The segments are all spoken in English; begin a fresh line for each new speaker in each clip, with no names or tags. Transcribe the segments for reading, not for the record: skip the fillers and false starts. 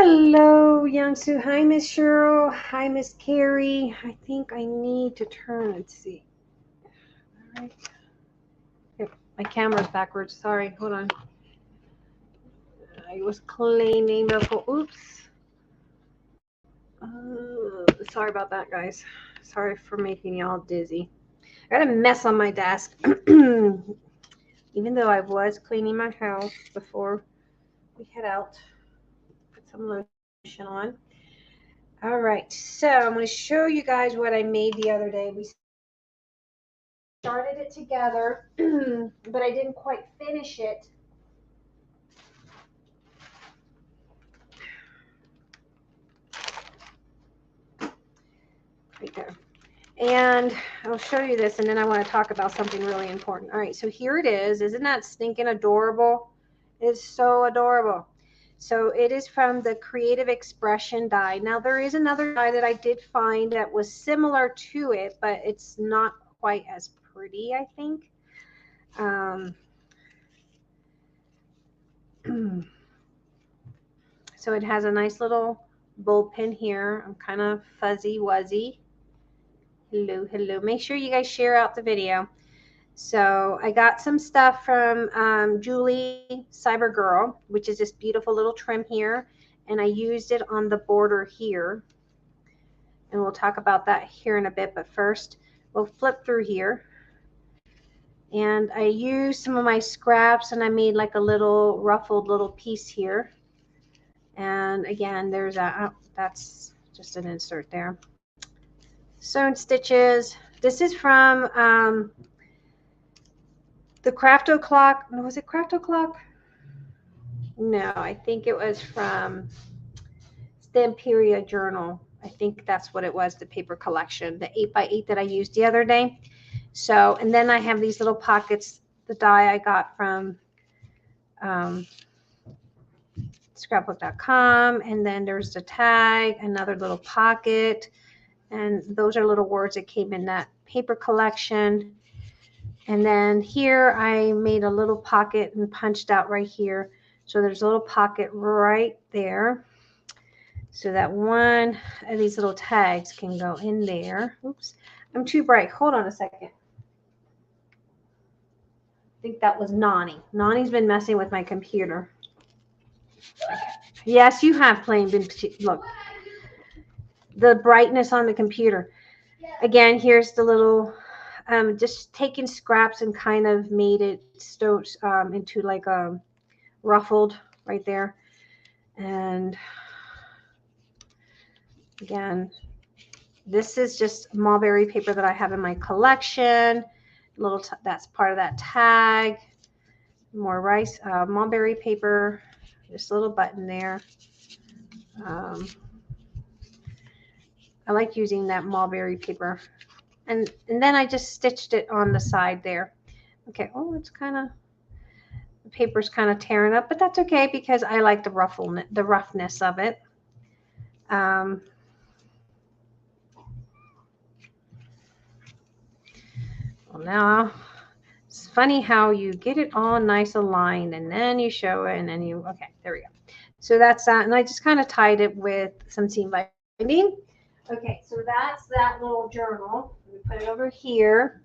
Hello, Youngsu. Hi, Miss Cheryl. Hi, Miss Carrie. I think I need to turn. Let's see. All right. Yep, my camera's backwards. Sorry. Hold on. I was cleaning the. Oops. Sorry about that, guys. Sorry for making y'all dizzy. I got a mess on my desk. Even though I was cleaning my house before we head out. Put some lotion on. All right, so I'm going to show you guys what I made the other day. We started it together, but I didn't quite finish it. Right there. And I'll show you this, and then I want to talk about something really important. All right, so here it is. Isn't that stinking adorable? It's so adorable. So it is from the Creative Expression die. Now, there is another die that I did find that was similar to it, but it's not quite as pretty, I think. So it has a nice little bowl pin here. I'm kind of fuzzy-wuzzy. Hello, hello. Make sure you guys share out the video. So I got some stuff from Julie Cyber Girl, which is this beautiful little trim here. And I used it on the border here. And we'll talk about that here in a bit. But first, we'll flip through here. And I used some of my scraps, and I made like a little ruffled little piece here. And again, there's a, oh, that's just an insert there. Sewn stitches. This is from the Crafto Clock. No, was it Crafto Clock? No, I think it was from Stamperia Journal. I think that's what it was, the paper collection, the 8x8 that I used the other day. So, and then I have these little pockets, the die I got from scrapbook.com. And then there's the tag, another little pocket. And those are little words that came in that paper collection. And then here I made a little pocket and punched out right here. So there's a little pocket right there. So that one of these little tags can go in there. Oops, I'm too bright. Hold on a second. I think that was Nani. Nani's been messing with my computer. Yes, you have been. Look, the brightness on the computer. Again, here's the little, just taking scraps and kind of made it into like a ruffled right there. And again, this is just mulberry paper that I have in my collection. That's part of that tag. More mulberry paper. Just a little button there. I like using that mulberry paper. And then I just stitched it on the side there. Okay, oh, it's kind of, the paper's kind of tearing up, but that's okay because I like the roughness of it. Well, now it's funny how you get it all nice aligned and then you show it and then you, okay, there we go. So that's that. And I just kind of tied it with some seam binding. Okay, so that's that little journal. Let me put it over here.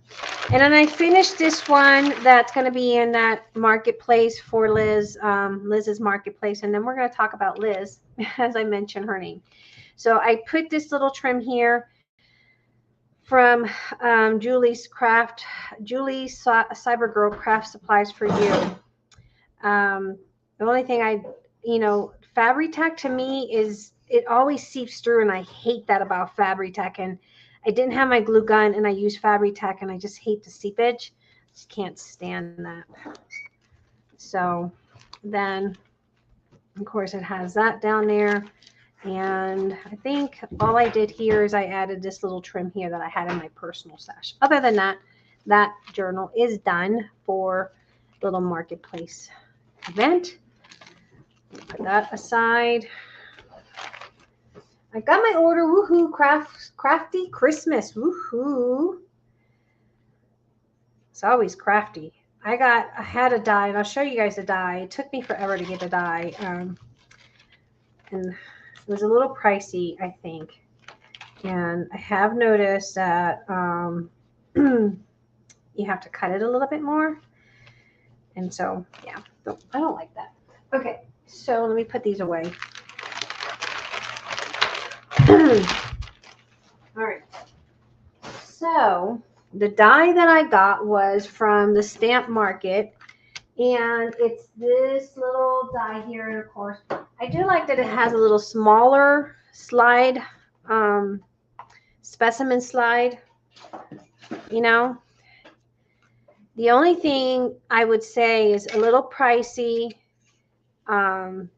And then I finished this one that's going to be in that marketplace for Liz, Liz's marketplace. And then we're going to talk about Liz, as I mentioned her name. So I put this little trim here from Julie Cyber Girl Craft Supplies for You. The only thing Fabri-Tac to me is, it always seeps through, and I hate that about Fabri-Tac. And I didn't have my glue gun, and I used Fabri-Tac, and I just hate the seepage. Just can't stand that. So then, of course, it has that down there. And I think all I did here is I added this little trim here that I had in my personal stash. Other than that, that journal is done for little marketplace event. Put that aside. I got my order. Woohoo! Crafty Christmas. Woohoo! It's always crafty. I had a die, and I'll show you guys the die. It took me forever to get the die. and it was a little pricey, I think. And I have noticed that you have to cut it a little bit more. And so, yeah, I don't like that. Okay, so let me put these away. All right. So the die that I got was from the stamp market. And it's this little die here. And of course, I do like that it has a little smaller slide, specimen slide, you know. The only thing I would say is a little pricey. And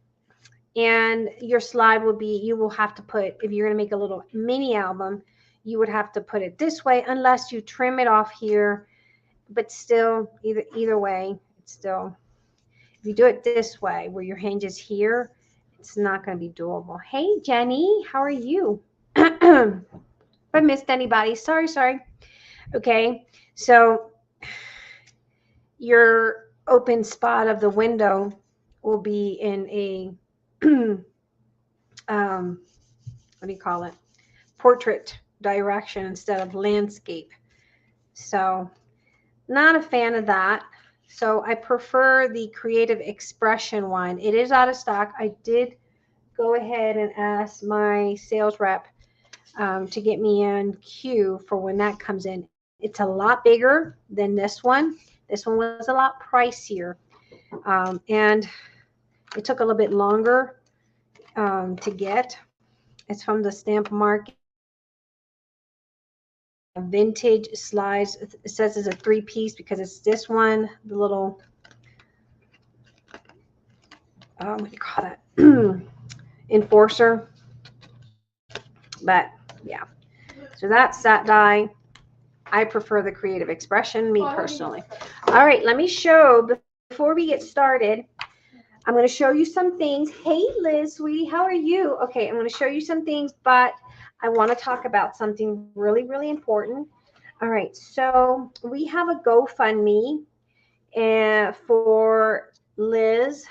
your slide will be, you will have to put, if you're going to make a little mini album, you would have to put it this way unless you trim it off here. But still, either way, it's still, if you do it this way where your hinge is here, it's not going to be doable. Hey, Jenny, how are you? If I missed anybody, sorry. Okay, so your open spot of the window will be in a what do you call it? Portrait direction instead of landscape. So not a fan of that. So I prefer the Creative Expression one. It is out of stock. I did go ahead and ask my sales rep to get me in queue for when that comes in. It's a lot bigger than this one. This one was a lot pricier. And it took a little bit longer to get. It's from the stamp market. Vintage slides. It says it's a 3-piece because it's this one, the little, what do you call that? Enforcer. But yeah, so that's that die. I prefer the Creative Expression, me personally. All right, let me show, before we get started, I'm going to show you some things. Hey, Liz, sweetie, how are you? Okay, I'm going to show you some things, but I want to talk about something really, really important. All right, so we have a GoFundMe for Liz.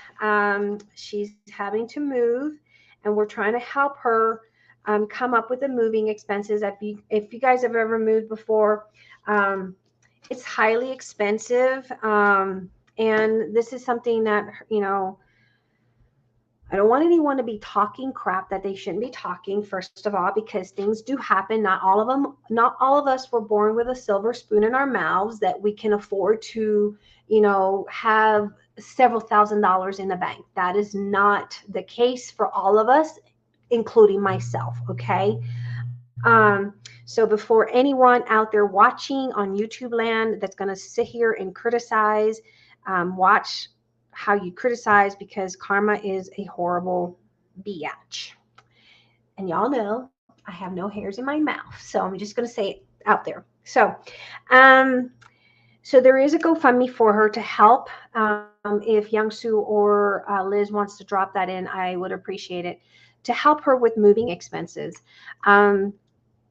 She's having to move, and we're trying to help her come up with the moving expenses. If you guys have ever moved before, it's highly expensive, and this is something that, you know, I don't want anyone to be talking crap that they shouldn't be talking, first of all, because things do happen. Not all of us were born with a silver spoon in our mouths that we can afford to, you know, have several $1,000s in the bank. That is not the case for all of us, including myself. Okay. So before anyone out there watching on YouTube land that's going to sit here and criticize, watch how you criticize, because karma is a horrible biatch. And y'all know I have no hairs in my mouth, so I'm just going to say it out there. So there is a GoFundMe for her to help. If Youngsu or Liz wants to drop that in, I would appreciate it, to help her with moving expenses.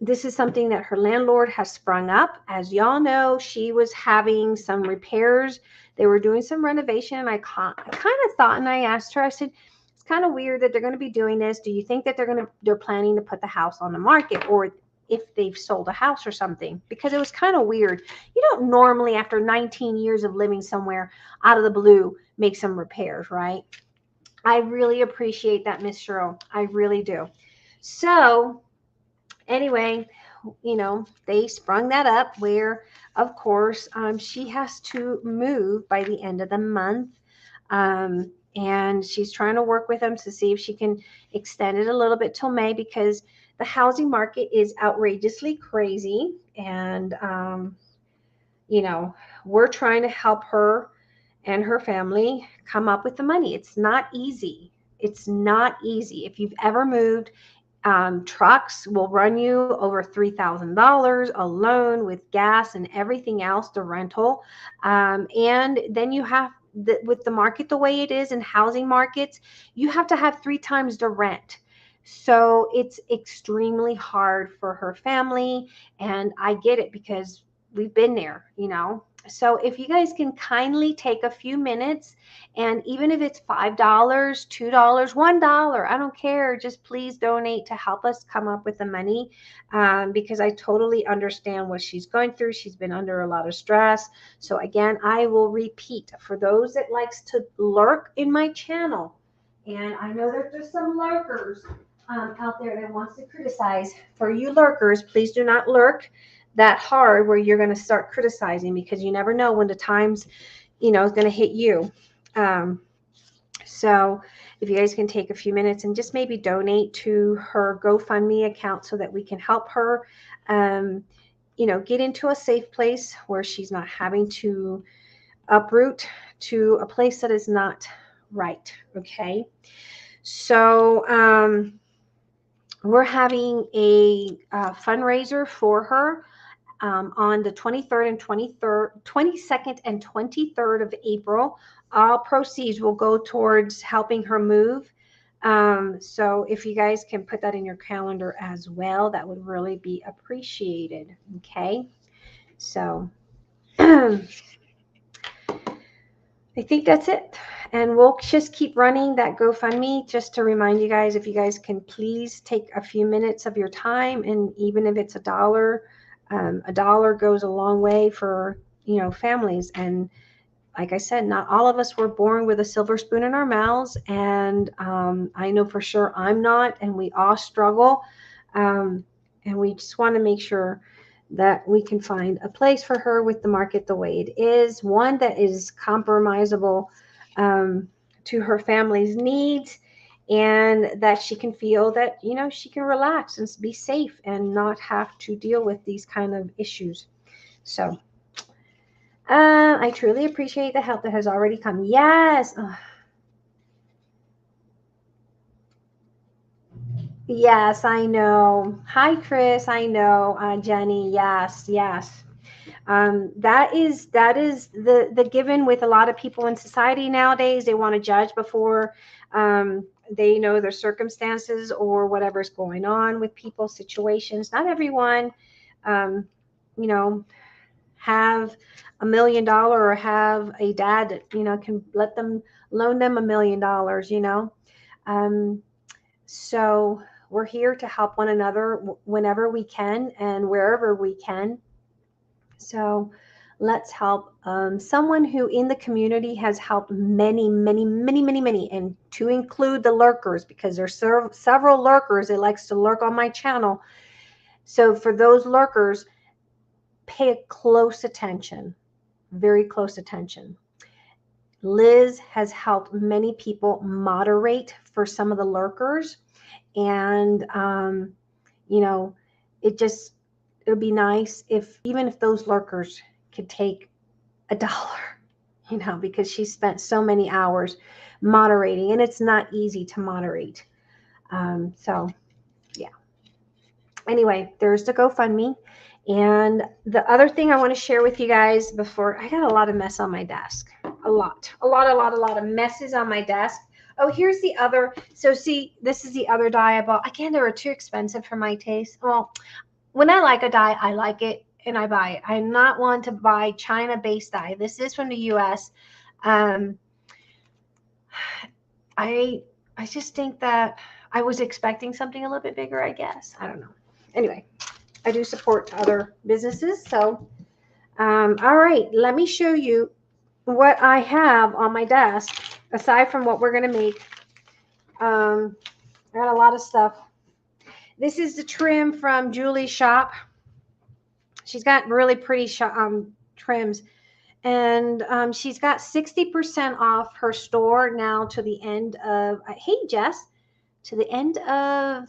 This is something that her landlord has sprung up. As y'all know, she was having some repairs. They were doing some renovation, and I kind of thought, and I asked her, I said, it's kind of weird that they're going to be doing this. Do you think that they're planning to put the house on the market, or if they've sold a house or something? Because it was kind of weird. You don't normally, after 19 years of living somewhere, out of the blue, make some repairs, right? I really appreciate that, Miss Cheryl. I really do. So anyway, you know, they sprung that up where, of course, she has to move by the end of the month. And she's trying to work with them to see if she can extend it a little bit till May, because the housing market is outrageously crazy. And, you know, we're trying to help her and her family come up with the money. It's not easy. It's not easy. If you've ever moved, trucks will run you over $3,000 alone with gas and everything else, the rental. And then you have, with the market the way it is in housing markets, you have to have 3 times the rent. So it's extremely hard for her family. And I get it, because we've been there, you know. So if you guys can kindly take a few minutes, and even if it's $5, $2, $1, I don't care, just please donate to help us come up with the money, because I totally understand what she's going through. She's been under a lot of stress. So again, I will repeat, for those that likes to lurk in my channel, and I know that there's some lurkers out there that wants to criticize. For you lurkers, please do not lurk that hard where you're going to start criticizing, because you never know when the times, is going to hit you. So if you guys can take a few minutes and just maybe donate to her GoFundMe account so that we can help her, get into a safe place where she's not having to uproot to a place that is not right. Okay. So, we're having a fundraiser for her on the 22nd and 23rd of April. All proceeds will go towards helping her move. So if you guys can put that in your calendar as well, that would really be appreciated. Okay. So I think that's it. And we'll just keep running that GoFundMe just to remind you guys, if you guys can please take a few minutes of your time, and even if it's $1, a dollar goes a long way for, families. And like I said, not all of us were born with a silver spoon in our mouths. And I know for sure I'm not, and we all struggle. And we just want to make sure that we can find a place for her with the market the way it is, one that is compromisable to her family's needs, and that she can feel that, she can relax and be safe and not have to deal with these kind of issues. So I truly appreciate the help that has already come. Yes. Yes, I know. Hi, Chris. I know. Jenny. Yes, yes. That is the given with a lot of people in society nowadays. They want to judge before they know their circumstances or whatever's going on with people's situations. Not everyone, have $1 million or have a dad that, can loan them $1 million, so we're here to help one another whenever we can and wherever we can. So let's help someone who in the community has helped many, many, many, many, many, and to include the lurkers, because there's several lurkers that likes to lurk on my channel. So for those lurkers, pay close attention, very close attention. Liz has helped many people moderate for some of the lurkers. And, it would be nice if, even if those lurkers could take $1, because she spent so many hours moderating, and it's not easy to moderate. So yeah. Anyway, there's the GoFundMe. And the other thing I want to share with you guys before, I got a lot of mess on my desk, a lot of messes on my desk. Oh, here's the other. So see, this is the other dye I bought. Again, they were too expensive for my taste. Well, when I like a dye, I like it and I buy it. I'm not one to buy China-based dye. This is from the U.S. I just think that I was expecting something a little bit bigger, I guess. I don't know. Anyway, I do support other businesses. So, all right, let me show you what I have on my desk, aside from what we're going to make. I got a lot of stuff. This is the trim from Julie's shop. She's got really pretty trims. And she's got 60% off her store now to the end of, hey, Jess, to the end of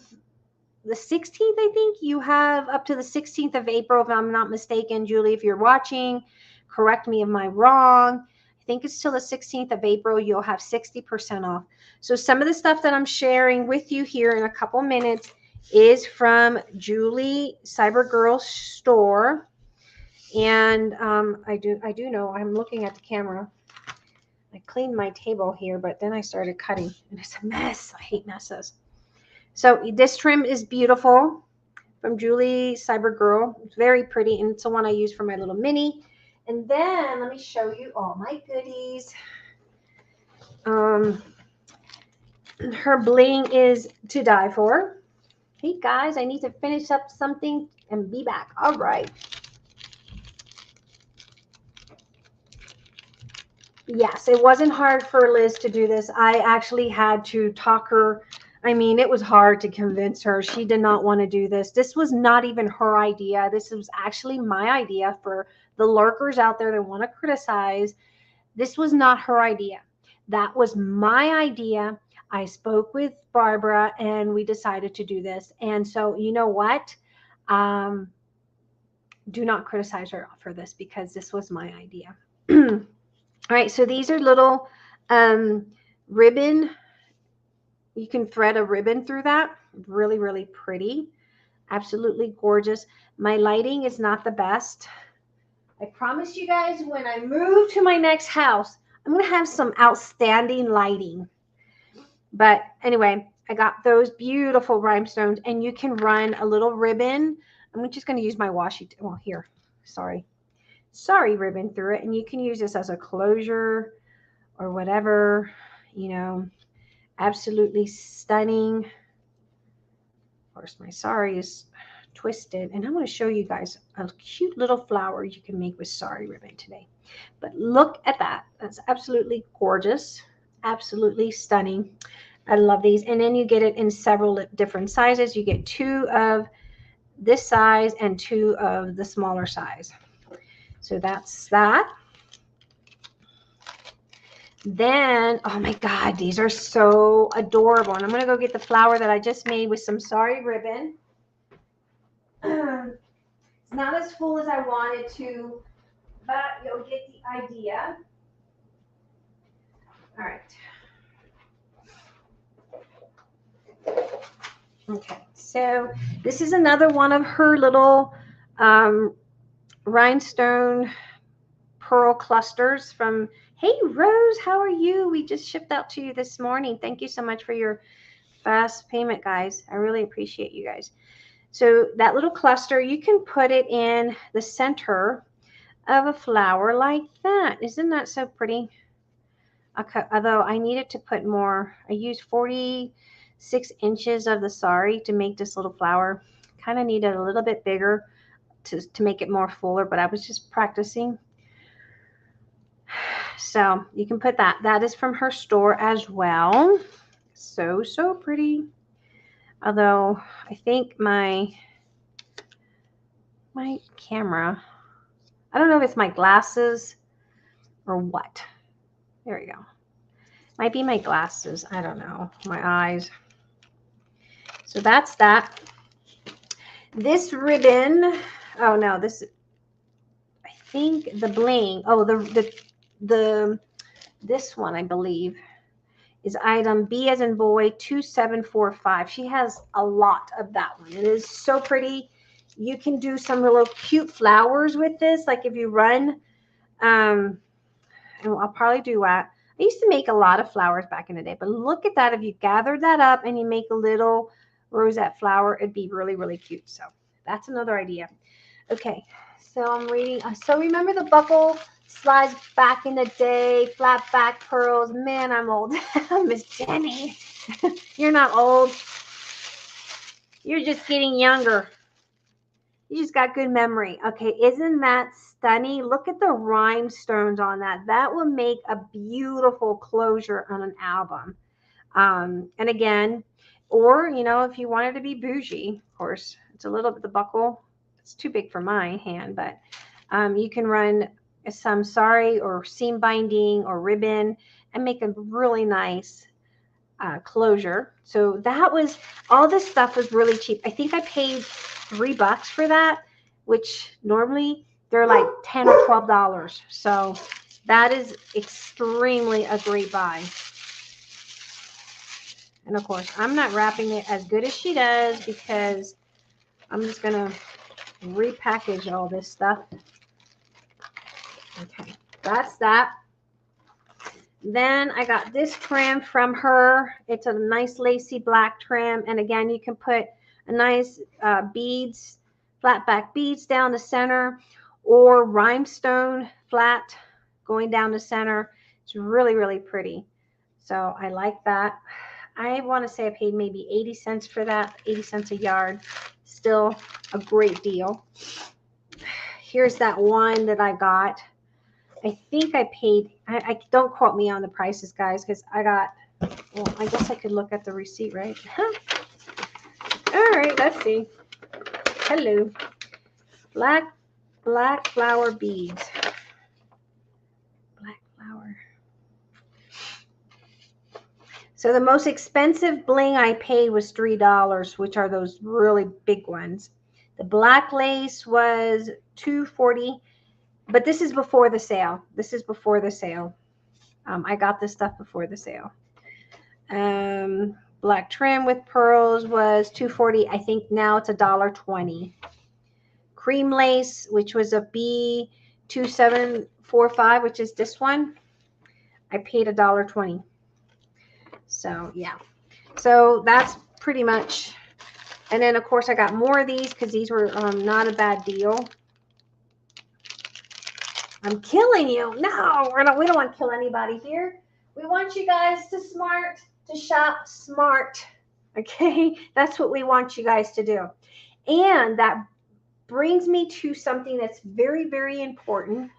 the 16th, I think. You have up to the 16th of April, if I'm not mistaken. Julie, if you're watching, correct me if I'm wrong. I think it's till the 16th of April. You'll have 60% off. So some of the stuff that I'm sharing with you here in a couple minutes is from Julie Cybergirl's store. And I do know, I'm looking at the camera. I cleaned my table here, but then I started cutting, and it's a mess. I hate messes. So this trim is beautiful from Julie Cybergirl. It's very pretty, and it's the one I use for my little mini. And then let me show you all my goodies. Her bling is to die for. Hey guys, I need to finish up something and be back. All right. Yes, it wasn't hard for Liz to do this. I actually had to talk her. I mean, it was hard to convince her. She did not want to do this. This was not even her idea. This was actually my idea for the lurkers out there that want to criticize. This was not her idea. That was my idea. I spoke with Barbara and we decided to do this. And so, you know what? Do not criticize her for this because this was my idea. All right, so these are little ribbon. You can thread a ribbon through that. Really, really pretty. Absolutely gorgeous. My lighting is not the best. I promise you guys, when I move to my next house, I'm going to have some outstanding lighting. But anyway, I got those beautiful rhinestones, and you can run a little ribbon. I'm just going to use my washi. Well, here. Sorry, ribbon through it. And you can use this as a closure or whatever, you know, absolutely stunning. Of course, my sari is twisted. And I'm going to show you guys a cute little flower you can make with sari ribbon today. But look at that. That's absolutely gorgeous. Absolutely stunning. I love these. And then you get it in several different sizes. You get 2 of this size and 2 of the smaller size. So that's that. Then, oh my God, these are so adorable. And I'm going to go get the flower that I just made with some sari ribbon. It's not as full as I wanted to, but you'll get the idea. All right. Okay, so this is another one of her little rhinestone pearl clusters from, hey Rose, how are you? We just shipped out to you this morning. Thank you so much for your fast payment, guys. I really appreciate you guys. So that little cluster, you can put it in the center of a flower like that. Isn't that so pretty? Although I needed to put more, I used 46 inches of the sari to make this little flower. Kind of needed a little bit bigger to make it more fuller, but I was just practicing. So you can put that. That is from her store as well. So, so pretty. Although I think my camera, I don't know if it's my glasses or what. There we go. Might be my glasses. I don't know. My eyes. So that's that. This ribbon. Oh no, this. I think the bling. Oh, this one I believe is item B as in boy 2745. She has a lot of that one. It is so pretty. You can do some little cute flowers with this. Like if you run, and I'll probably do that. I used to make a lot of flowers back in the day, but look at that. If you gathered that up and you make a little rosette flower, it'd be really, really cute. So that's another idea. Okay, so I'm reading. So remember the buckle slides back in the day, flat back pearls. Man, I'm old. Miss Jenny. You're not old. You're just getting younger. You just got good memory. Okay, isn't that stunning? Look at the rhinestones on that. That will make a beautiful closure on an album. And again, or, you know, if you wanted to be bougie, of course, it's a little bit, the buckle, it's too big for my hand, but you can run some sari or seam binding or ribbon and make a really nice closure. So that was, all this stuff was really cheap. I think I paid $3 for that, which normally they're like $10 or $12. So that is extremely a great buy. And of course, I'm not wrapping it as good as she does because I'm just going to repackage all this stuff. Okay, that's that. Then I got this trim from her. It's a nice lacy black trim. And again, you can put a nice beads, flat back beads down the center, or rhinestone flat going down the center. It's really, really pretty. So I like that. I want to say I paid maybe 80 cents for that, 80 cents a yard. Still a great deal. Here's that one that I got. I think I paid, I don't quote me on the prices, guys, because I got, well, I guess I could look at the receipt, right? All right, let's see. Hello. Black flower beads. Black flower. So the most expensive bling I paid was $3, which are those really big ones. The black lace was $2.40, but this is before the sale. This is before the sale. I got this stuff before the sale. Black trim with pearls was $2.40. I think now it's $1.20. Cream lace, which was a B2745, which is this one, I paid $1.20. So yeah, so that's pretty much. And then of course I got more of these because these were not a bad deal. I'm killing you. No, we don't want to kill anybody here. We want you guys to shop smart. Okay, that's what we want you guys to do. And that brings me to something that's very, very important.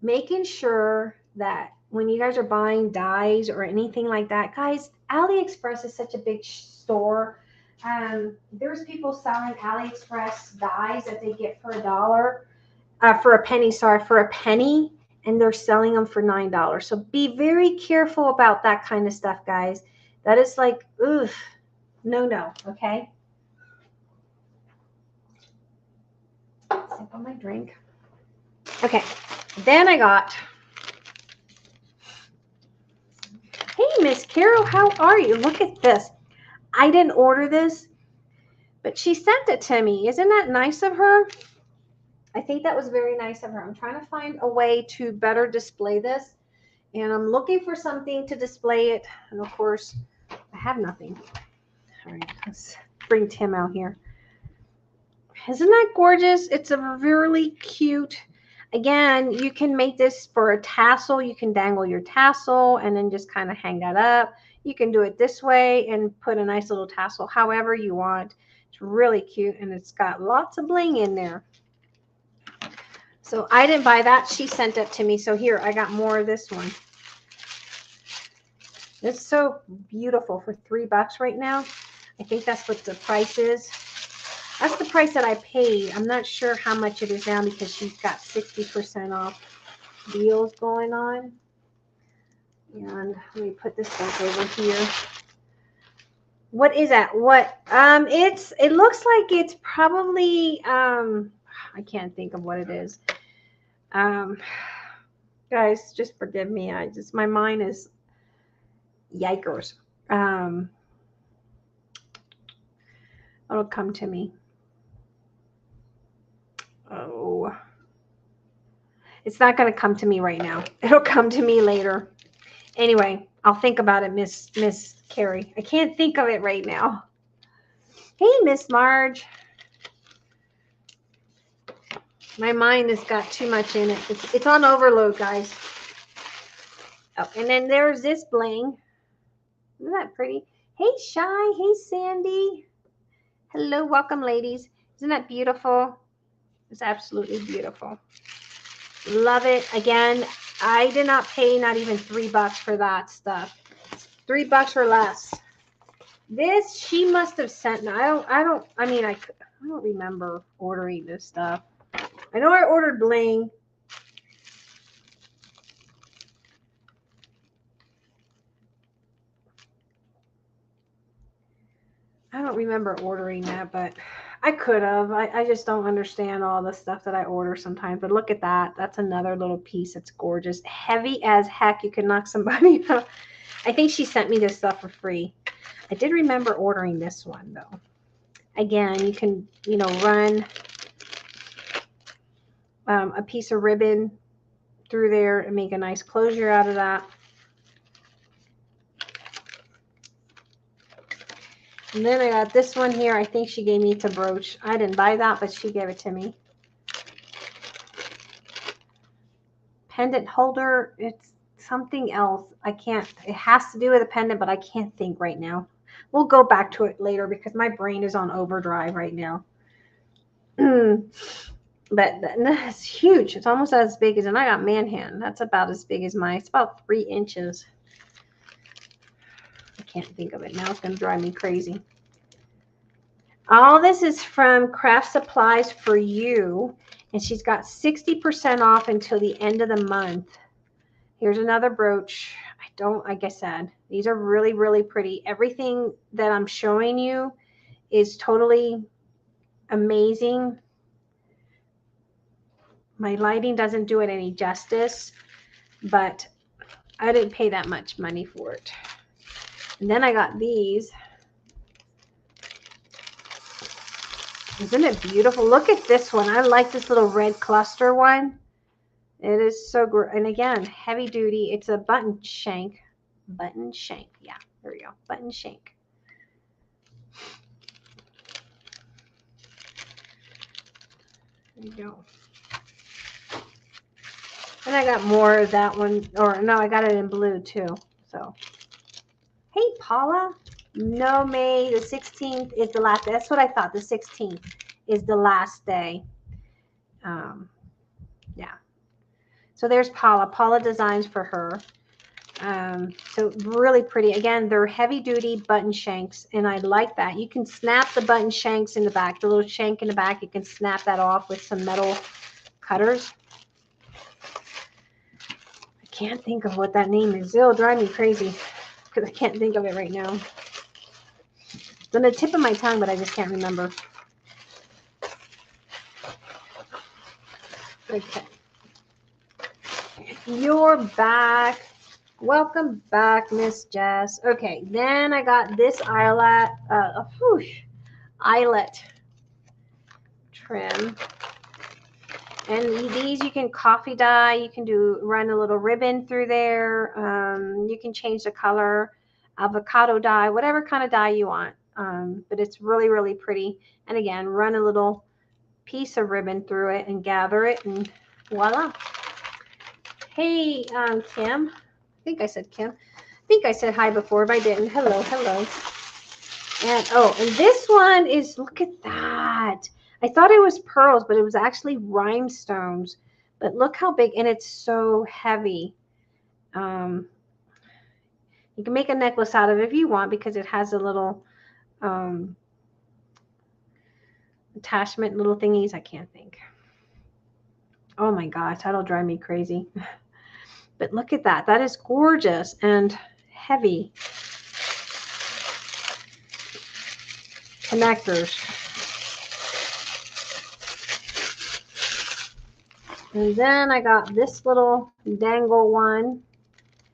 Making sure that when you guys are buying dyes or anything like that, guys, AliExpress is such a big store. There's people selling AliExpress dyes that they get for for a penny, and they're selling them for $9. So be very careful about that kind of stuff, guys. That is like, oof, no, okay? Sip on my drink. Okay, then I got, hey, Miss Carol, how are you? Look at this. I didn't order this, but she sent it to me. Isn't that nice of her? I think that was very nice of her. I'm trying to find a way to better display this, and I'm looking for something to display it. And of course, I have nothing. All right, let's bring Tim out here. Isn't that gorgeous? It's a really cute. Again, you can make this for a tassel. You can dangle your tassel and then just kind of hang that up. You can do it this way and put a nice little tassel however you want. It's really cute, and it's got lots of bling in there. So I didn't buy that. She sent it to me. So here, I got more of this one. It's so beautiful for $3 right now. I think that's what the price is. That's the price that I paid. I'm not sure how much it is now because she's got 60% off deals going on. And let me put this stuff over here. What is that? What? It looks like it's probably I can't think of what it is. Guys, just forgive me. My mind is yikers. It'll come to me. Oh, it's not going to come to me right now. It'll come to me later. Anyway, I'll think about it, Miss Carrie. I can't think of it right now. Hey, Miss Marge. My mind has got too much in it. It's on overload, guys. Oh, and then there's this bling. Isn't that pretty? Hey, Shy. Hey, Sandy. Hello, welcome, ladies. Isn't that beautiful? It's absolutely beautiful. Love it. Again, I did not pay not even $3 for that stuff. $3 or less. This she must have sent. I don't remember ordering this stuff. I know I ordered bling. I don't remember ordering that, but I could have. I just don't understand all the stuff that I order sometimes. But look at that. That's another little piece. It's gorgeous. Heavy as heck. You can knock somebody out. I think she sent me this stuff for free. I did remember ordering this one, though. Again, you can, run a piece of ribbon through there and make a nice closure out of that. And then I got this one here. I think she gave me to brooch. I didn't buy that, but she gave it to me. Pendant holder. It's something else. I can't. It has to do with a pendant, but I can't think right now. We'll go back to it later because my brain is on overdrive right now. But that's huge. It's almost as big as, and I got man hand. That's about as big as mine. It's about 3 inches. I can't think of it now. It's going to drive me crazy. All this is from Craft Supplies for You, and she's got 60% off until the end of the month. Here's another brooch. Like I said, these are really, really pretty. Everything that I'm showing you is totally amazing. My lighting doesn't do it any justice, but I didn't pay that much money for it. And then I got these. Isn't it beautiful? Look at this one. I like this little red cluster one. It is so great. And again, heavy duty. It's a button shank. Button shank. Yeah, there we go. Button shank. There you go. And I got more of that one. Or no, I got it in blue too. So, hey, Paula. No, May the 16th is the last day. That's what I thought. The 16th is the last day. Yeah. So there's Paula. Paula designs for her. So really pretty. Again, they're heavy duty button shanks, and I like that. You can snap the button shanks in the back, the little shank in the back. You can snap that off with some metal cutters. I can't think of what that name is. It'll drive me crazy because I can't think of it right now. It's on the tip of my tongue, but I just can't remember. Okay. You're back. Welcome back, Miss Jess. Okay, then I got this eyelet trim. And these you can coffee dye. You can run a little ribbon through there. You can change the color, avocado dye, whatever kind of dye you want. But it's really, really pretty. And again, run a little piece of ribbon through it and gather it, and voila. Hey, Kim. I think I said Kim. I think I said hi before, but I didn't. Hello, hello. And this one is, look at that. I thought it was pearls, but it was actually rhinestones. But look how big, and it's so heavy. You can make a necklace out of it if you want, because it has a little attachment, little thingies. I can't think. Oh my gosh, that'll drive me crazy. But look at that. That is gorgeous and heavy. Connectors. And then I got this little dangle one.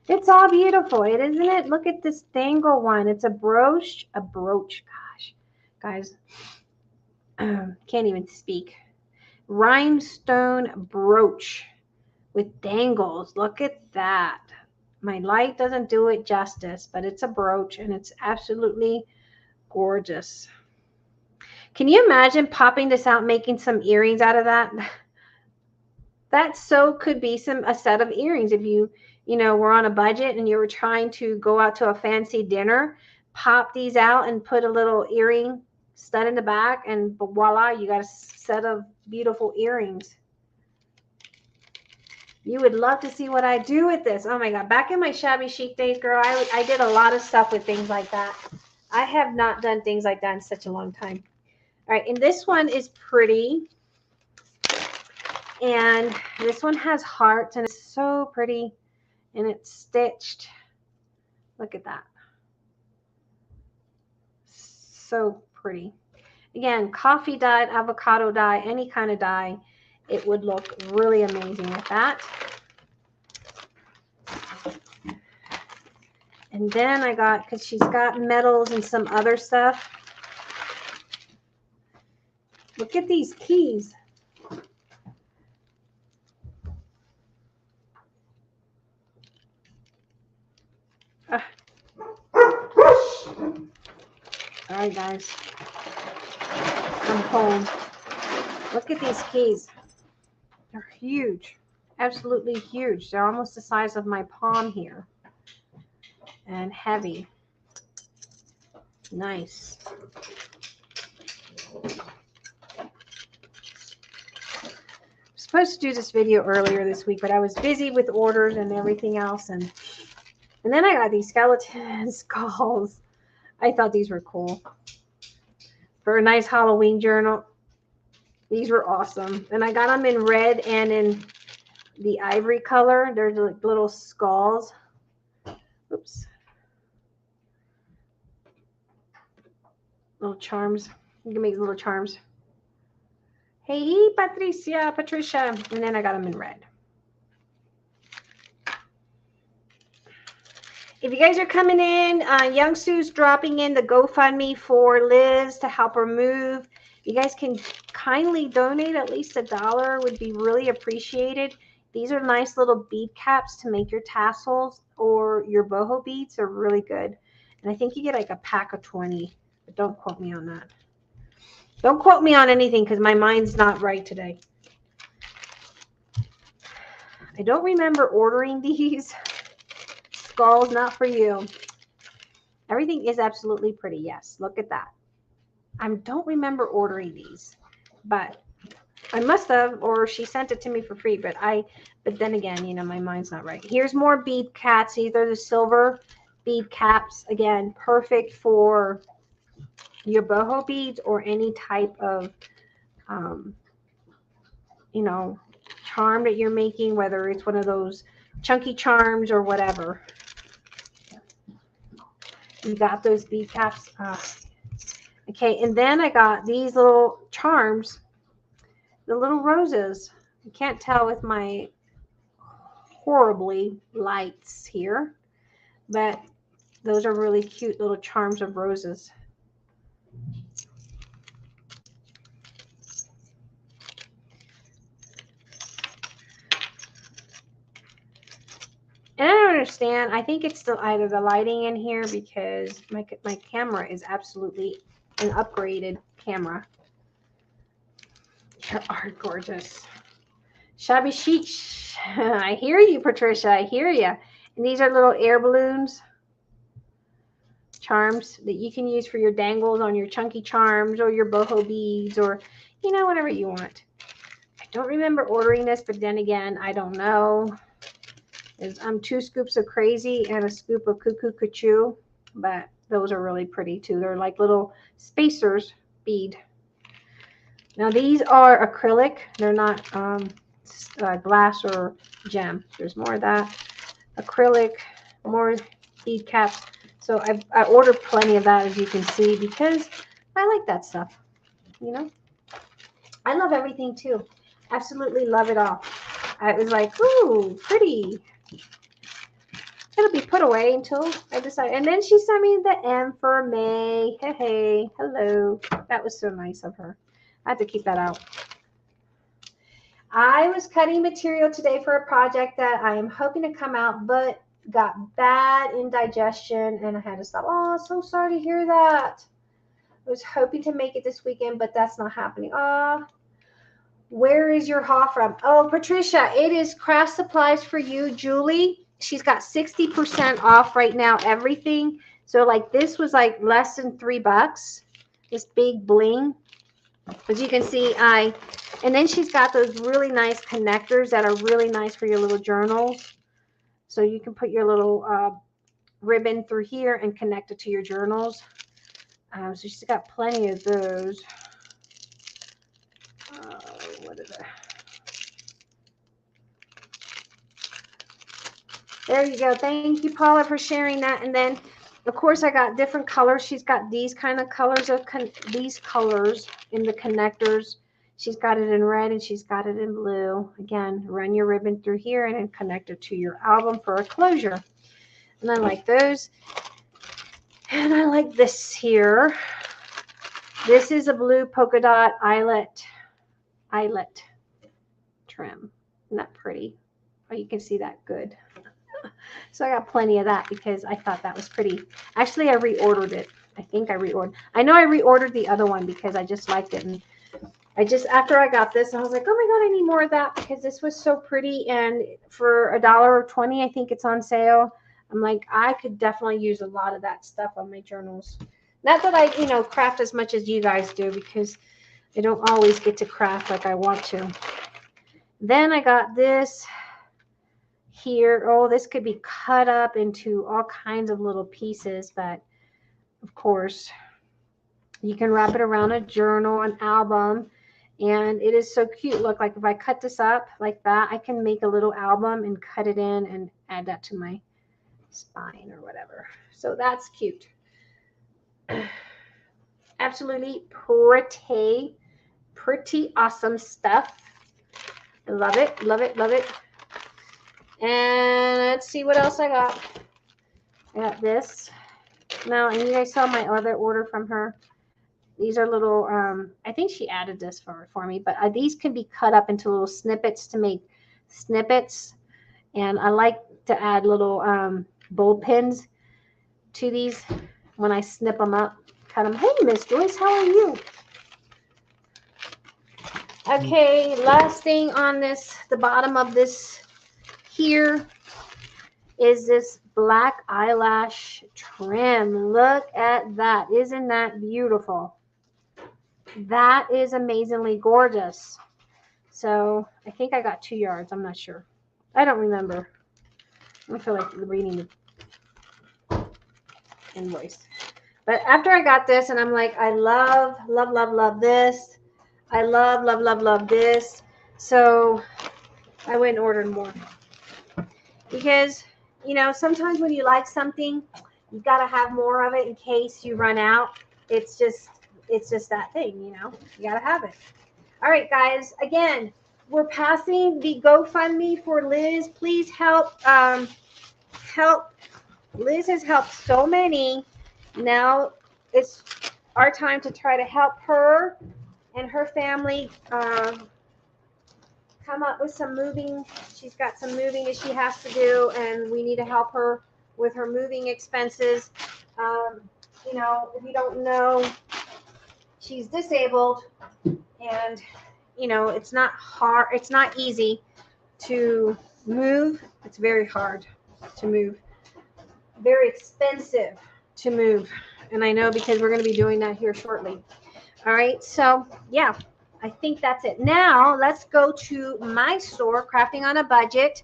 It's all beautiful, isn't it? Look at this dangle one. It's a brooch. Gosh, guys, can't even speak. Rhinestone brooch with dangles. Look at that. My light doesn't do it justice, but it's a brooch, and it's absolutely gorgeous. Can you imagine popping this out, making some earrings out of that? That so could be a set of earrings. If you were on a budget and you were trying to go out to a fancy dinner, pop these out and put a little earring stud in the back, and voila, you got a set of beautiful earrings. You would love to see what I do with this. Oh my God. Back in my shabby chic days, girl, I did a lot of stuff with things like that. I have not done things like that in such a long time. All right. And this one is pretty. And this one has hearts, and it's so pretty, and it's stitched. Look at that. So pretty. Again, coffee dyed, avocado dye, any kind of dye. It would look really amazing with that. And then I got, because she's got metals and some other stuff. Look at these keys. All right, guys. I'm home. Look at these keys. They're huge. Absolutely huge. They're almost the size of my palm here. And heavy. Nice. Supposed to do this video earlier this week, but I was busy with orders and everything else, and then I got these skeleton skulls. I thought these were cool for a nice Halloween journal. These were awesome, and I got them in red and in the ivory color. They're like little skulls. Oops. Little charms. You can make little charms. Hey, Patricia. And then I got them in red. If you guys are coming in, Young Sue's dropping in the GoFundMe for Liz to help her move. You guys can kindly donate at least $1. Would be really appreciated. These are nice little bead caps to make your tassels or your boho beads. They're really good. And I think you get like a pack of 20. But don't quote me on that. Don't quote me on anything because my mind's not right today. I don't remember ordering these. Skulls, not for you. Everything is absolutely pretty. Yes, look at that. I don't remember ordering these, but I must have, or she sent it to me for free. But then again, you know, my mind's not right. Here's more bead caps. These are the silver bead caps. Again, perfect for your boho beads or any type of, you know, charm that you're making, whether it's one of those chunky charms or whatever. You got those bead caps. Okay, and then I got these little charms, the little roses. You can't tell with my horribly lights here, but those are really cute little charms of roses. And I don't understand. I think it's still either the lighting in here because my camera is absolutely an upgraded camera. You are gorgeous. Shabby chic. I hear you, Patricia. I hear you. And these are little air balloons. Charms that you can use for your dangles on your chunky charms or your boho beads or, you know, whatever you want. I don't remember ordering this, but then again, I don't know. I'm 2 scoops of crazy and a scoop of cuckoo cuckoo, but those are really pretty too. They're like little spacers bead. Now these are acrylic. They're not glass or gem. There's more of that. Acrylic, more bead caps. So I ordered plenty of that, as you can see, because I like that stuff. You know, I love everything too. Absolutely love it all. I was like, ooh, pretty. It'll be put away until I decide. And then she sent me the M for May. Hey, hey, hello. That was so nice of her. I have to keep that out. I was cutting material today for a project that I am hoping to come out, but got bad indigestion and I had to stop. Oh, so sorry to hear that. I was hoping to make it this weekend, but that's not happening. Where is your haul from? Oh, Patricia, it is Craft Supplies for You, Julie. She's got 60% off right now, everything. So like this was like less than $3. This big bling. As you can see, and then she's got those really nice connectors that are really nice for your little journals. So you can put your little ribbon through here and connect it to your journals. So she's got plenty of those. What is it? There you go. Thank you, Paula, for sharing that. And then, of course, I got different colors. She's got these kind of colors of these colors in the connectors. She's got it in red and she's got it in blue. Again, run your ribbon through here and then connect it to your album for a closure. And I like those. And I like this here. This is a blue polka dot eyelet trim. Isn't that pretty? Oh, you can see that good. So I got plenty of that because I thought that was pretty. Actually, I reordered it I think I reordered. I know I reordered the other one because I just liked it. And after I got this, I was like, oh my God, I need more of that because this was so pretty. And for $1.20, I think it's on sale. I'm like, I could definitely use a lot of that stuff on my journals. Not that I, craft as much as you guys do because I don't always get to craft like I want to. Then I got this here. Oh, this could be cut up into all kinds of little pieces, but of course, you can wrap it around a journal, an album, and it is so cute. Look, like if I cut this up like that, I can make a little album and cut it in and add that to my spine or whatever. So that's cute. Absolutely pretty awesome stuff. Love it, love it, love it. And let's see what else I got. I got this. Now, and you guys saw my other order from her. These are little, I think she added this for me, but these can be cut up into little snippets to make snippets. And I like to add little bold pins to these when I snip them up. Cut them. Hey, Miss Joyce, how are you? Okay, last thing on this, the bottom of this here is this black eyelash trim. Look at that. Isn't that beautiful? That is amazingly gorgeous. So I think I got 2 yards. I'm not sure. I don't remember. I feel like reading the invoice. But after I got this, and I'm like, I love, love, love, love this. I love, love, love, love this. So I went and ordered more. Because, sometimes when you like something, you've got to have more of it in case you run out. It's just that thing, you got to have it. All right, guys, again, we're passing the GoFundMe for Liz. Please help. Liz has helped so many. Now it's our time to try to help her and her family come up with some moving. She's got some moving that she has to do, and we need to help her with her moving expenses. If you don't know, she's disabled, and it's not hard. It's not easy to move. It's very hard to move. Very expensive to move. And I know because we're going to be doing that here shortly. All right. So yeah, I think that's it. Now let's go to my store, Crafting on a Budget.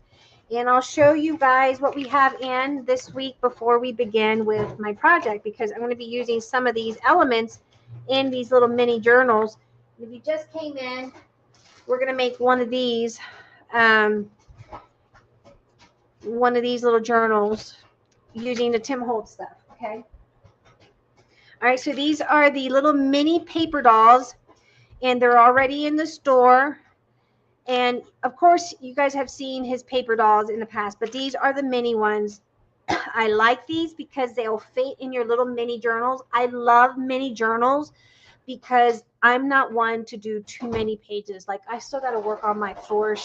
And I'll show you guys what we have in this week before we begin with my project, because I'm going to be using some of these elements in these little mini journals. If you just came in, we're going to make one of these little journals using the Tim Holtz stuff. Okay. All right. So these are the little mini paper dolls, and they're already in the store. And of course, you guys have seen his paper dolls in the past, but these are the mini ones. I like these because they'll fit in your little mini journals. I love mini journals because I'm not one to do too many pages. Like, I still got to work on my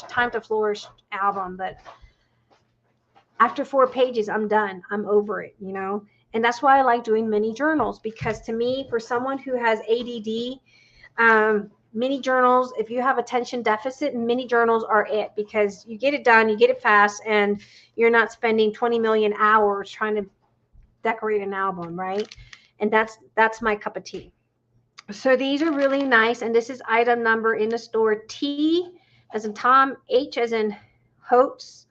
Time to Flourish album, but after 4 pages, I'm done. I'm over it, And that's why I like doing mini journals, because to me, for someone who has ADD, mini journals, if you have attention deficit, mini journals are it, because you get it done, you get it fast, and you're not spending 20 million hours trying to decorate an album, right? And that's my cup of tea. So these are really nice, and this is item number in the store T as in Tom, H as in Holtz,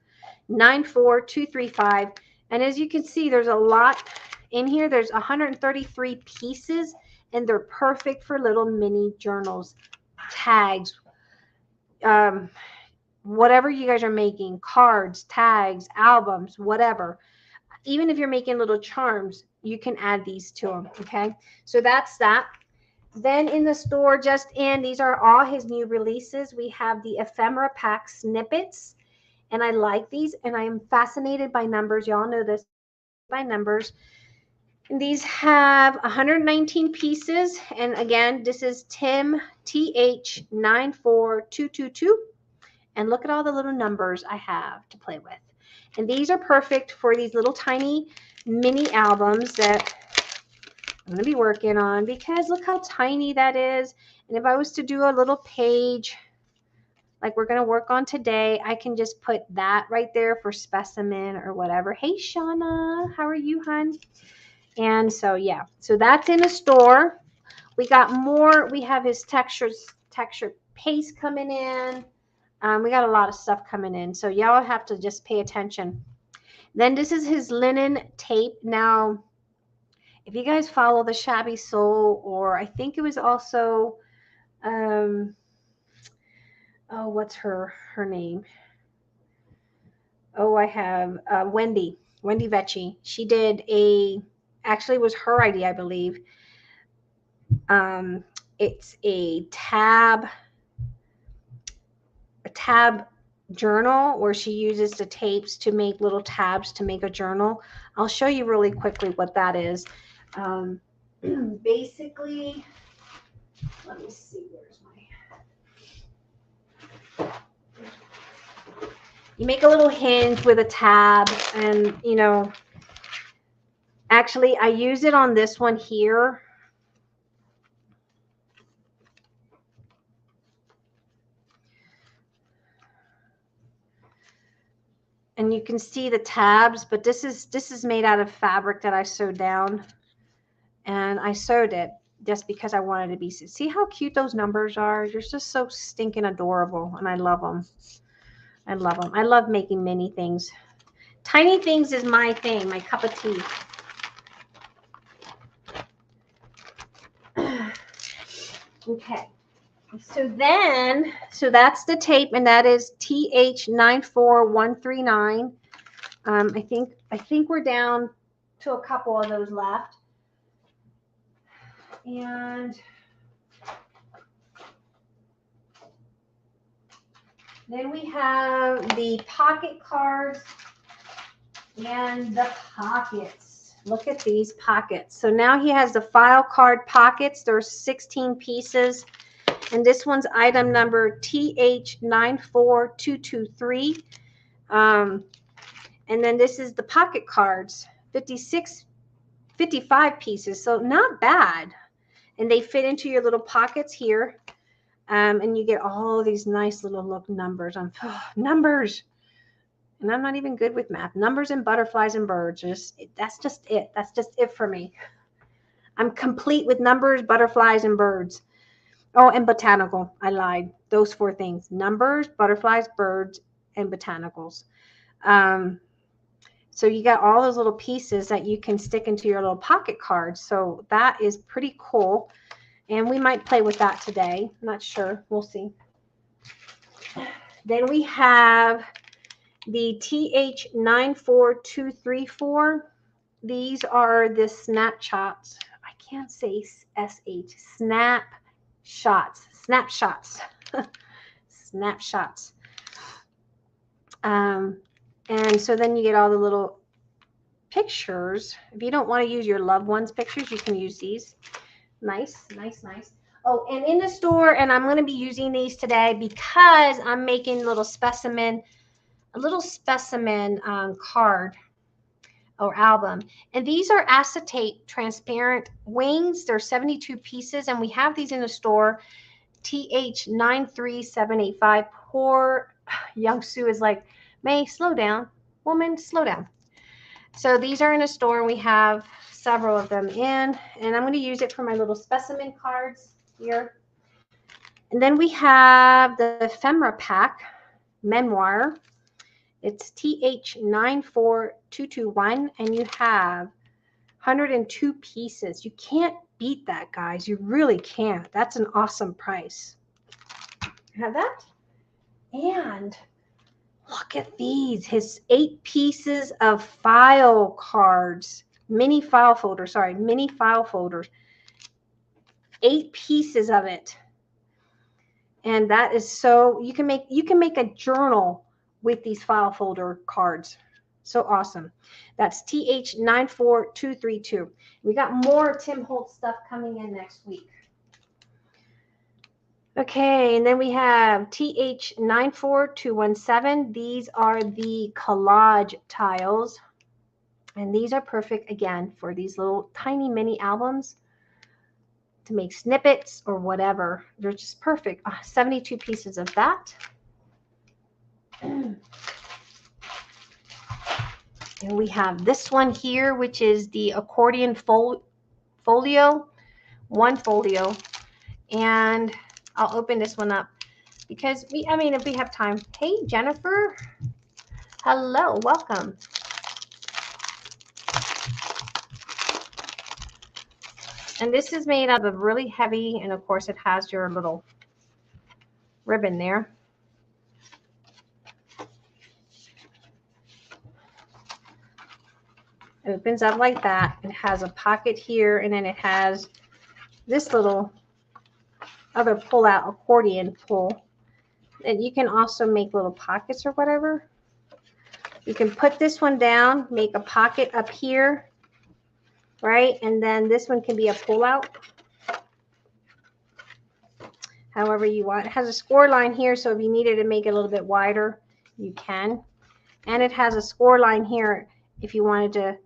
94235. And as you can see, there's a lot in here. There's 133 pieces, and they're perfect for little mini journals, tags, whatever you guys are making, cards, tags, albums, whatever. Even if you're making little charms, you can add these to them. Okay, so that's that. Then in the store, these are all his new releases. We have the Ephemera Pack snippets, and I like these, and I am fascinated by numbers. Y'all know this, by numbers. And these have 119 pieces, and again, this is Tim TH 94222. And look at all the little numbers I have to play with. And these are perfect for these little tiny mini albums that I'm going to be working on, because look how tiny that is. And if I was to do a little page like we're going to work on today, I can just put that right there for specimen or whatever. Hey, Shauna, how are you, hon? And so, yeah, so that's in the store. We got more. We have his texture paste coming in. We got a lot of stuff coming in. So y'all have to just pay attention. Then this is his linen tape. Now, if you guys follow the Shabby Soul, or I think it was also, oh, what's her name? Oh, I have Wendy Vecchi. She did actually it was her idea, I believe. It's a tab journal where she uses the tapes to make little tabs to make a journal. I'll show you really quickly what that is. Basically, let me see, where's my, you make a little hinge with a tab, and you know, actually I use it on this one here. And you can see the tabs, but this is made out of fabric that I sewed down, and I sewed it just because I wanted to be. See how cute those numbers are? They're just so stinking adorable, and I love them. I love them. I love making mini things. Tiny things is my thing, my cup of tea. Okay. So that's the tape, and that is TH94139. I think we're down to a couple of those left. And then we have the pocket cards and the pockets. Look at these pockets. So now he has the file card pockets. There's 16 pieces. And this one's item number TH94223. And then this is the pocket cards, 55 pieces. So not bad. And they fit into your little pockets here. And you get all these nice little numbers. Numbers. And I'm not even good with math. Numbers and butterflies and birds. That's just it. That's just it for me. I'm complete with numbers, butterflies, and birds. Oh, and botanical. I lied. Those 4 things. Numbers, butterflies, birds, and botanicals. So you got all those little pieces that you can stick into your little pocket cards. So that is pretty cool. And we might play with that today. I'm not sure. We'll see. Then we have the TH94234. These are the snapshots. I can't say SH. Snapshots. Snapshots. And so then you get all the little pictures. If you don't want to use your loved ones' pictures, you can use these. Nice, nice, nice. Oh, and in the store, and I'm going to be using these today because I'm making a little specimen card or album. And these are acetate transparent wings. They're 72 pieces, and we have these in the store. TH93785. Poor young Sue is like, May, slow down. Woman, slow down. So these are in a store, and we have several of them in, and I'm going to use it for my little specimen cards here. And then we have the ephemera pack, Memoir. It's TH94221, and you have 102 pieces. You can't beat that, guys. You really can't. That's an awesome price. You have that? And look at these, his 8 pieces of file cards, mini file folders. 8 pieces of it. And that is so, you can make a journal with these file folder cards. So awesome. That's TH94232. We got more Tim Holtz stuff coming in next week. Okay, and then we have TH94217. These are the collage tiles. And these are perfect, again, for these little tiny mini albums. to make snippets or whatever. They're just perfect. 72 pieces of that. And we have this one here, which is the Accordion Folio, one folio. And I'll open this one up because if we have time. Hey, Jennifer. Hello, welcome. And this is made out of really heavy, and of course it has your little ribbon there. It opens up like that. It has a pocket here, and then it has this little other pull-out accordion pull. And you can also make little pockets or whatever. You can put this one down, make a pocket up here, right? And then this one can be a pull-out. However you want. It has a score line here, so if you needed to make it a little bit wider, you can. And it has a score line here if you wanted to,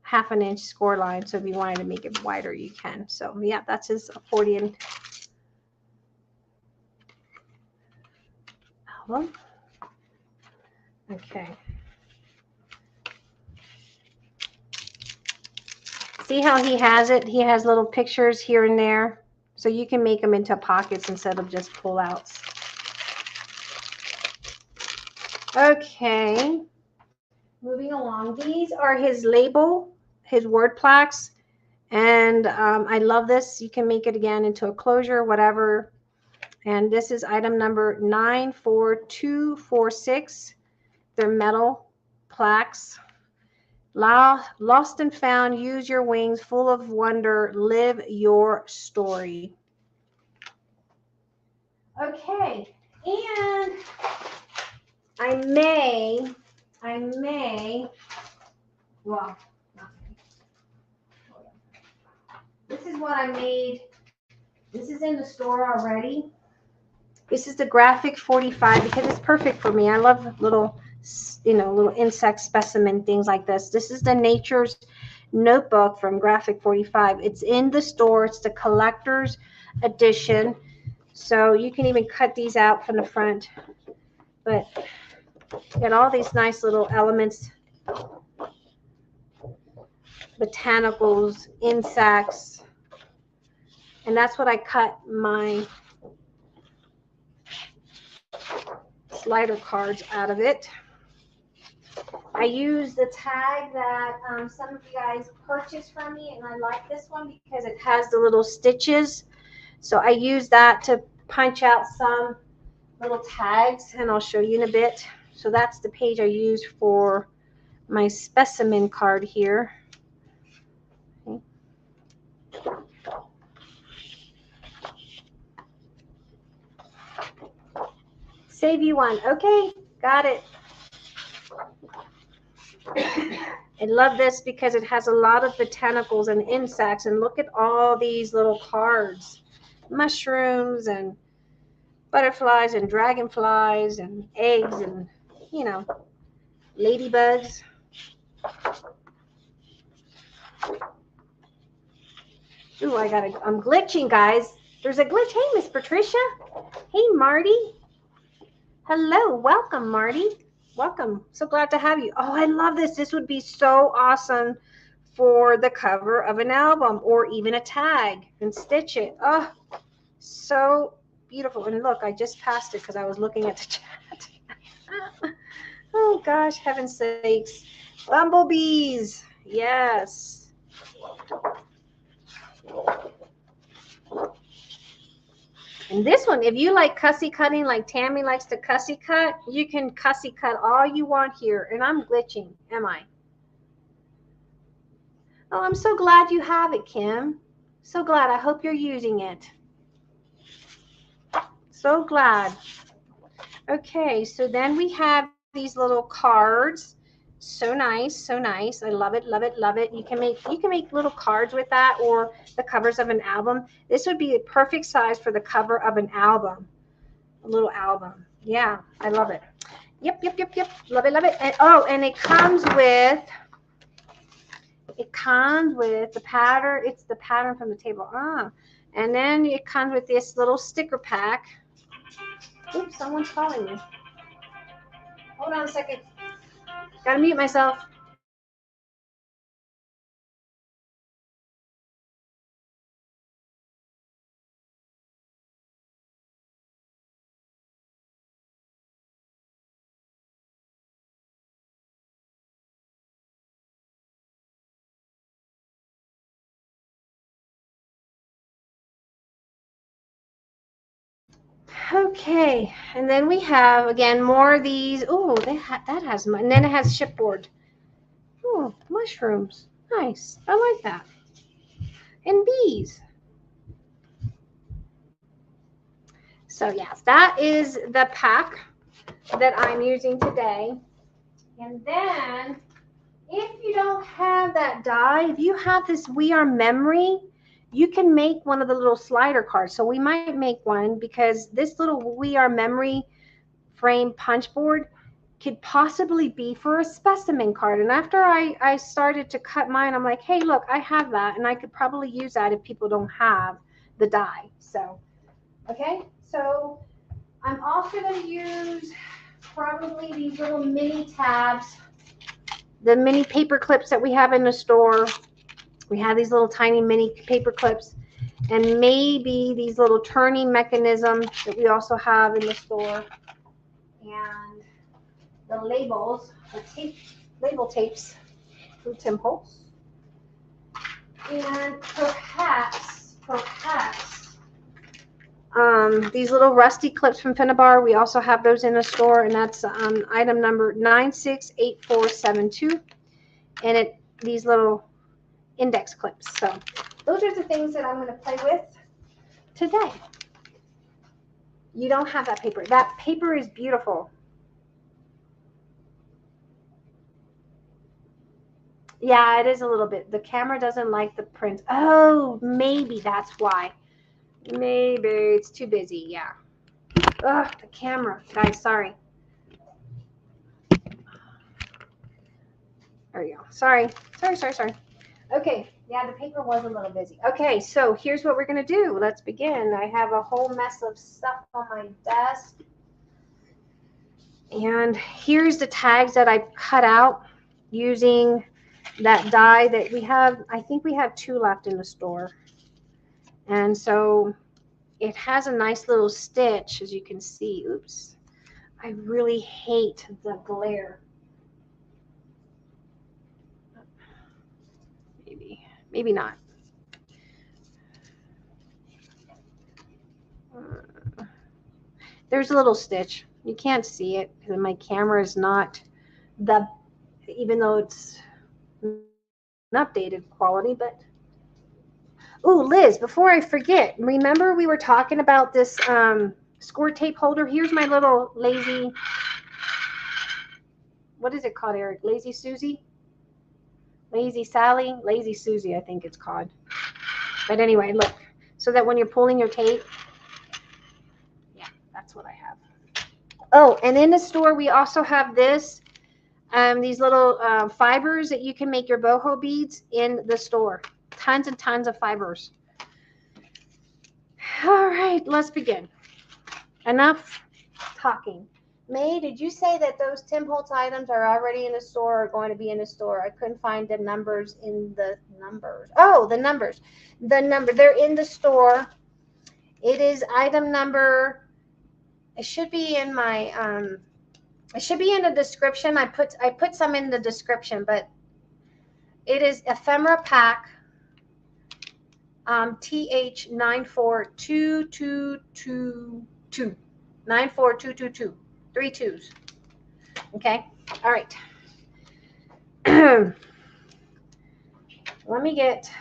1/2 inch score line. So if you wanted to make it wider, you can. So yeah, that's his accordion album. Okay. See how he has it? He has little pictures here and there. So you can make them into pockets instead of just pull-outs. Okay. Moving along. These are his label, his word plaques. And I love this. You can make it again into a closure, whatever. And this is item number 94246. They're metal plaques. Lost and found, use your wings, full of wonder, live your story. Okay, and I may, well, this is what I made. This is in the store already. This is the Graphic 45 because it's perfect for me. I love little insect specimen, things like this. This is the Nature's Notebook from Graphic 45. It's in the store. It's the collector's edition. So you can even cut these out from the front. But you got all these nice little elements, botanicals, insects. And that's what I cut my slider cards out of it. I use the tag that some of you guys purchased from me, and I like this one because it has the little stitches. So I use that to punch out some little tags, and I'll show you in a bit. So that's the page I use for my specimen card here. Okay. Save you one. Okay, got it. I love this because it has a lot of botanicals and insects, and look at all these little cards. Mushrooms and butterflies and dragonflies and eggs and, ladybugs. Ooh, I'm glitching, guys. There's a glitch. Hey, Miss Patricia. Hey, Marty. Hello, welcome, Marty. Welcome. So glad to have you. Oh, I love this. This would be so awesome for the cover of an album or even a tag and stitch it. Oh, so beautiful. And look, I just passed it because I was looking at the chat. Oh, gosh, heaven's sakes. Bumblebees. Yes. And this one, if you like cussy cutting, like Tammy likes to cussy cut, you can cussy cut all you want here. And I'm glitching, am I? Oh, I'm so glad you have it, Kim. So glad. I hope you're using it. So glad. Okay, so then we have these little cards. So nice, so nice. I love it, love it, love it. You can make little cards with that, or the covers of an album. This would be a perfect size for the cover of an album. A little album. Yeah, I love it. Yep. Love it, love it. And and it comes with the pattern. It's the pattern from the table. And then it comes with this little sticker pack. Oops, someone's calling me. Hold on a second. Gotta mute myself. Okay, and then we have again more of these. Oh, that has, and then it has shipboard. Oh, mushrooms. Nice. I like that. And bees. So yes, that is the pack that I'm using today. And then if you don't have that die, if you have this We Are Memory, you can make one of the little slider cards. So we might make one because this little We Are Memory frame punch board could possibly be for a specimen card. And after I started to cut mine, I'm like, hey, look, I have that, and I could probably use that if people don't have the die. So, okay, so I'm also going to use probably these little mini tabs, the mini paper clips that we have in the store. We have these little tiny mini paper clips, and maybe these little turning mechanisms that we also have in the store, and the labels, the tape, label tapes through Tim Holtz, and perhaps these little rusty clips from Finnabar. We also have those in the store, and that's item number 968472, and these little index clips. So those are the things that I'm going to play with today. You don't have that paper. That paper is beautiful. Yeah, it is a little bit. The camera doesn't like the print. Oh, maybe that's why. Maybe it's too busy. Yeah. Ugh, the camera. Guys, sorry. There you go. Sorry. Okay. Yeah, the paper was a little busy. Okay, so here's what we're going to do. Let's begin. I have a whole mess of stuff on my desk. And here's the tags that I've cut out using that die that we have. I think we have 2 left in the store. And so it has a nice little stitch, as you can see. Oops. I really hate the glare. Maybe not. There's a little stitch. You can't see it because my camera is not the, even though it's an updated quality, but. Oh, Liz, before I forget, remember we were talking about this score tape holder? Here's my little lazy, what is it called, Eric? Lazy Susie? Lazy Sally? Lazy Susie, I think it's called. But anyway, look, so that when you're pulling your tape, yeah, that's what I have. Oh, and in the store, we also have this, these little fibers that you can make your boho beads in the store. Tons and tons of fibers. All right, let's begin. Enough talking. May, did you say that those Tim Holtz items are already in the store or going to be in the store? I couldn't find the numbers in the numbers. Oh, the numbers. The number. They're in the store. It is item number. It should be in my it should be in the description. I put some in the description, but it is Ephemera Pack TH94222. 94222. 3 2s. Okay. All right. Let me get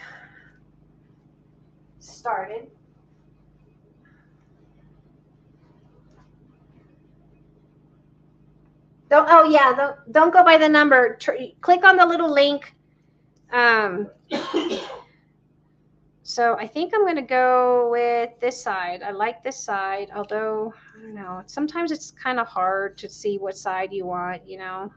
started. Don't go by the number. Click on the little link. So I think I'm going to go with this side. I like this side, although, I don't know, sometimes it's kind of hard to see what side you want, you know.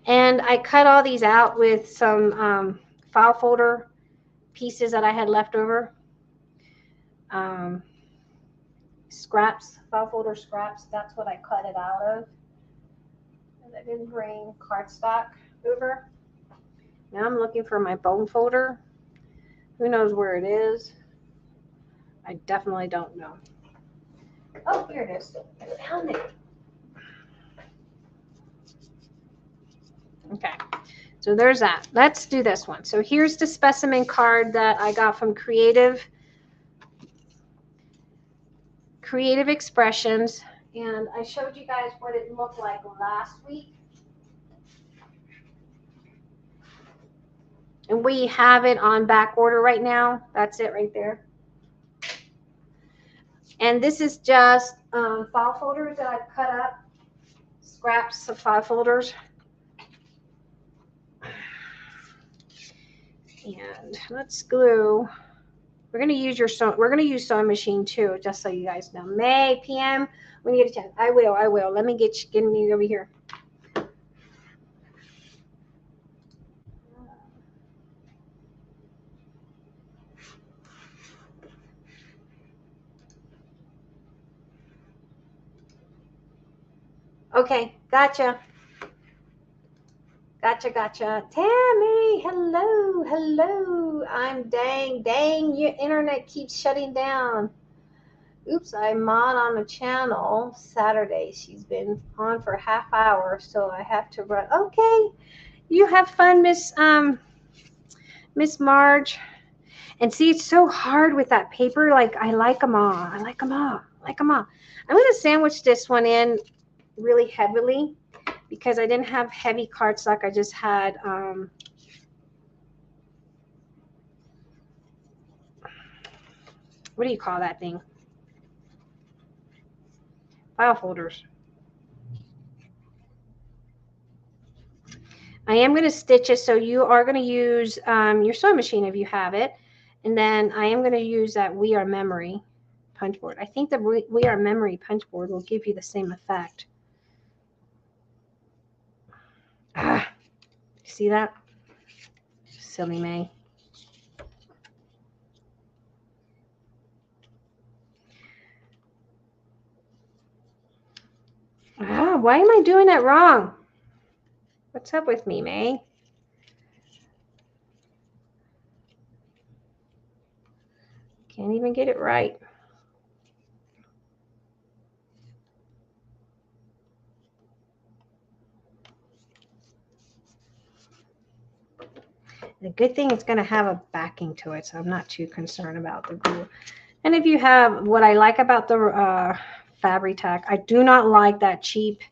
And I cut all these out with some file folder pieces that I had left over. Scraps, file folder scraps. That's what I cut it out of. And I didn't bring cardstock over. Now I'm looking for my bone folder. Who knows where it is? I definitely don't know. Oh, here it is. I found it. Okay, so there's that. Let's do this one. So here's the specimen card that I got from Creative Expressions, and I showed you guys what it looked like last week. And we have it on back order right now. That's it right there. And this is just file folders that I've cut up, scraps of file folders. And let's glue. We're gonna use sewing machine too, just so you guys know. May PM when you get a chance. I will. Let me get me over here. Okay, gotcha. Tammy, hello. I'm dang, your internet keeps shutting down. Oops, I'm on the channel Saturday. She's been on for half hour, so I have to run. Okay, you have fun, Miss Marge. And see, it's so hard with that paper. Like, I like them all. I'm going to sandwich this one in really heavily because I didn't have heavy cardstock. I just had what do you call that thing? File folders. I am going to stitch it, so you are going to use your sewing machine if you have it. And then I am going to use that We Are Memory punch board. I think the We Are Memory punch board will give you the same effect. See that? Silly May. Why am I doing that wrong? What's up with me, May? Can't even get it right. The good thing it's going to have a backing to it, so I'm not too concerned about the glue. And if you have, what I like about the Fabri-Tac, I do not like that cheap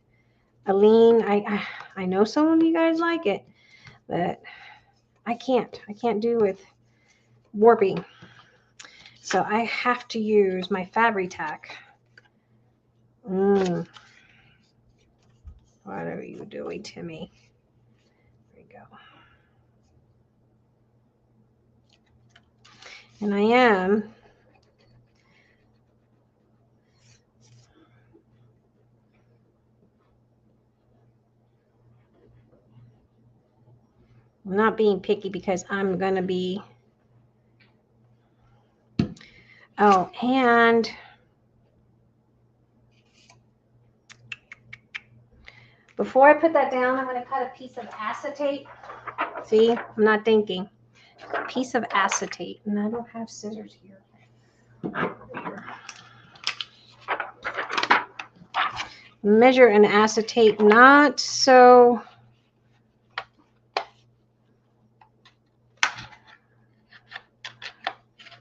Aline. I know some of you guys like it, but I can't do with warping. So I have to use my Fabri-Tac. What are you doing to me? There we go. And I am not being picky because I'm going to be, oh, and before I put that down, I'm going to cut a piece of acetate. See, I'm not thinking. A piece of acetate, and I don't have scissors here. Measure an acetate, not so.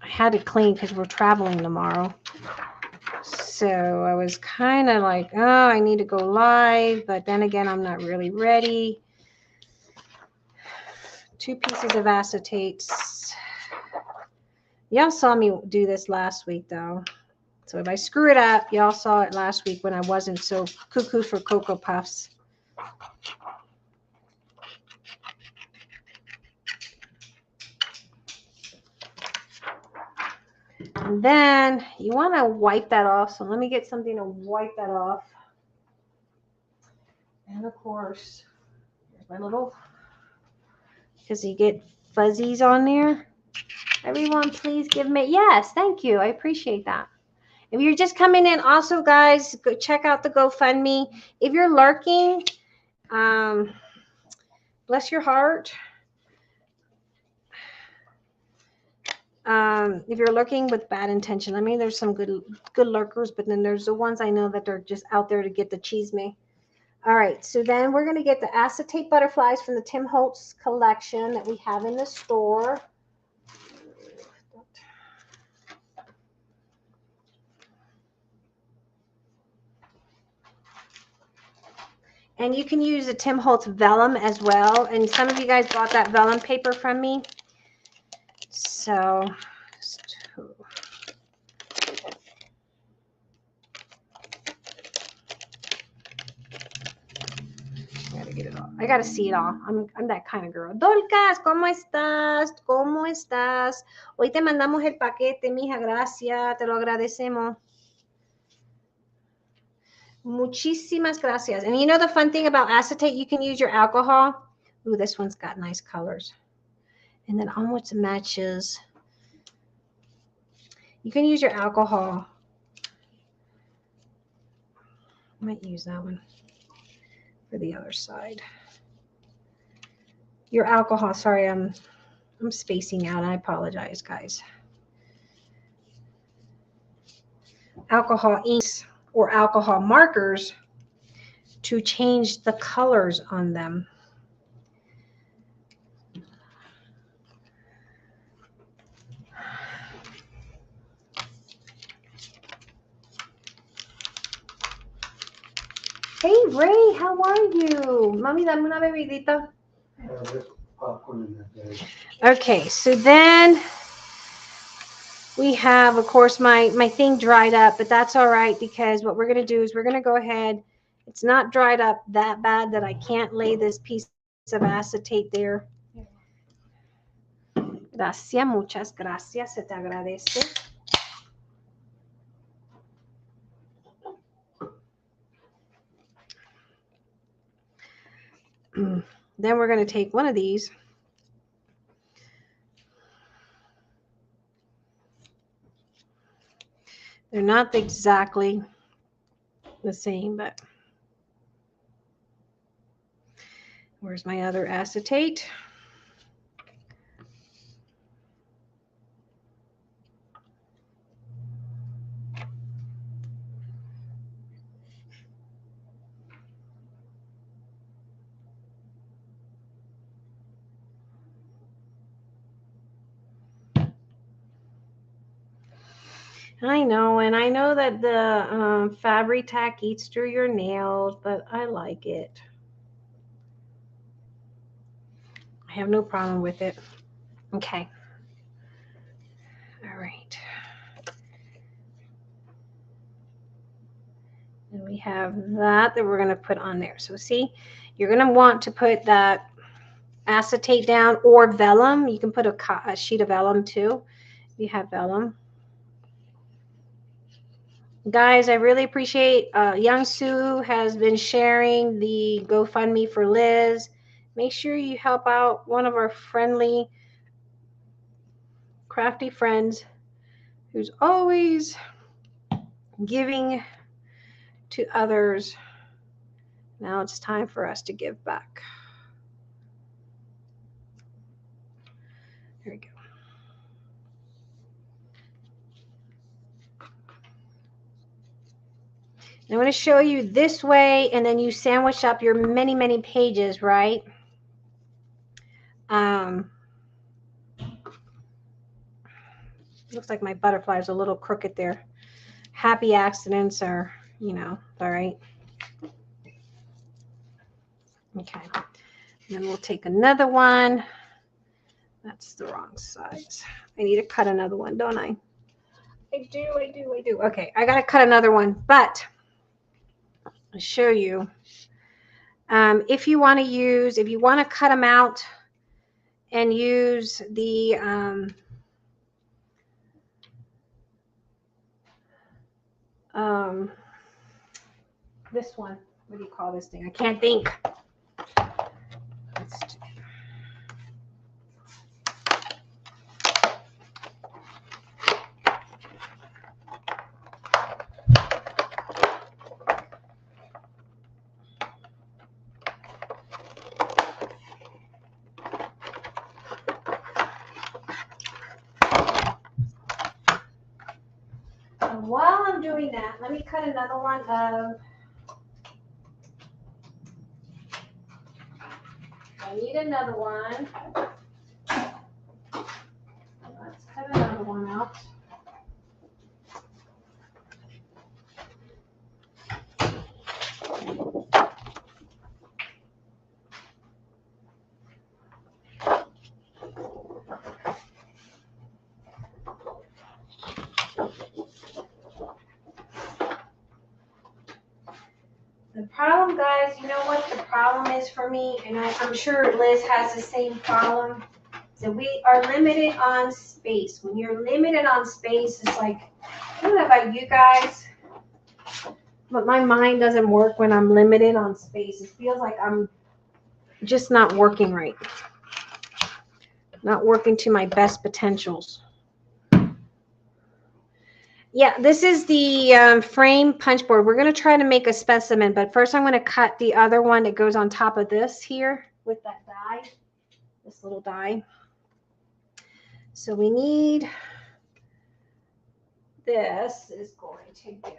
I had to clean because we're traveling tomorrow. So I was kind of like, oh, I need to go live, but then again, I'm not really ready. 2 pieces of acetates. Y'all saw me do this last week, though. So if I screw it up, y'all saw it last week when I wasn't so cuckoo for Cocoa Puffs. And then you want to wipe that off. So let me get something to wipe that off. And of course, your My little, because you get fuzzies on there. Everyone, please give me, yes, thank you. I appreciate that. If you're just coming in, also, guys, go check out the GoFundMe. If you're lurking, bless your heart. If you're lurking with bad intention, I mean, there's some good lurkers, but then there's the ones I know that are just out there to get the cheese me. All right, so then we're going to get the Acetate Butterflies from the Tim Holtz collection that we have in the store. And you can use the Tim Holtz vellum as well. And some of you guys bought that vellum paper from me. So, get it all. I gotta see it all. I'm that kind of girl. Dolcas, ¿cómo estás? ¿Cómo estás? Hoy te mandamos el paquete, mija. Gracias, te lo agradecemos. Muchísimas gracias. And you know the fun thing about acetate, you can use your alcohol. Ooh, this one's got nice colors. And then almost matches. You can use your alcohol. I might use that one for the other side. Your alcohol, sorry, I'm spacing out. I apologize, guys. Alcohol inks or alcohol markers to change the colors on them. Hey, Ray, how are you? Mami, dame una bebidita. Okay, so then we have, of course, my thing dried up, but that's all right because what we're going to do is we're going to go ahead. It's not dried up that bad that I can't lay this piece of acetate there. Gracias, muchas gracias, se te agradece. Then we're going to take one of these. They're not exactly the same, but where's my other acetate? I know, and I know that the Fabri-Tac eats through your nails, but I like it. I have no problem with it. Okay. All right. And we have that we're going to put on there. So see, you're going to want to put that acetate down or vellum. You can put a sheet of vellum too. You have vellum. Guys, I really appreciate Young Sue has been sharing the GoFundMe for Liz. Make sure you help out one of our friendly, crafty friends who's always giving to others. Now it's time for us to give back. There we go. I'm going to show you this way, and then you sandwich up your many, many pages, right? Looks like my butterfly is a little crooked there. Happy accidents are, you know, all right. Okay. And then we'll take another one. That's the wrong size. I need to cut another one, don't I? I do. Okay, I got to cut another one, but I'll show you. If you want to cut them out and use the this one. What do you call this thing? I can't think. while I'm doing that, let me cut another one of, I need another one. Let's cut another one out. The problem, guys, you know what the problem is for me, and I'm sure Liz has the same problem, so we are limited on space. When you're limited on space, it's like, I don't know about you guys, but my mind doesn't work when I'm limited on space. It feels like I'm just not working right. Not working to my best potentials. Yeah, this is the frame punch board. We're going to try to make a specimen, but first I'm going to cut the other one that goes on top of this here with that die, this little die. So we need, this is going to go.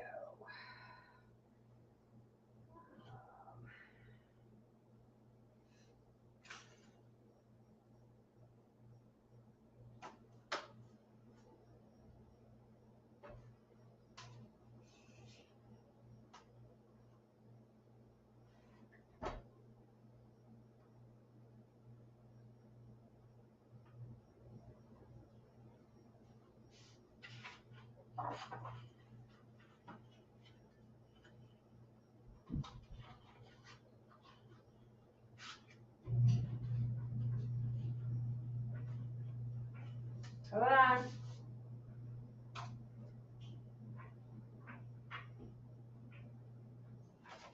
Hold on.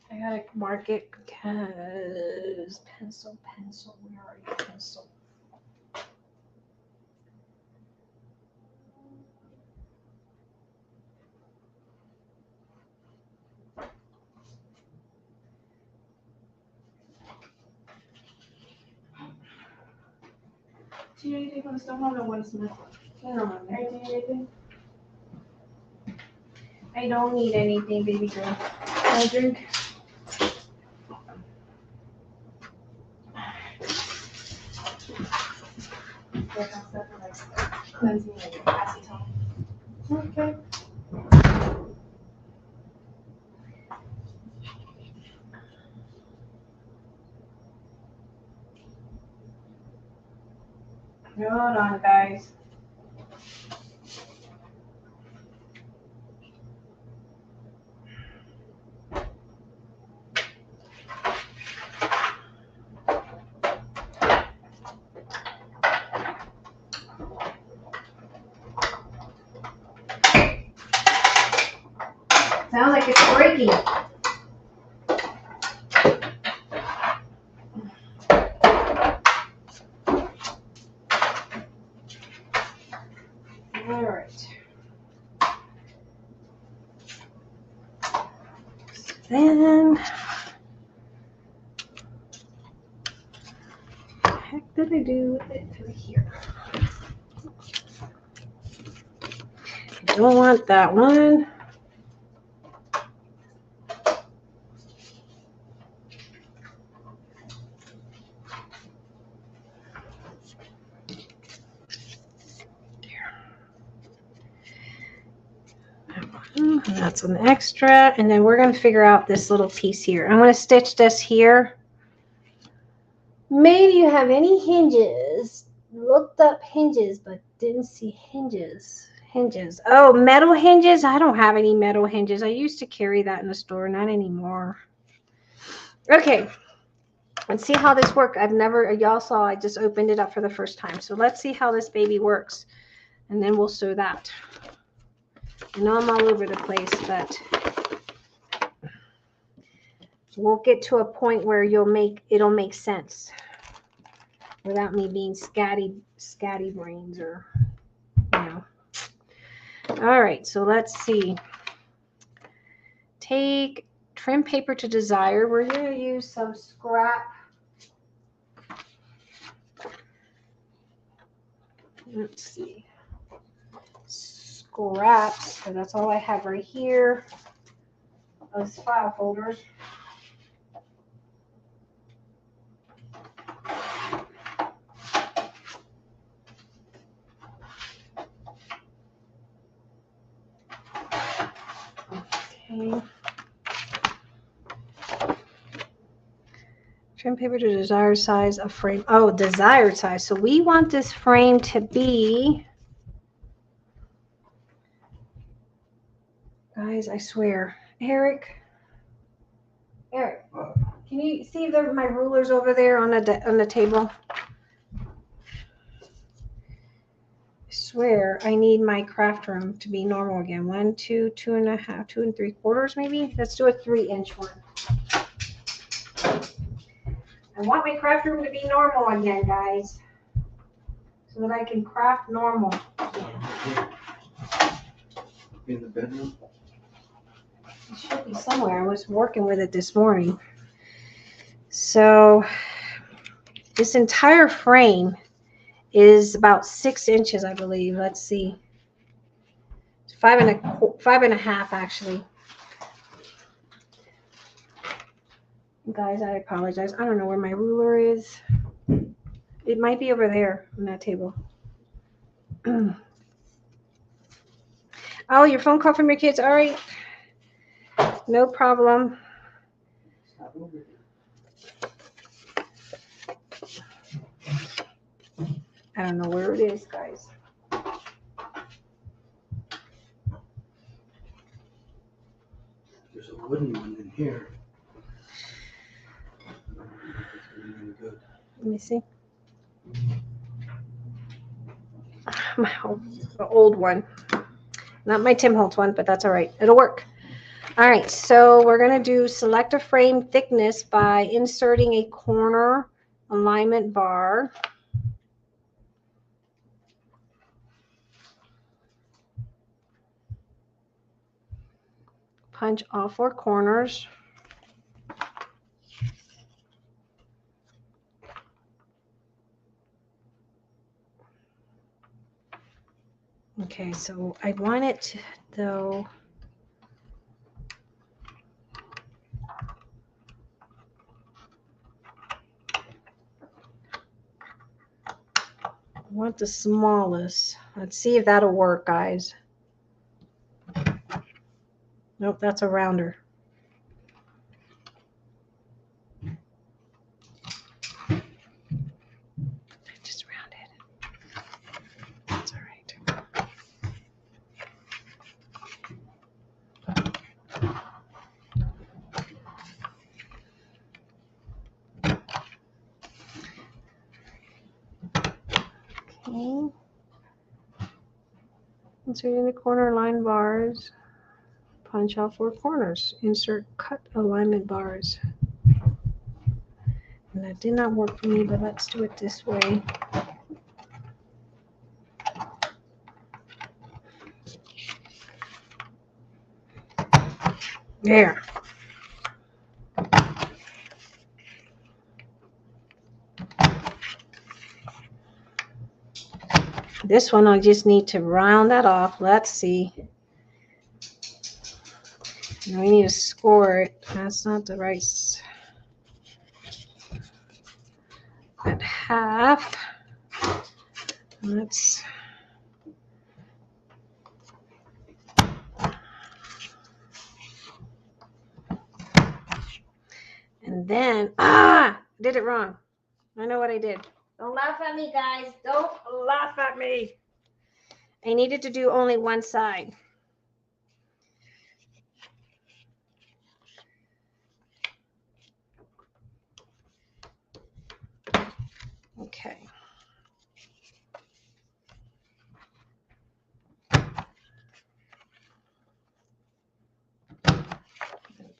I gotta mark it because pencil, where are you, pencil?
Do you need anything from the store? No, one is missing.
No,
Anything?
I don't need anything, baby girl.
A drink? Cleansing like acetone.
Okay. Hold on, guys. Sounds like it's breaking. All right. Then, what the heck did I do with it through here? I don't want that one. And that's an extra, and then we're going to figure out this little piece here. I'm going to stitch this here. Maybe you have any hinges. Looked up hinges, but didn't see hinges. Oh, metal hinges. I don't have any metal hinges. I used to carry that in the store, not anymore. Okay, let's see how this works. Y'all saw I just opened it up for the first time. So let's see how this baby works, and then we'll sew that. I know I'm all over the place, but we'll get to a point where it'll make sense without me being scatty brains, or, you know. All right, so let's see. Take trim paper to desire. We're going to use some scrap. Let's see. scraps, so that's all I have right here. Those file folders. Okay. Trim paper to desired size of frame. Oh, desired size. So we want this frame to be, guys, I swear. Eric, can you see my rulers over there on the table? I swear I need my craft room to be normal again. 1, 2, 2.5, 2 3/4 maybe. Let's do a 3-inch one. I want my craft room to be normal again, guys, so that I can craft normal.
In the bedroom?
It should be somewhere. I was working with it this morning. So this entire frame is about 6 inches, I believe. Let's see. It's 5.5 actually. Guys, I apologize. I don't know where my ruler is. It might be over there on that table. Oh, your phone call from your kids. All right. No problem. I don't know where it is, guys.
There's a wooden one in here. Really good.
Let me see. My old one. Not my Tim Holtz one, but that's all right. It'll work. All right, so we're going to do select a frame thickness by inserting a corner alignment bar. Punch all 4 corners. Okay, so I want it to, though, I want the smallest. Let's see if that'll work, guys. Nope, that's a rounder. Just round it. That's all right. Okay. Inserting the corner line bars. Punch all 4 corners. Insert cut alignment bars. And that did not work for me, but let's do it this way. There. This one I just need to round that off. Let's see. Now we need to score it. That's not the right. At half. Let's. And then, did it wrong. I know what I did. Don't laugh at me, guys. Don't laugh at me. I needed to do only one side. Okay.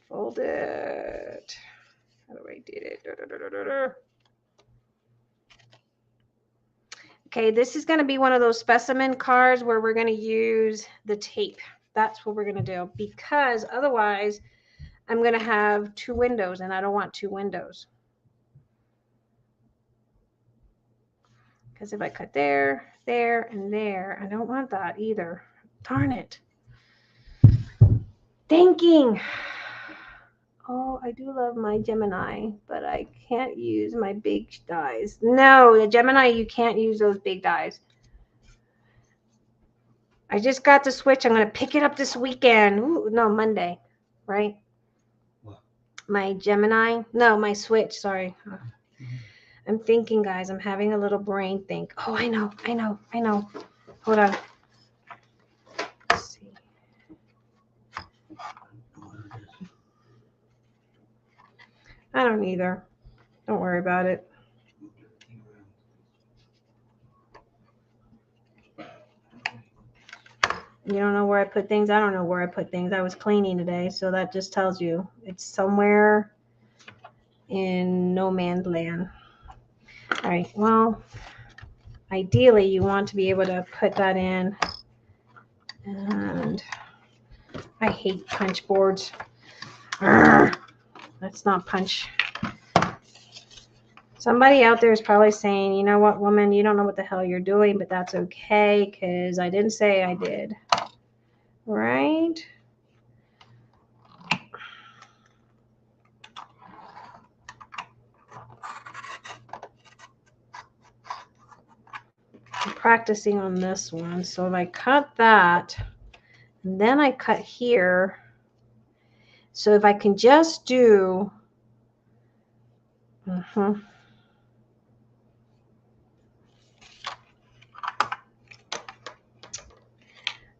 Fold it. How do I did it? Okay, this is going to be one of those specimen cards where we're going to use the tape. That's what we're going to do, because otherwise I'm going to have 2 windows and I don't want 2 windows. Because if I cut there, there, and there, I don't want that either. Darn it. Thinking. Oh, I do love my Gemini, but I can't use my big dies. No, the Gemini, you can't use those big dies. I just got the Switch. I'm going to pick it up this weekend. Ooh, no, Monday, right?
What?
My Gemini. No, my Switch. Sorry. I'm thinking, guys. I'm having a little brain think. Oh, I know. Hold on. Let's see. I don't either. Don't worry about it. You don't know where I put things? I don't know where I put things. I was cleaning today, so that just tells you it's somewhere in no man's land. All right, well, ideally you want to be able to put that in. And I hate punch boards. Urgh. Let's not punch. Somebody out there is probably saying, you know what, woman, you don't know what the hell you're doing, but that's okay, because I didn't say I did. Right? I'm practicing on this one. So if I cut that, and then I cut here. So if I can just do,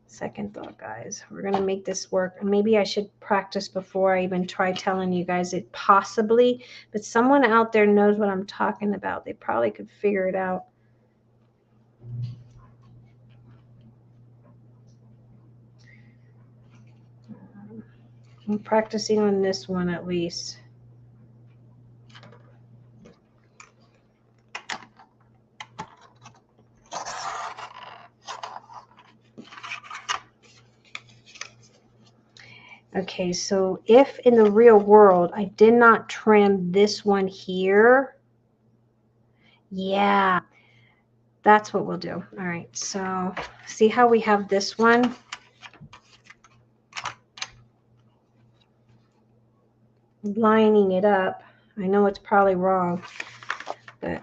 second thought, guys, we're going to make this work. Maybe I should practice before I even try telling you guys it possibly, but someone out there knows what I'm talking about. They probably could figure it out. I'm practicing on this one at least. Okay, so if in the real world I did not trim this one here, yeah, that's what we'll do. All right, so see how we have this one? Lining it up. I know it's probably wrong, but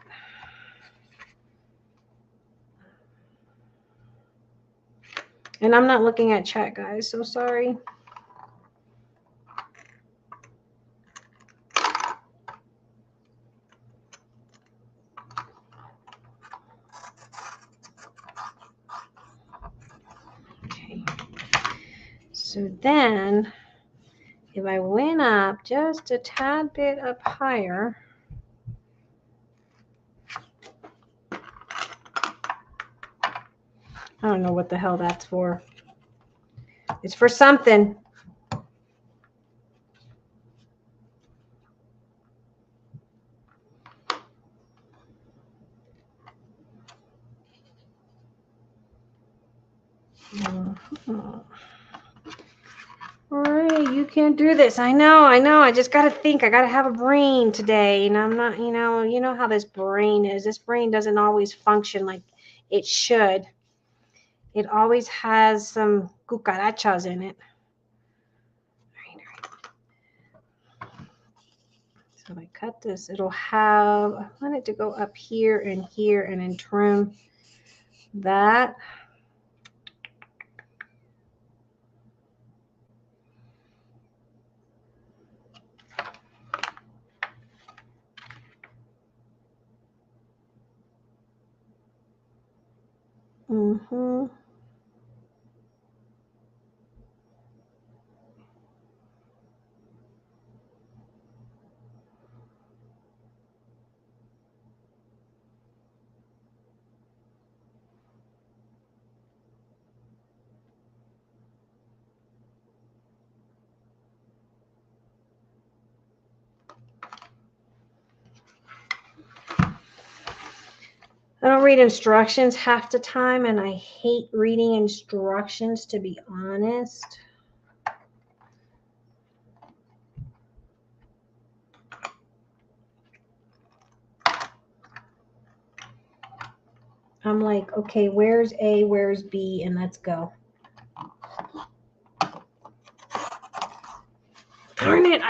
and I'm not looking at chat, guys, so sorry. Okay. So then if I went up just a tad bit up higher, I don't know what the hell that's for. It's for something. All right, you can't do this. I know. I just got to think. I got to have a brain today. And I'm not, you know how this brain is. This brain doesn't always function like it should. It always has some cucarachas in it. All right. So if I cut this, it'll have, I want it to go up here and then trim that. Mm-hmm. I don't read instructions half the time, and I hate reading instructions, to be honest. I'm like, okay, where's A, where's B, and let's go. Darn it,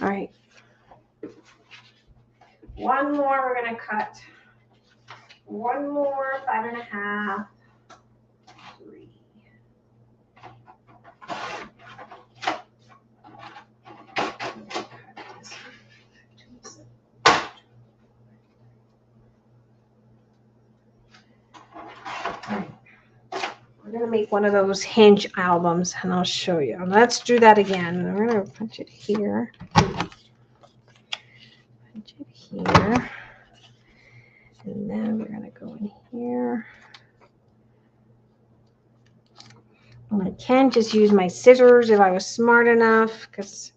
all right. One more we're gonna cut. One more, 5.5. 3. We're going to make one of those Hinge albums, and I'll show you. Let's do that again. We're going to punch it here. Punch it here. And then we're going to go in here. And I can just use my scissors if I was smart enough, because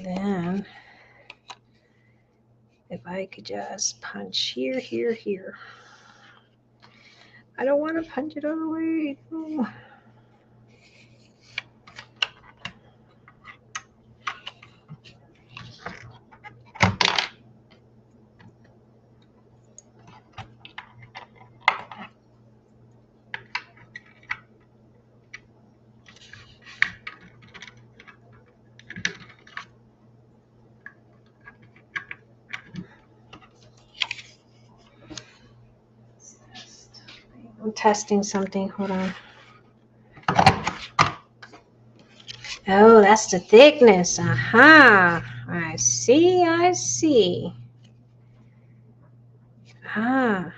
then if I could just punch here, here, here. I don't want to punch it all the way. Oh. I'm testing something. Hold on. Oh, that's the thickness. Aha. I see. I see. Ah.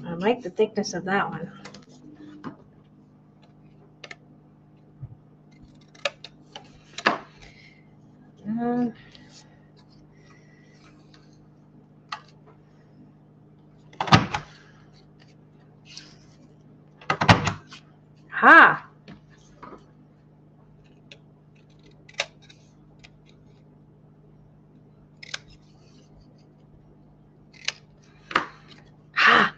I like the thickness of that one. Ha! Ha!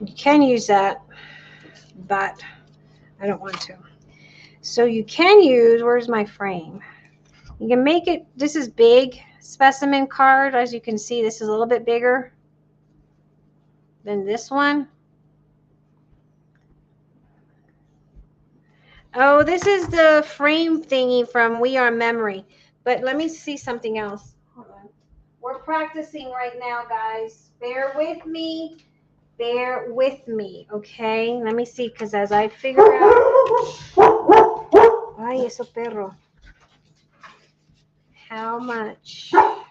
You can use that, but I don't want to. So you can use, where's my frame? You can make it, this is big specimen card. As you can see, this is a little bit bigger than this one. Oh, this is the frame thingy from We Are Memory. But let me see something else. Hold on. We're practicing right now, guys. Bear with me. Bear with me, okay? Let me see, because as I figure out... Ay, eso perro. How much? Oh,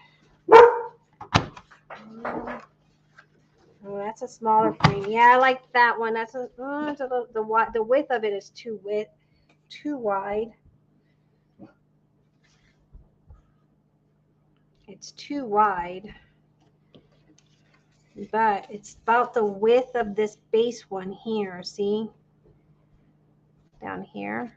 that's a smaller frame. Yeah, I like that one. That's a, the width of it is too wide. It's too wide. But it's about the width of this base one here. See? Down here.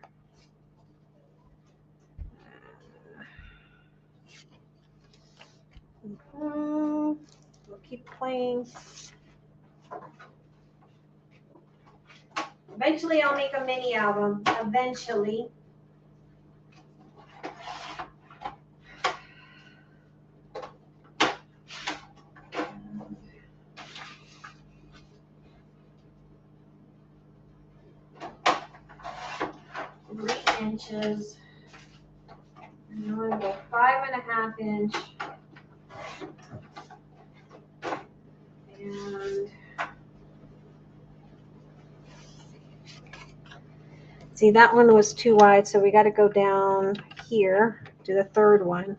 We'll keep playing. Eventually, I'll make a mini album. Eventually. Inches. And I'm going to go 5.5 inch. And see, that one was too wide, so we got to go down here to the third one.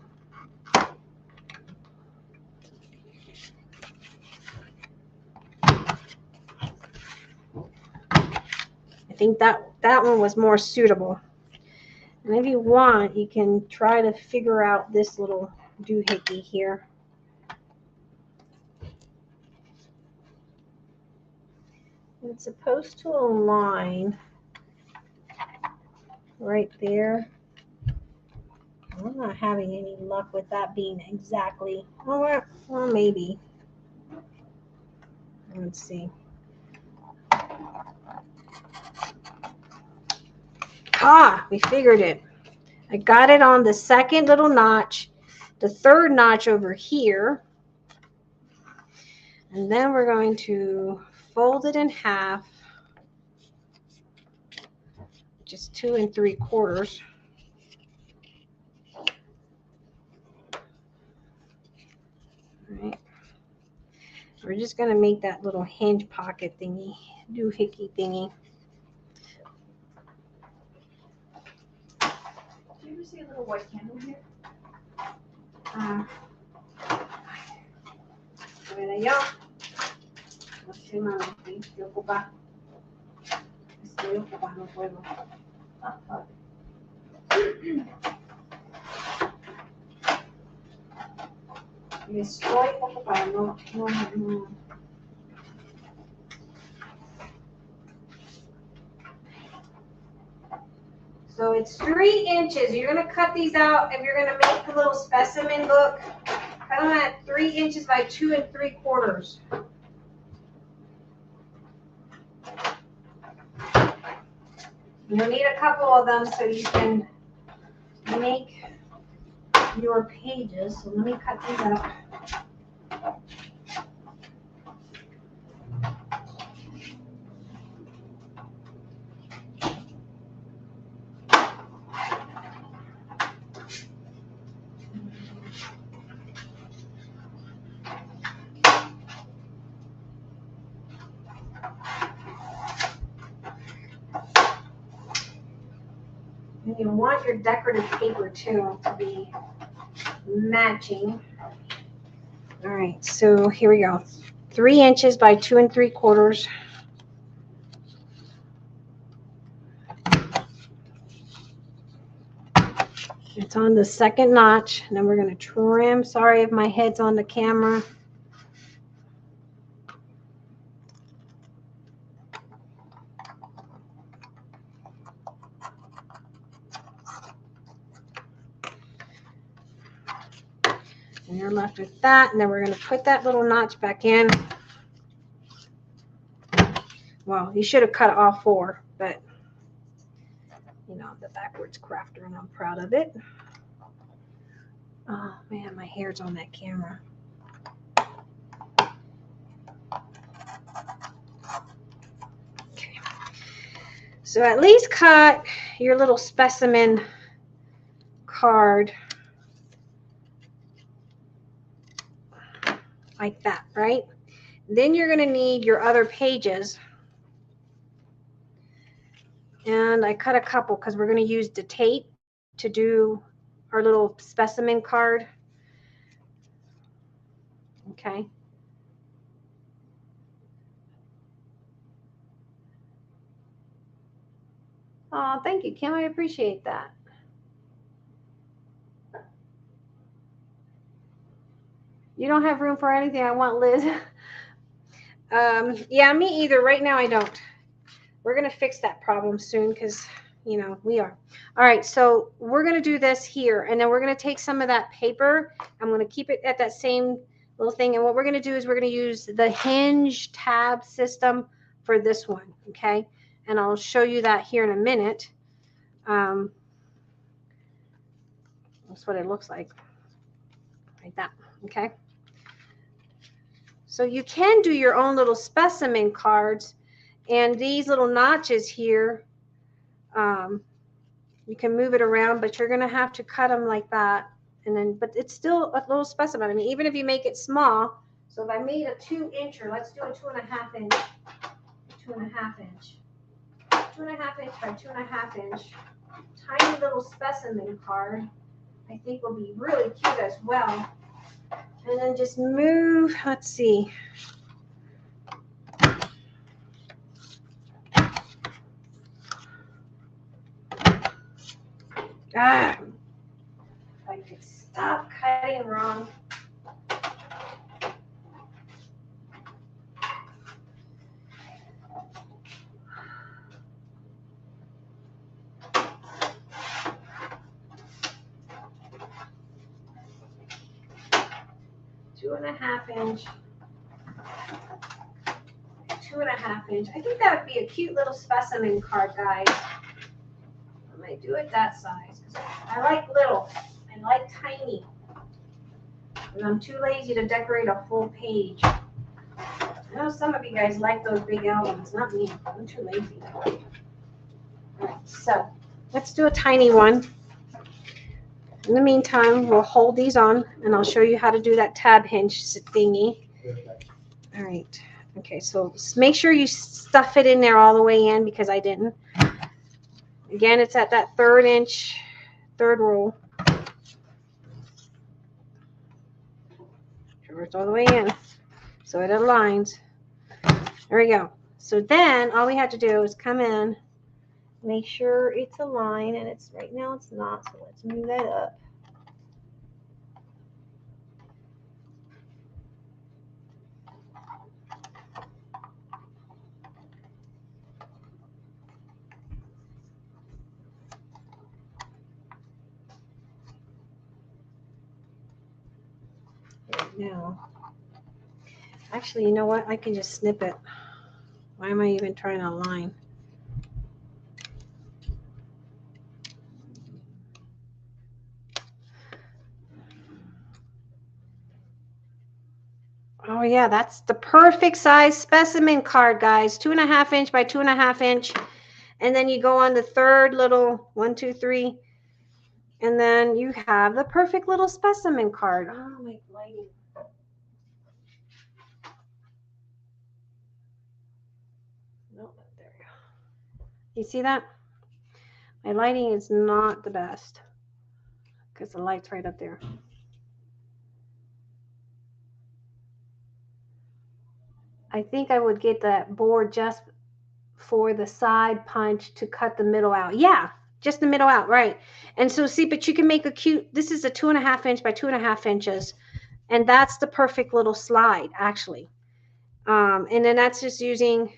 I think that one was more suitable. And if you want, you can try to figure out this little doohickey here. It's supposed to align right there. I'm not having any luck with that being exactly, well, maybe. Let's see. Ah, we figured it. I got it on the second little notch, the third notch over here. And then we're going to fold it in half, just 2 3/4. All right. We're just going to make that little hinge pocket thingy, doohickey thingy.
Do you ever see a little white candle here?
A ver allá. No sé, mami, estoy ocupada. Estoy ocupada, no puedo. Estoy ocupada, no. So it's 3 inches. You're going to cut these out if you're going to make the little specimen book. Cut them at 3 inches by 2 3/4. You'll need a couple of them so you can make your pages. So let me cut these out. And you want your decorative paper too to be matching. All right, so here we go. 3 inches by 2 3/4. It's on the second notch, and then we're going to trim. Sorry if my head's on the camera. And you're left with that, and then we're going to put that little notch back in. Well, you should have cut all 4, but you know, the backwards crafter, and I'm proud of it. Oh man, my hair's on that camera. Okay. So at least cut your little specimen card like that, right? Then you're going to need your other pages. And I cut a couple because we're going to use the tape to do our little specimen card. Okay. Oh, thank you, Kim. I appreciate that. You don't have room for anything. I want Liz. Yeah, me either. Right now, I don't. We're going to fix that problem soon because, you know, we are. All right, so we're going to do this here, and then we're going to take some of that paper. I'm going to keep it at that same little thing, and what we're going to do is we're going to use the Hinge Tab System for this one, okay? And I'll show you that here in a minute. That's what it looks like that, okay? So you can do your own little specimen cards. And these little notches here, you can move it around, but you're going to have to cut them like that. And then, but it's still a little specimen. I mean, even if you make it small. So if I made a 2-incher, let's do a 2.5 inch, 2.5 inch, 2.5 inch by 2.5 inch, tiny little specimen card. I think will be really cute as well. And then just move, let's see. Ah, if I could stop cutting wrong. Two and a half inch. 2.5 inch. I think that would be a cute little specimen card, guys. I might do it that size. I like little. I like tiny. And I'm too lazy to decorate a full page. I know some of you guys like those big albums. Not me. I'm too lazy. All right, so let's do a tiny one. In the meantime, we'll hold these on, and I'll show you how to do that tab hinge thingy. All right. Okay, so make sure you stuff it in there all the way in because I didn't. Again, it's at that 1/3 inch, 3rd roll. It's all the way in so it aligns. There we go. So then all we have to do is come in, make sure it's aligned, and it's right now it's not, so let's move that up. Right now. Actually, you know what? I can just snip it. Why am I even trying to align? Oh yeah, that's the perfect size specimen card, guys. 2.5 inch by 2.5 inch. And then you go on the 3rd little 1, 2, 3. And then you have the perfect little specimen card. Oh, my lighting. Nope, there we go. You see that? My lighting is not the best because the light's right up there. I think I would get that board just for the side punch to cut the middle out. Yeah, just the middle out, right. And so see, but you can make a cute, this is a 2.5 inch by 2.5 inches. And that's the perfect little slide, actually. And then that's just using,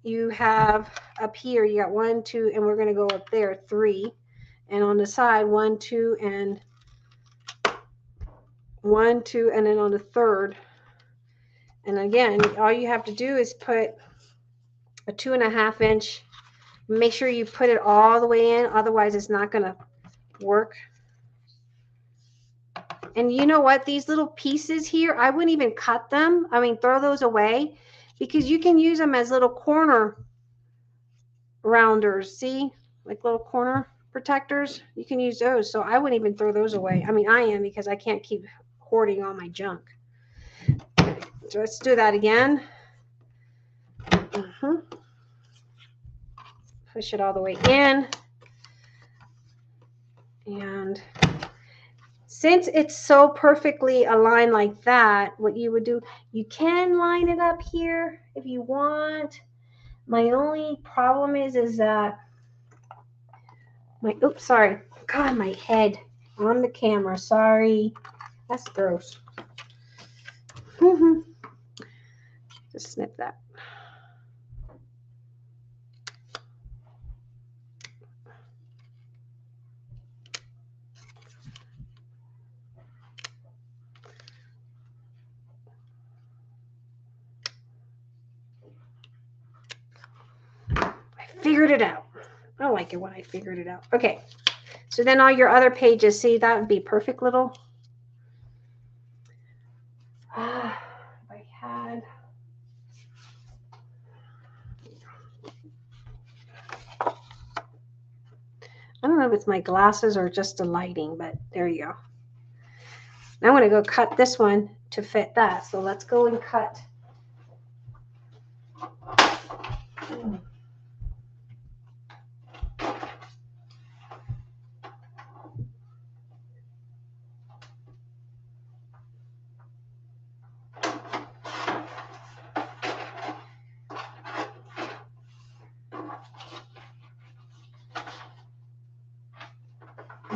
you have up here, you got 1, 2, and we're going to go up there, 3. And on the side, 1, 2, and 1, 2, and then on the 3rd. And again, all you have to do is put a 2.5 inch. Make sure you put it all the way in, otherwise it's not going to work. And you know what? These little pieces here, I wouldn't even cut them. I mean, throw those away because you can use them as little corner rounders. See, like little corner protectors. You can use those. So I wouldn't even throw those away. I mean, I am because I can't keep hoarding all my junk. So let's do that again. Push it all the way in. And since it's so perfectly aligned like that, what you would do, you can line it up here if you want. My only problem is that my, oops, sorry. God, my head on the camera. Sorry. That's gross. Just snip that. I figured it out. I like it when I figured it out. Okay. So then all your other pages, see, that would be perfect little. If I had. I don't know if it's my glasses or just the lighting, but there you go. Now I'm going to go cut this one to fit that. So let's go and cut.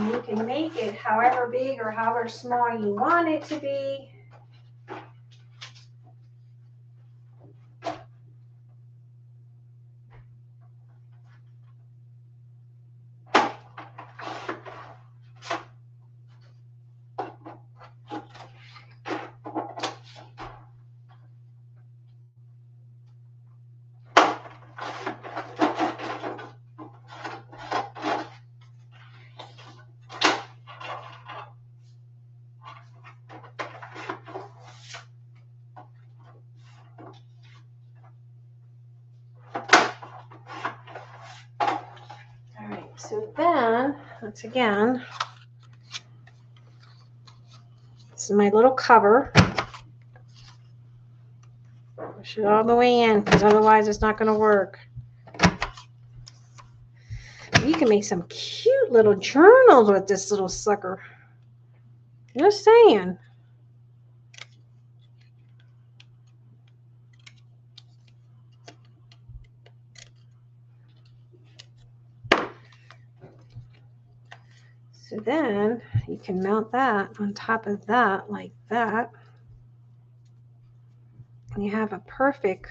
And you can make it however big or however small you want it to be. So then, once again, this is my little cover. Push it all the way in, because otherwise it's not going to work. You can make some cute little journals with this little sucker. Just saying. So then you can mount that on top of that like that. And you have a perfect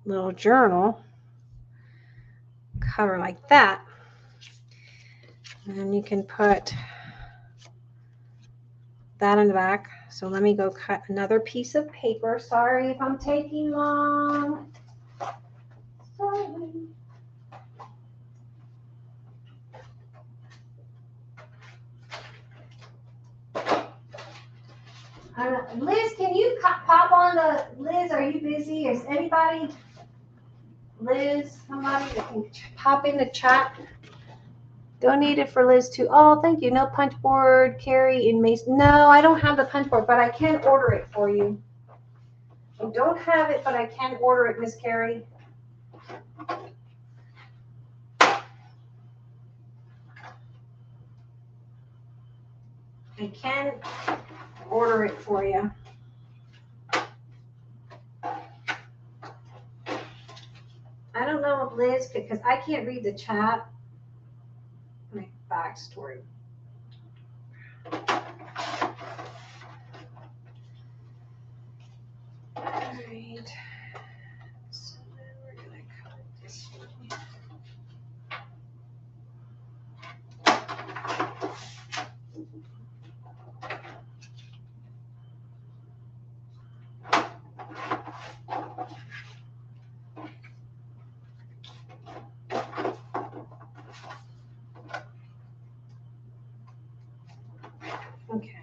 little journal cover like that. And then you can put that in the back. So let me go cut another piece of paper. Sorry if I'm taking long. Sorry. Liz, can you pop on the, Liz, are you busy? Is anybody, Liz, somebody that can pop in the chat? Donated for Liz too. Oh, thank you. No punch board, Carrie in Mason. No, I don't have the punch board, but I can order it for you. I don't have it, but I can order it, Miss Carrie. I can order it for you. I don't know if Liz could, because I can't read the chat. My backstory. All right. So then we're going to cut this one. Okay.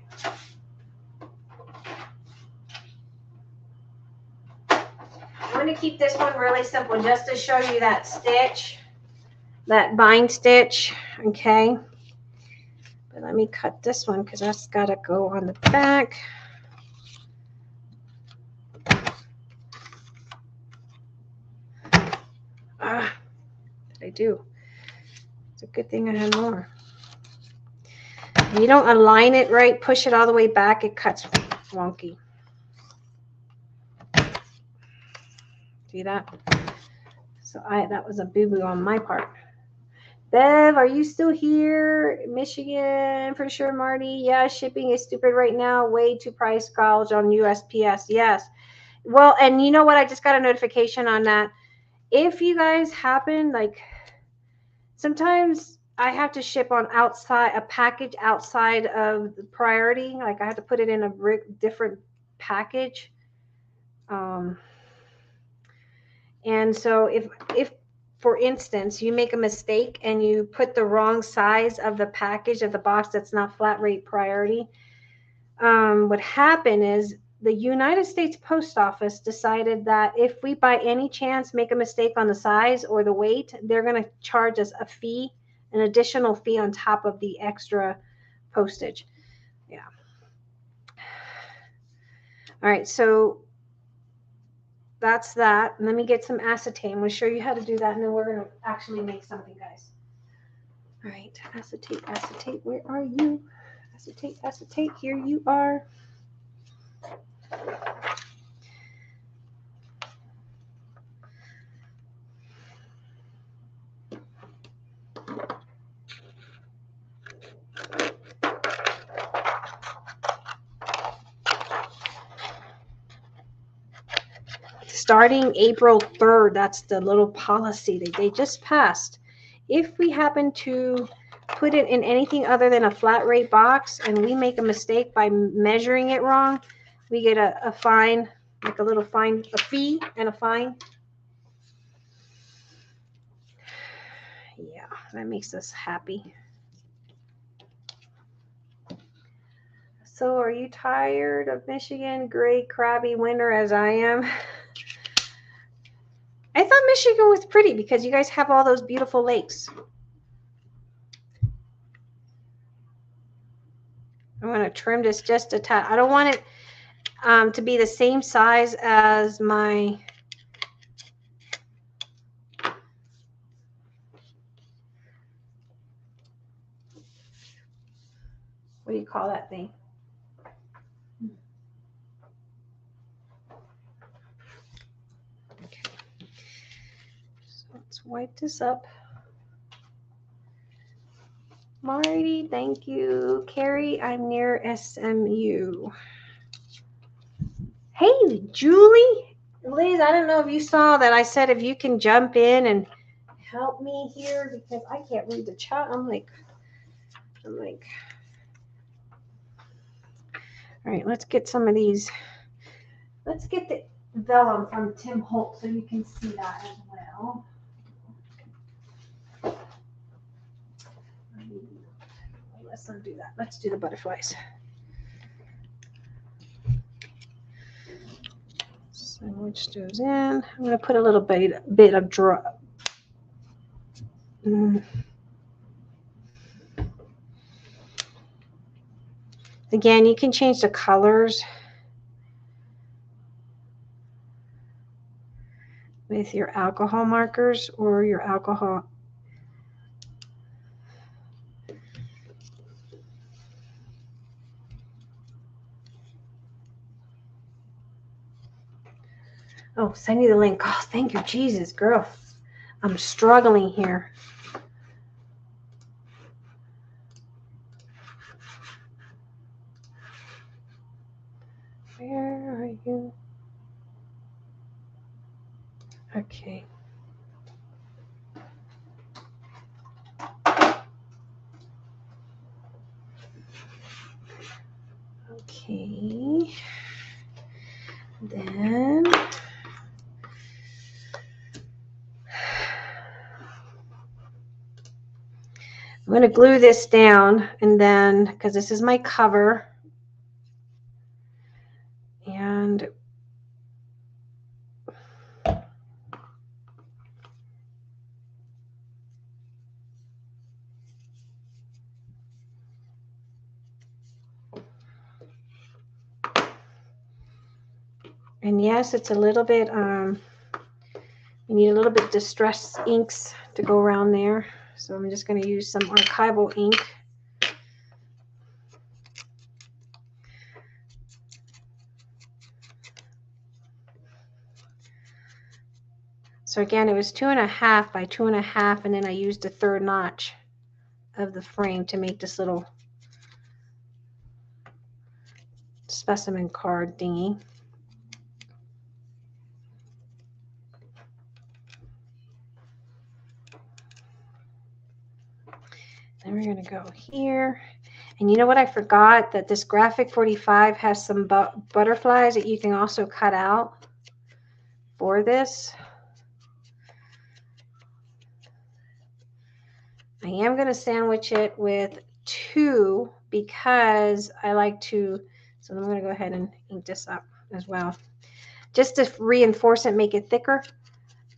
I'm going to keep this one really simple just to show you that stitch, that bind stitch, okay? But let me cut this one because that's got to go on the back. Ah, what did I do? It's a good thing I had more. If you don't align it right, push it all the way back, it cuts wonky. See that? So that was a boo-boo on my part. Bev, are you still here? Michigan, for sure, Marty. Yeah, shipping is stupid right now. Way too price gouge on USPS. Yes. Well, and you know what? I just got a notification on that. If you guys happen, like, sometimes I have to ship on a package outside of the priority. Like I have to put it in a different package. And so if for instance, you make a mistake and you put the wrong size of the package of the box that's not flat rate priority, what happened is the United States Post Office decided that if we by any chance make a mistake on the size or the weight, they're going to charge us a fee, an additional fee on top of the extra postage. Yeah. All right, so that's that. Let me get some acetate. I'm going to show you how to do that, and then we're going to actually make something, guys. All right, acetate, acetate, where are you? Acetate, acetate, here you are. starting April 3rd. That's the little policy that they just passed. If we happen to put it in anything other than a flat rate box and we make a mistake by measuring it wrong, we get a fine, like a little fine, a fee and a fine. Yeah, that makes us happy. So are you tired of Michigan gray crabby winter as I am? I thought Michigan was pretty because you guys have all those beautiful lakes. I'm going to trim this just a tad. I don't want it to be the same size as my what do you call that thing? Okay. So let's wipe this up. Marty, thank you. Carrie, I'm near SMU. Hey, Julie. Liz, I don't know if you saw that I said if you can jump in and help me here because I can't read the chat. I'm like, all right, let's get some of these. Let's get the vellum from Tim Holt so you can see that as well. Let's not do that. Let's do the butterflies. Sandwich those in. I'm going to put a little bit of drop. Again, you can change the colors with your alcohol markers or your alcohol. Oh, send you the link. Oh, thank you, Jesus, girl. I'm struggling here. Where are you? Okay. Okay. Then I'm going to glue this down, and then because this is my cover, and yes, it's a little bit you need a little bit distress inks to go around there. So I'm just going to use some archival ink. So again, it was 2.5 by 2.5, and then I used the third notch of the frame to make this little specimen card thingy. Then we're going to go here. And you know what I forgot? That this Graphic 45 has some butterflies that you can also cut out for this. I am going to sandwich it with 2 because I like to, so I'm going to go ahead and ink this up as well. Just to reinforce it, make it thicker.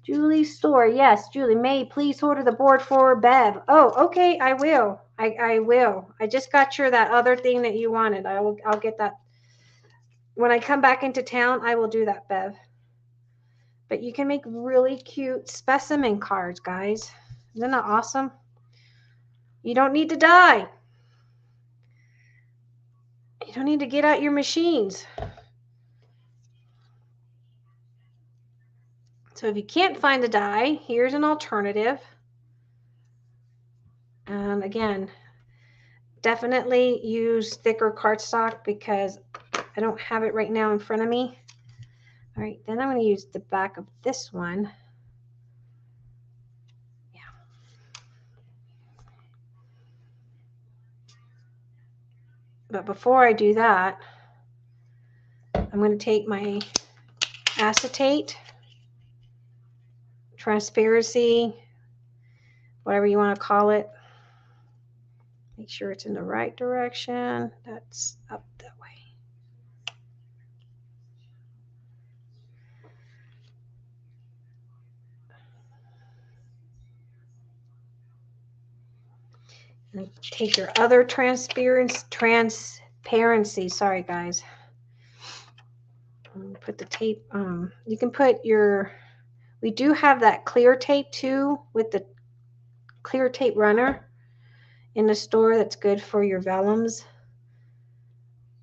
Julie's store. Yes, Julie, May, please order the board for Bev. Oh, okay, I will. I will. I just got that other thing that you wanted. I'll get that. When I come back into town, I will do that, Bev. But you can make really cute specimen cards, guys. Isn't that awesome? You don't need to die. You don't need to get out your machines. So if you can't find the die, here's an alternative. And again, definitely use thicker cardstock because I don't have it right now in front of me. All right, then I'm going to use the back of this one. Yeah. But before I do that, I'm going to take my acetate, transparency, whatever you want to call it. Make sure it's in the right direction. That's up that way. And take your other transparency. Sorry, guys. Put the tape. You can put your. We do have that clear tape too, with the clear tape runner in the store. That's good for your vellums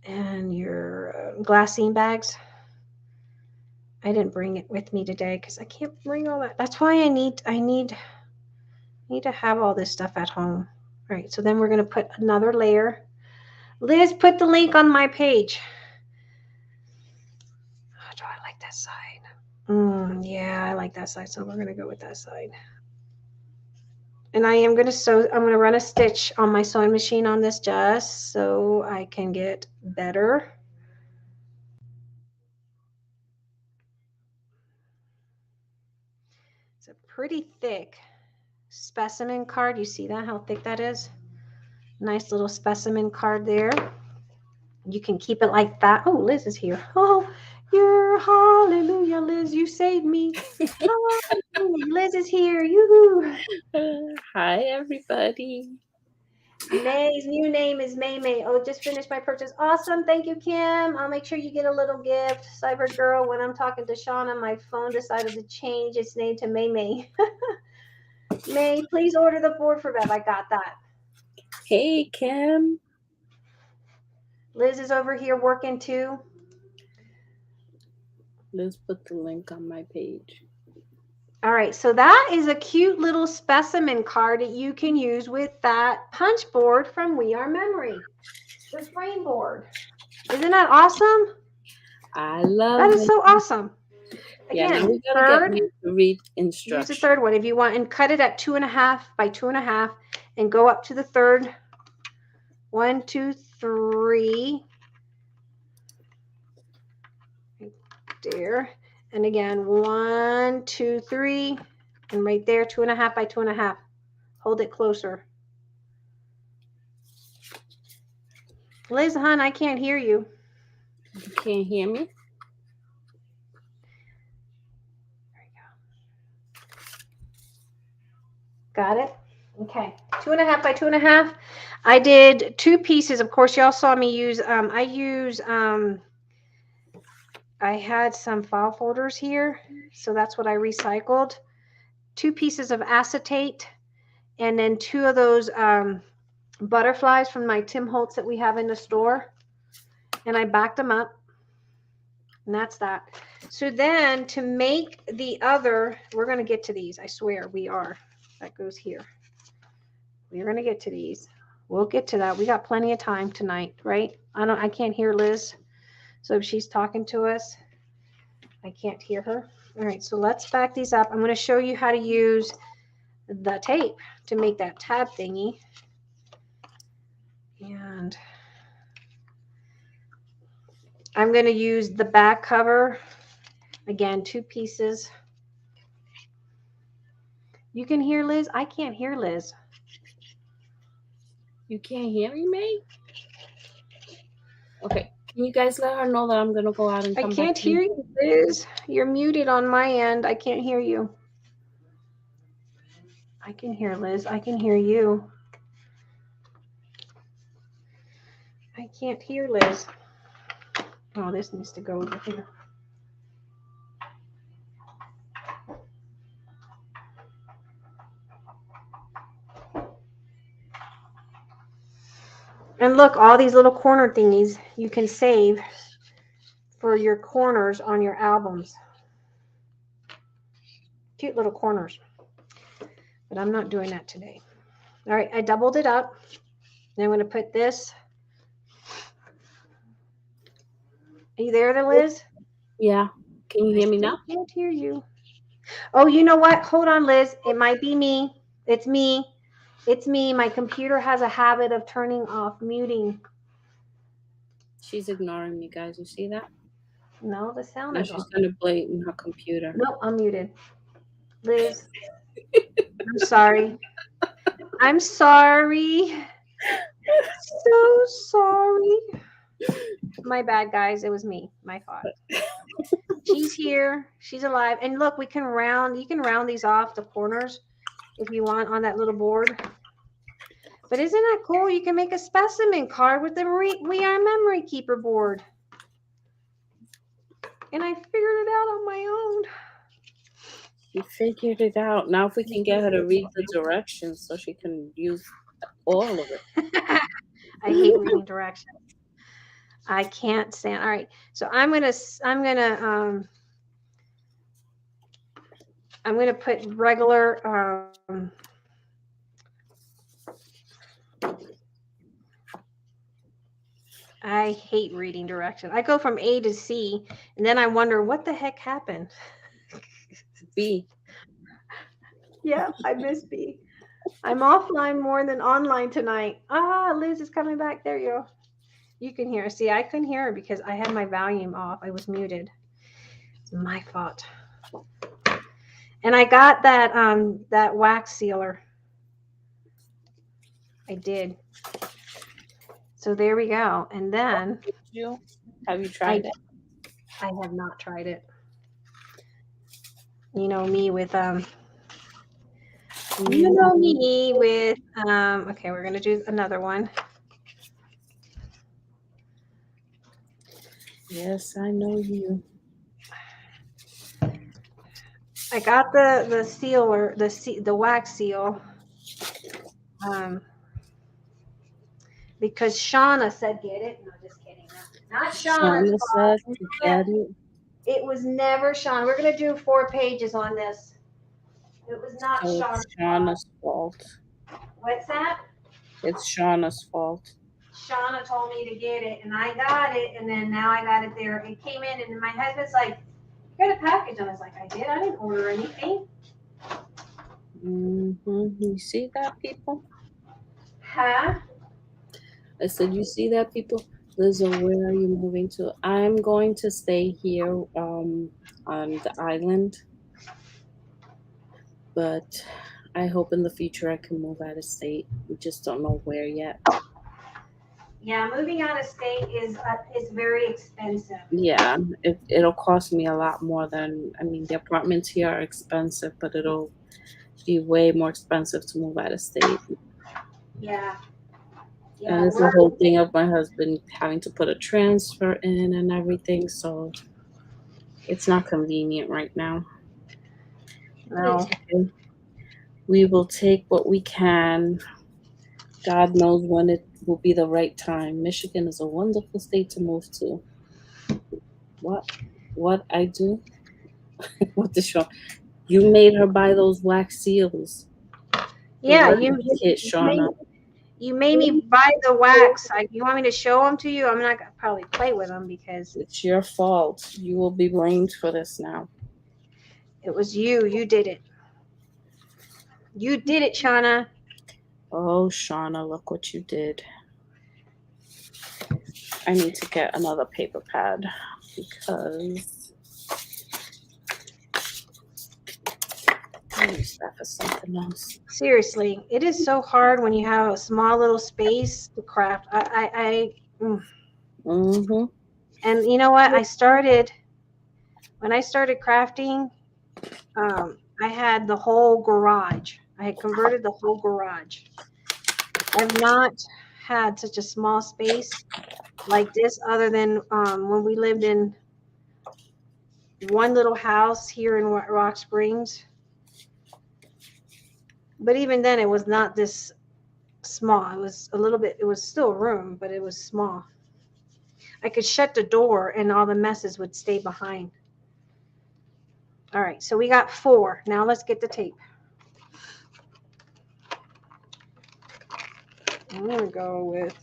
and your glassine bags. I didn't bring it with me today because I can't bring all that. That's why I need to have all this stuff at home. All right, so then we're going to put another layer. Liz, put the link on my page. Oh, do I like that side? Yeah, I like that side, so we're going to go with that side. And I am going to sew. I'm going to run a stitch on my sewing machine on this just so I can get better. It's a pretty thick specimen card. You see that, how thick that is? Nice little specimen card there. You can keep it like that. Oh, Liz is here. Oh, you're hallelujah, Liz. You saved me. Liz is here. Yoo-hoo.
Hi, everybody.
May's new name is May. Oh, just finished my purchase. Awesome. Thank you, Kim. I'll make sure you get a little gift. Cyber Girl, when I'm talking to Shauna, my phone decided to change its name to May. May, please order the board for Bev. I got that.
Hey, Kim.
Liz is over here working too.
Let's put the link on my page.
All right, so that is a cute little specimen card that you can use with that punch board from We Are Memory, the frame board. Isn't that awesome?
I love
that.
it.
That is so awesome. Again,
yeah, now we gotta get to read instructions.
Use the third one if you want, and cut it at 2.5 by 2.5, and go up to the third. 1, 2, 3. Right there. And again, 1, 2, 3, and right there, 2.5 by 2.5. Hold it closer. Liz, hon, I can't hear you.
You can't hear me?
There you go. Got it? Okay. 2.5 by 2.5. I did 2 pieces. Of course, y'all saw me use, I had some file folders here, so that's what I recycled. 2 pieces of acetate, and then 2 of those butterflies from my Tim Holtz that we have in the store, and I backed them up, and that's that. So then to make the other, we're going to get to these. I swear we are. That goes here. We're going to get to these. We'll get to that. We got plenty of time tonight, right? I can't hear Liz. So if she's talking to us, I can't hear her. All right, so let's back these up. I'm going to show you how to use the tape to make that tab thingy. And I'm going to use the back cover. Again, 2 pieces. You can hear Liz? I can't hear Liz.
You can't hear me, May? Okay. Can you guys let her know that I'm going to go out and come back?
I can't hear you, Liz. You're muted on my end. I can't hear you. I can hear Liz. I can hear you. I can't hear Liz. Oh, this needs to go over here. And look, all these little corner thingies you can save for your corners on your albums. Cute little corners. But I'm not doing that today. All right, I doubled it up. Then I'm going to put this. Are you there, Liz?
Yeah. Can you hear me now?
I can't hear you. Oh, you know what? Hold on, Liz. It might be me. It's me. It's me. My computer has a habit of turning off muting.
She's ignoring me, guys. You see that?
No, the sound
Now
is
she's
off.
gonna blame her computer.
Nope, I'm muted. Liz, I'm sorry. I'm sorry. So sorry. My bad, guys. It was me. My fault. She's here. She's alive. And look, you can round these off the corners if you want on that little board. But isn't that cool? You can make a specimen card with the We Are Memory Keeper board. And I figured it out on my own.
You figured it out. Now if we can get her to read the directions so she can use all of it.
I hate reading directions. I can't stand. All right. So I'm gonna put regular I hate reading directions. I go from A to C and then I wonder what the heck happened.
B.
Yeah, I miss B. I'm offline more than online tonight. Ah, Liz is coming back. There you go. You can hear her. See, I couldn't hear her because I had my volume off. I was muted. It's my fault. And I got that wax sealer. I did. So there we go. And then
Have you tried it?
I have not tried it. You know me with okay, we're gonna do another one.
Yes, I know you.
I got the sealer, the wax seal, because Shauna said get it. No, just kidding. Not Shauna's
Shauna said to get it.
It was never Shauna. We're gonna do 4 pages on this. It was not
Shauna's fault.
What's that?
It's Shauna's fault.
Shauna told me to get it, and I got it, and then now I got it there. It came in, and my husband's like, "You got a package?" And I was like, "I did. I didn't order anything."
You see that, people?
Huh?
I said, you see that, people? Lizzo, where are you moving to? I'm going to stay here on the island. But I hope in the future I can move out of state. We just don't know where yet.
Yeah, moving out of state is very expensive.
Yeah, it'll cost me a lot more than, I mean, the apartments here are expensive, but it'll be way more expensive to move out of state.
Yeah.
And it's the whole thing of my husband having to put a transfer in and everything, so it's not convenient right now.
No.
Okay. We will take what we can. God knows when it will be the right time. Michigan is a wonderful state to move to. What I do? What the show? You made her buy those wax seals.
Yeah, you made me buy the wax. You want me to show them to you? I'm not gonna probably play with them because
it's your fault. You will be blamed for this now.
It was you. You did it. You did it, Shauna.
Oh, Shauna, look what you did. I need to get another paper pad because I use that for something else.
Seriously, it is so hard when you have a small little space to craft. And you know what? When I started crafting, I had the whole garage. I had converted the whole garage. I've not had such a small space like this other than when we lived in one little house here in Rock Springs. But even then, it was not this small. It was a little bit, it was still a room, but it was small. I could shut the door and all the messes would stay behind. All right, so we got 4. Now let's get the tape. I'm going to go with...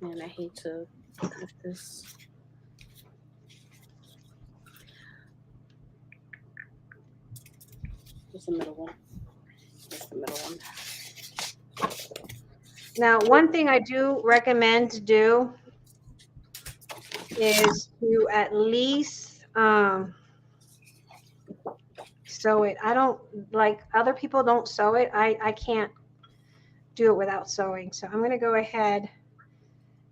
Man, I hate to cut this. Where's the middle one? That's the middle one.
Now, one thing I do recommend to do is to at least sew it. I don't like other people don't sew it. I can't do it without sewing. So I'm going to go ahead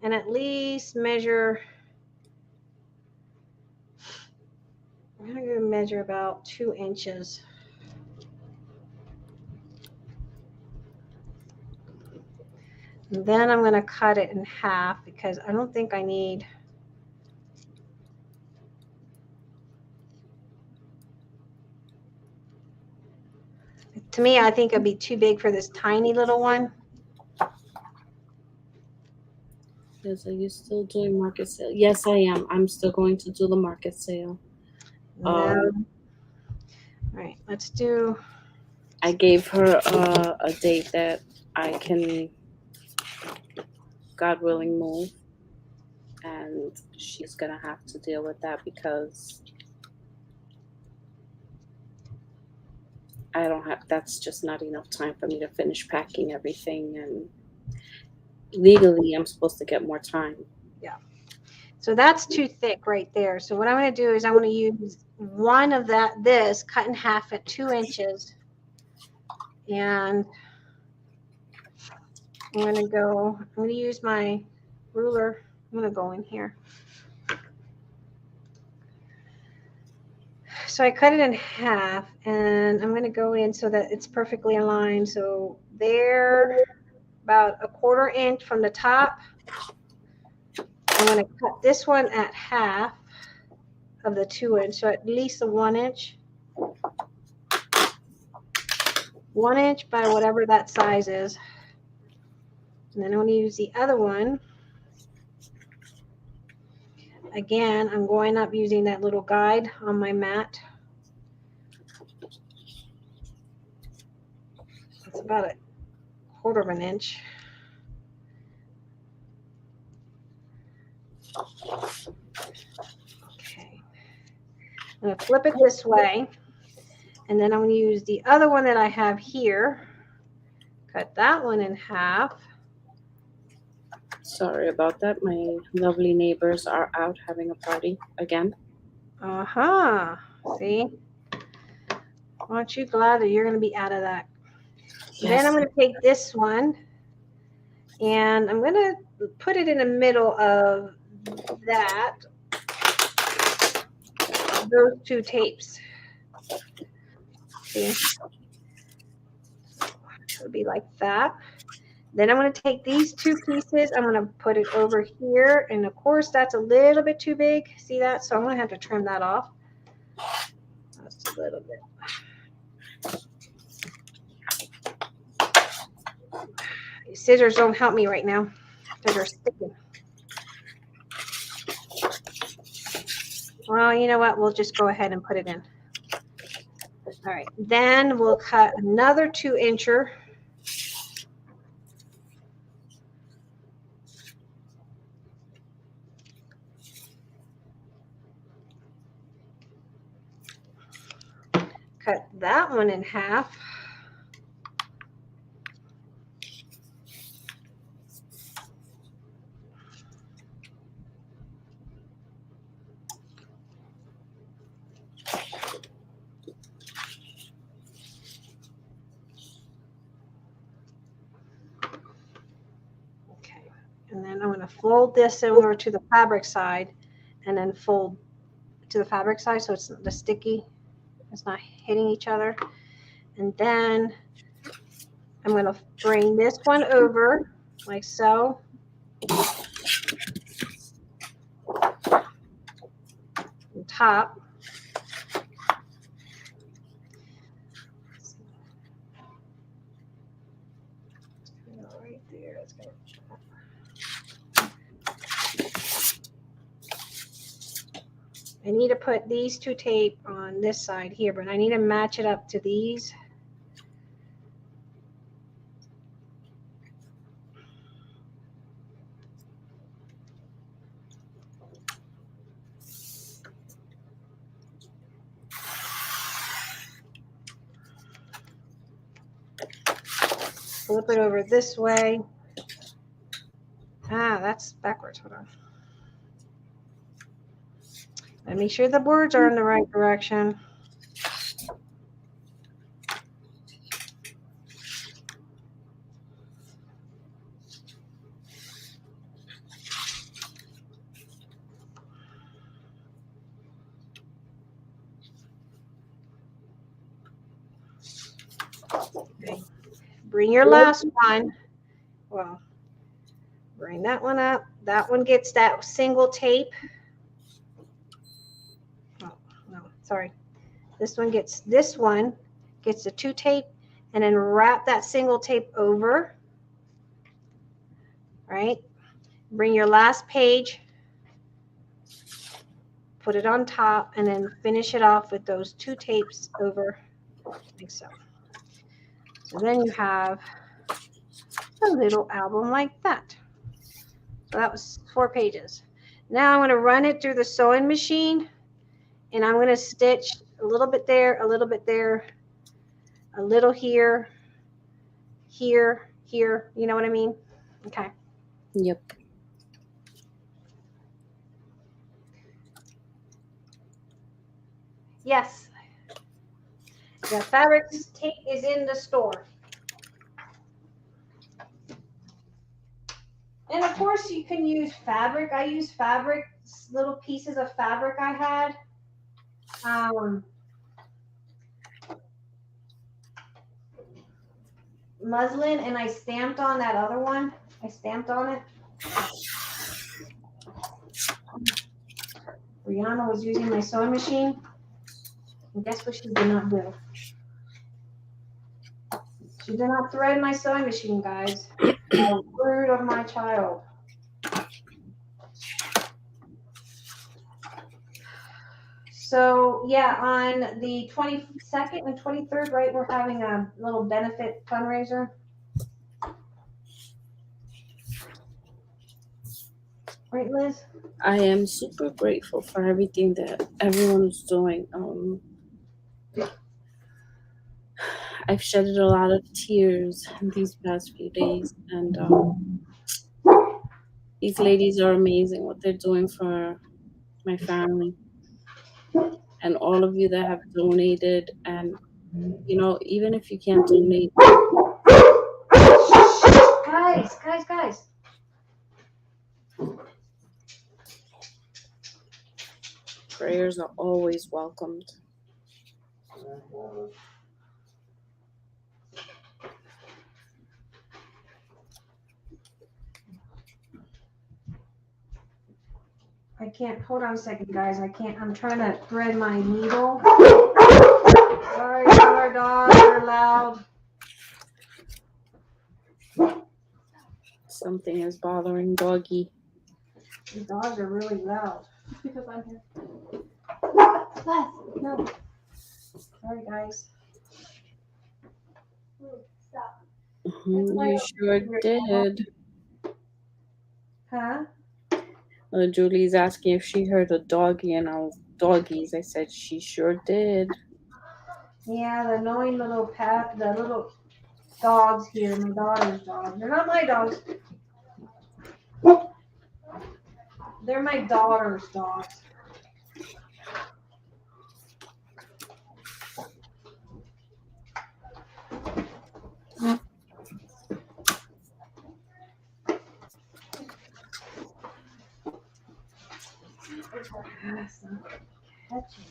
and at least measure. I'm going to measure about 2 inches. And then I'm going to cut it in half because I don't think I need. To me, I think it'd be too big for this tiny little one.
Yes, are you still doing market sale? Yes, I am. I'm still going to do the market sale.
No. All right, let's do.
I gave her a date that I can, God willing, move. And she's going to have to deal with that because I don't have, that's just not enough time for me to finish packing everything. And legally, I'm supposed to get more time.
Yeah. So that's too thick right there. So what I'm going to do is I'm going to use one of this cut in half at 2 inches. And I'm going to use my ruler. I'm going to go in here. So I cut it in half and I'm going to go in so that it's perfectly aligned. So there, about 1/4 inch from the top. I'm going to cut this one at half of the 2 inch, so at least a 1 inch. 1 inch by whatever that size is. And then I'm going to use the other one. Again, I'm going up using that little guide on my mat. It's about 1/4 inch. Okay. I'm going to flip it this way. And then I'm going to use the other one that I have here. Cut that one in half.
Sorry about that. My lovely neighbors are out having a party again.
Uh-huh. See? Aren't you glad that you're going to be out of that?
Yes.
Then I'm going to take this one and I'm going to put it in the middle of those 2 tapes. See? It'll be like that. Then I'm going to take these 2 pieces. I'm going to put it over here. And of course, that's a little bit too big. See that? So I'm going to have to trim that off. Just a little bit. These scissors don't help me right now because they're sticking. Well, you know what? We'll just go ahead and put it in. All right. Then we'll cut another 2 incher. Cut that one in half. Okay. And then I'm going to fold this over to the fabric side and then fold to the fabric side so it's the sticky. It's not hitting each other. And then I'm going to bring this one over like so. On top. Right there. It's going to I need to put these 2 tape on this side here, but I need to match it up to these. flip it over this way. Ah, that's backwards. Hold on. Let me make sure the words are in the right direction. Okay. Bring your last one. Well, bring that one up. That one gets that single tape. Oh, no, sorry. This one gets the 2 tape, and then wrap that single tape over. Right? Bring your last page, put it on top, and then finish it off with those 2 tapes over, like so. So then you have a little album like that. So that was 4 pages. Now I'm going to run it through the sewing machine, and I'm going to stitch a little bit there, a little bit there, a little here, here, here. You know what I mean? Okay.
Yep.
Yes. The fabric tape is in the store. And of course you can use fabric. I use fabric, little pieces of fabric I had. Muslin, and I stamped on that other one. I stamped on it. Rihanna was using my sewing machine. And guess what she did not do? She did not thread my sewing machine, guys. The word of my child. So yeah, on the 22nd and 23rd, right, we're having a little benefit fundraiser. Right, Liz?
I am super grateful for everything that everyone's doing. I've shedded a lot of tears in these past few days, and these ladies are amazing what they're doing for my family, and all of you that have donated. And you know, even if you can't donate,
Guys.
prayers are always welcomed.
I can't, hold on a second, guys. I can't, I'm trying to thread my needle. Sorry, our dogs are loud.
Something is bothering Doggy.
The dogs are really loud.
Because I'm here.
No. Sorry, guys.
Stop.
You sure did.
Huh?
Julie's asking if she heard a doggy, and I was doggies. I said she sure did.
Yeah, the annoying little the little dogs here, my daughter's dogs. They're not my dogs. They're my daughter's dogs. That's not catching.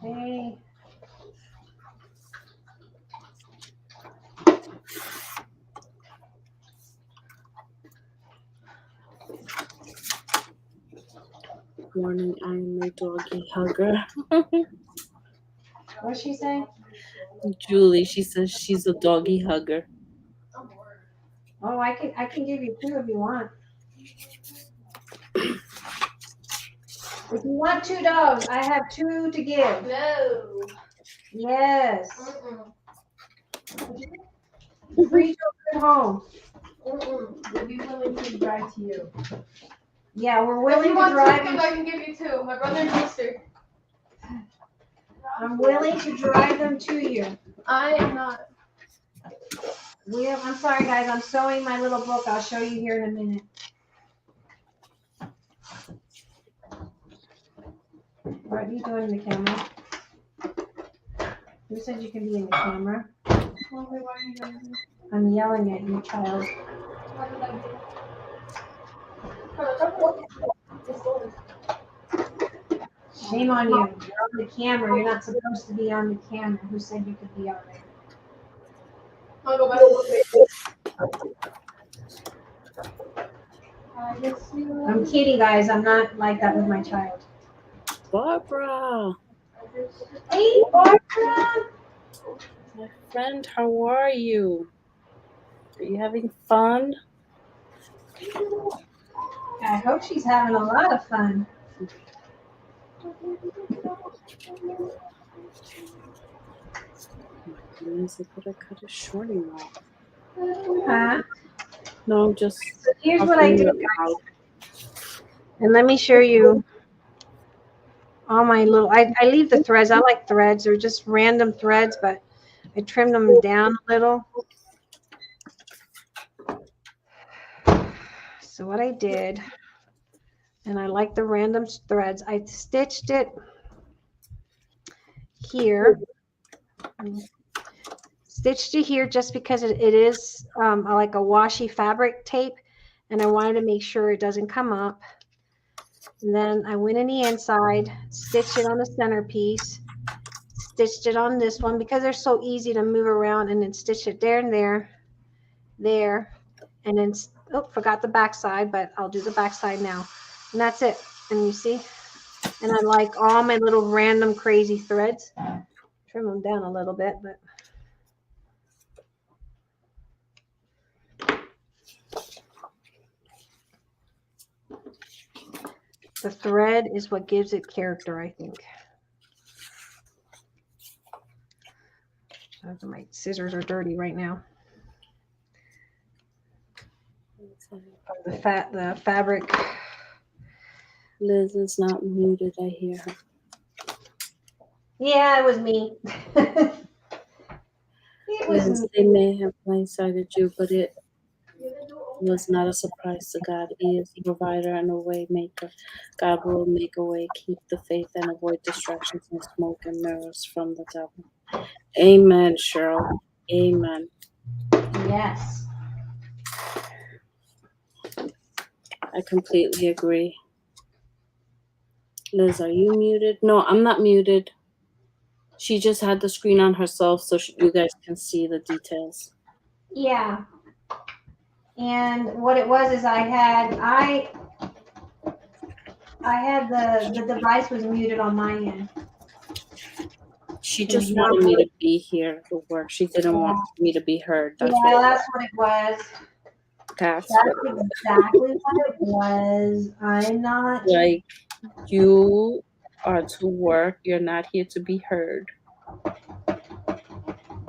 Okay.
Morning, I'm my doggy hugger.
What's she saying?
Julie, she says she's a doggy hugger.
Oh, I can give you 2 if you want. If you want 2 dogs, I have 2 to give.
No.
Yes.
Mm-mm.
Free children home.
Mm-mm. We'll be willing to drive to you.
Yeah, we're
If
willing
you
to
want
drive
chickens, I can give you 2. My brother and sister.
I'm willing to drive them to you.
I am not.
I'm sorry, guys. I'm sewing my little book. I'll show you here in a minute. What are you doing in the camera? Who said you can be in the camera?
Well, wait, why are you doing this?
I'm yelling at you, child.
What did I do? Hello,
Shame on you. You're on the camera. You're not supposed to be on the camera. Who said you could be on there?
I'll go back to the
I'm kidding, guys. I'm not like that with my child.
Barbara,
Hey, Barbara.
my friend, how are you? Are you having fun?
I hope she's having a lot of fun.
My goodness, I could have cut it short enough.
Huh?
No, just
So here's what I
talking
did,
out
guys.
loud.
And let me show you all my little, I leave the threads. I like threads. They're just random threads, but I trimmed them down a little. So what I did, and I like the random threads, I stitched it here. Stitched it here just because it is like a washi fabric tape, and I wanted to make sure it doesn't come up. And then I went in the inside, stitched it on the centerpiece, stitched it on this one because they're so easy to move around, and then stitch it there and there, and then, oh, forgot the back side, but I'll do the back side now. And that's it. And you see, and I like all my little random crazy threads. Trim them down a little bit, but the thread is what gives it character, I think. My scissors are dirty right now. The fabric.
Liz is not muted, I hear her.
Yeah, it was me. It was
Liz,
me.
they may have blindsided you, but it was not a surprise to God. He is the provider and a way maker. God will make a way, keep the faith, and avoid distractions and smoke and mirrors from the devil. Amen, Cheryl. Amen.
Yes.
I completely agree. Liz, are you muted? No, I'm not muted. She just had the screen on herself so you guys can see the details.
Yeah. And what it was is I had the device was muted on my end.
She just wanted me to be here to work. She didn't want me to be heard.
That's what it was.
That's
exactly what it was. I'm not
like, you are to work. You're not here to be heard.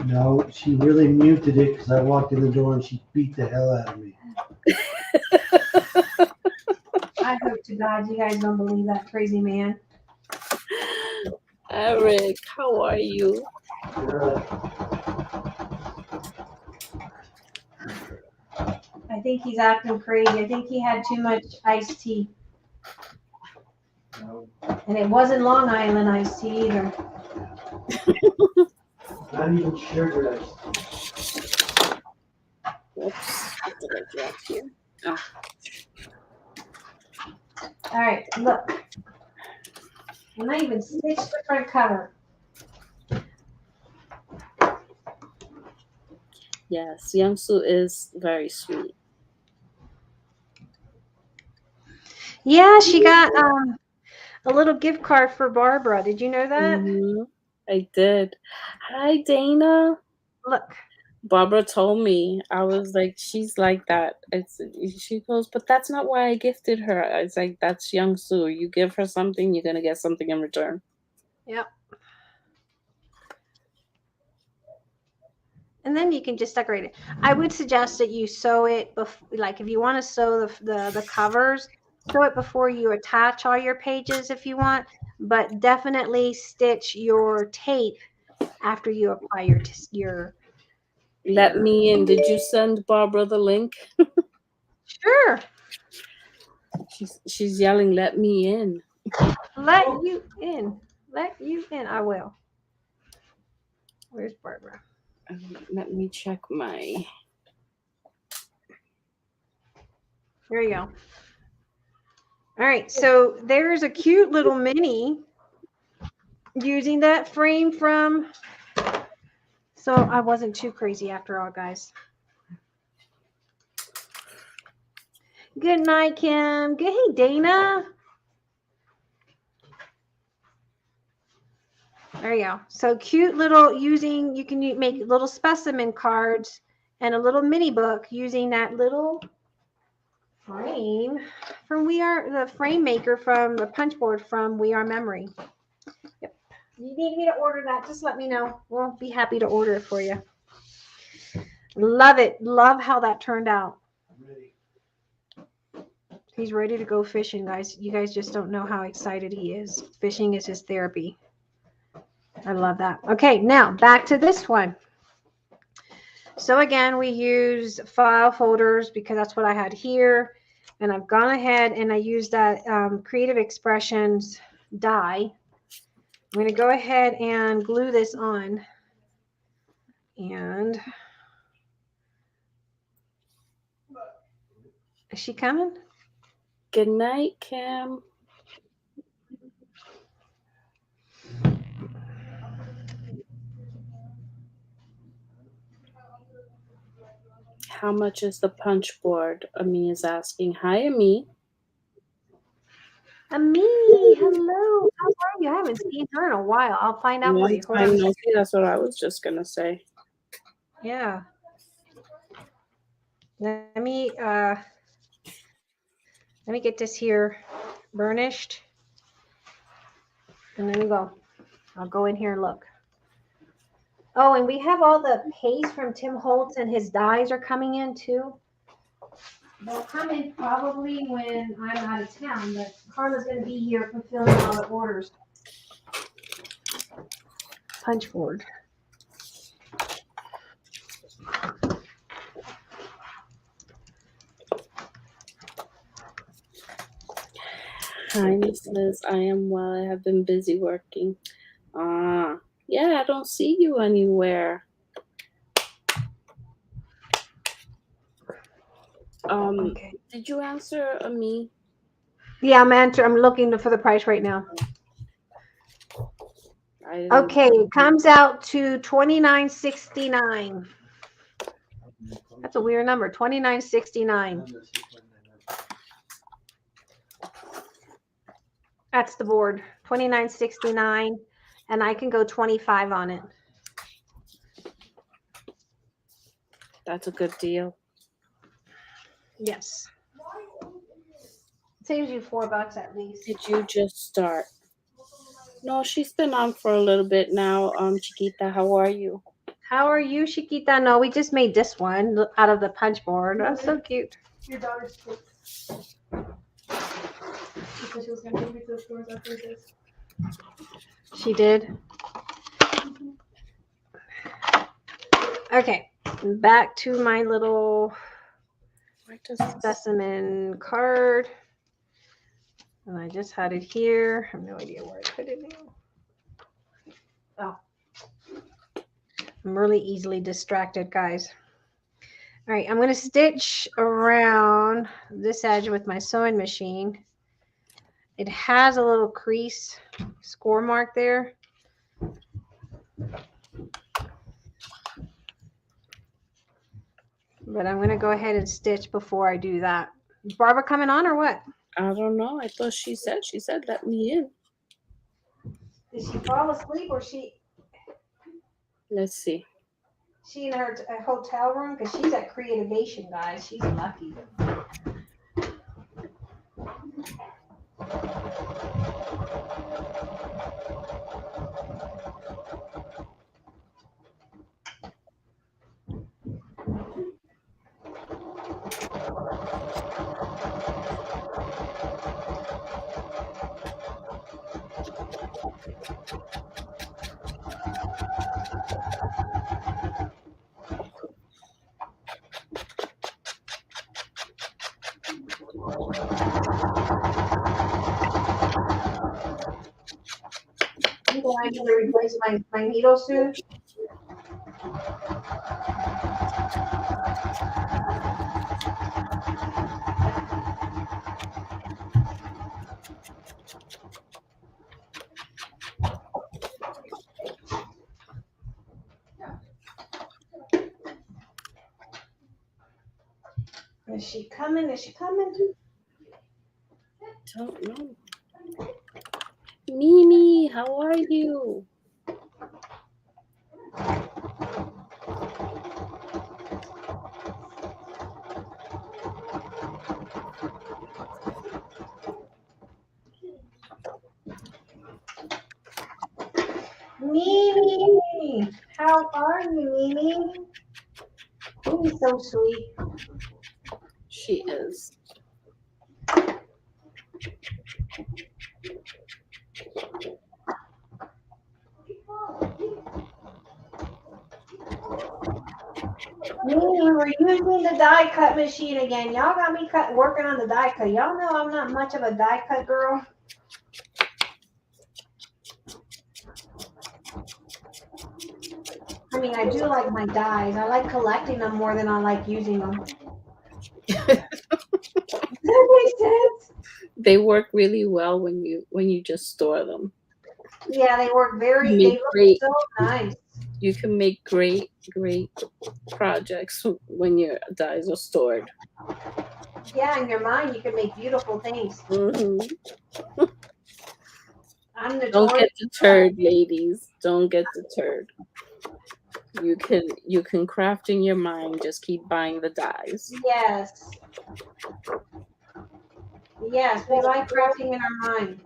No, she really muted it because I walked in the door and she beat the hell out of me.
I hope to God you guys don't believe that crazy man.
Eric, how are you?
I think he's acting crazy. I think he had too much iced tea.
No.
And it wasn't Long Island iced tea either.
Not even sugar iced.
Whoops. What did I drop here? Oh.
All right, look. And I even stitched the front cover.
Yes, Youngsu is very sweet.
Yeah, she got a little gift card for Barbara. Did you know that?
Mm-hmm. I did. Hi, Dana.
Look.
Barbara told me. I was like, she's like that. She goes, but that's not why I gifted her. I was like, that's Youngsu. You give her something, you're going to get something in return.
Yep. And then you can just decorate it. I would suggest that you sew it, like if you want to sew the covers, sew it before you attach all your pages if you want, but definitely stitch your tape after you apply your.
Let me in. Did you send Barbara the link?
Sure.
She's yelling, "Let me in."
Let you in. Let you in. I will. Where's Barbara?
Let me check my.
There you go. All right, so there's a cute little mini using that frame from. So I wasn't too crazy after all, guys. Good night, Kim. Good. Hey, Dana. There you go. So cute little using, you can make little specimen cards and a little mini book using that little frame from the frame maker from the punch board from We Are Memory. Yep. You need me to order that, just let me know. We'll be happy to order it for you. Love it. Love how that turned out. He's ready to go fishing, guys. You guys just don't know how excited he is. Fishing is his therapy. I love that. Okay, now back to this one. So again, we use file folders because that's what I had here. And I've gone ahead and I used that Creative Expressions die. I'm going to go ahead and glue this on. And is she coming?
Good night, Kim. How much is the punch board? Ami is asking. Hi, Ami.
Ami, hello. How are you? I haven't seen her in a while. I'll find out for you. Hold on.
No, that's what I was just gonna say.
Yeah. Let me get this here burnished. And then we go. I'll go in here and look. Oh, and we have all the paste from Tim Holtz, and his dies are coming in too. They'll come in probably when I'm out of town, but Carla's going to be here fulfilling all the orders. Punch board.
Hi, Miss Liz. I am well. I have been busy working. Yeah, I don't see you anywhere.
Okay.
Did you answer Ami?
Yeah, I'm looking for the price right now. Okay, it comes out to $29.69. That's a weird number, $29.69. That's the board, $29.69, and I can go 25 on it.
That's a good deal.
Yes. Saves you $4 at least.
Did you just start? No, she's been on for a little bit now. Chiquita, how are you?
How are you, Chiquita? No, we just made this one out of the punch board. That's so cute.
Your daughter's kids. She said she was going to take me to the stores after this.
She did. Okay, back to my little specimen card. And I just had it here. I have no idea where I put it now. Oh. I'm really easily distracted, guys. All right, I'm going to stitch around this edge with my sewing machine. It has a little crease score mark there. But I'm going to go ahead and stitch before I do that. Is Barbara coming on or what?
I don't know. I thought she said let me in.
Did she fall asleep or she?
Let's see.
She in her hotel room? Because she's at Creativation, guys. She's lucky. I need to replace my needle soon. Is she coming? Is she coming?
Don't know. Mimi, how are you?
Mimi, how are you, Mimi? Mimi's so sweet.
She is.
Mimi, we were using the die cut machine again. Y'all got me working on the die cut. Y'all know I'm not much of a die cut girl. I mean, I do like my dies. I like collecting them more than I like using them. Does that make sense?
They work really well when you just store them.
Yeah, they work they look
great.
so nice.
You can make great projects when your dies are stored.
Yeah, in your mind, you can make beautiful things.
Mm-hmm.
I'm the
Don't get deterred, ladies. Don't get deterred. You can craft in your mind. Just keep buying the dies.
Yes. Yes, we like crafting in our mind.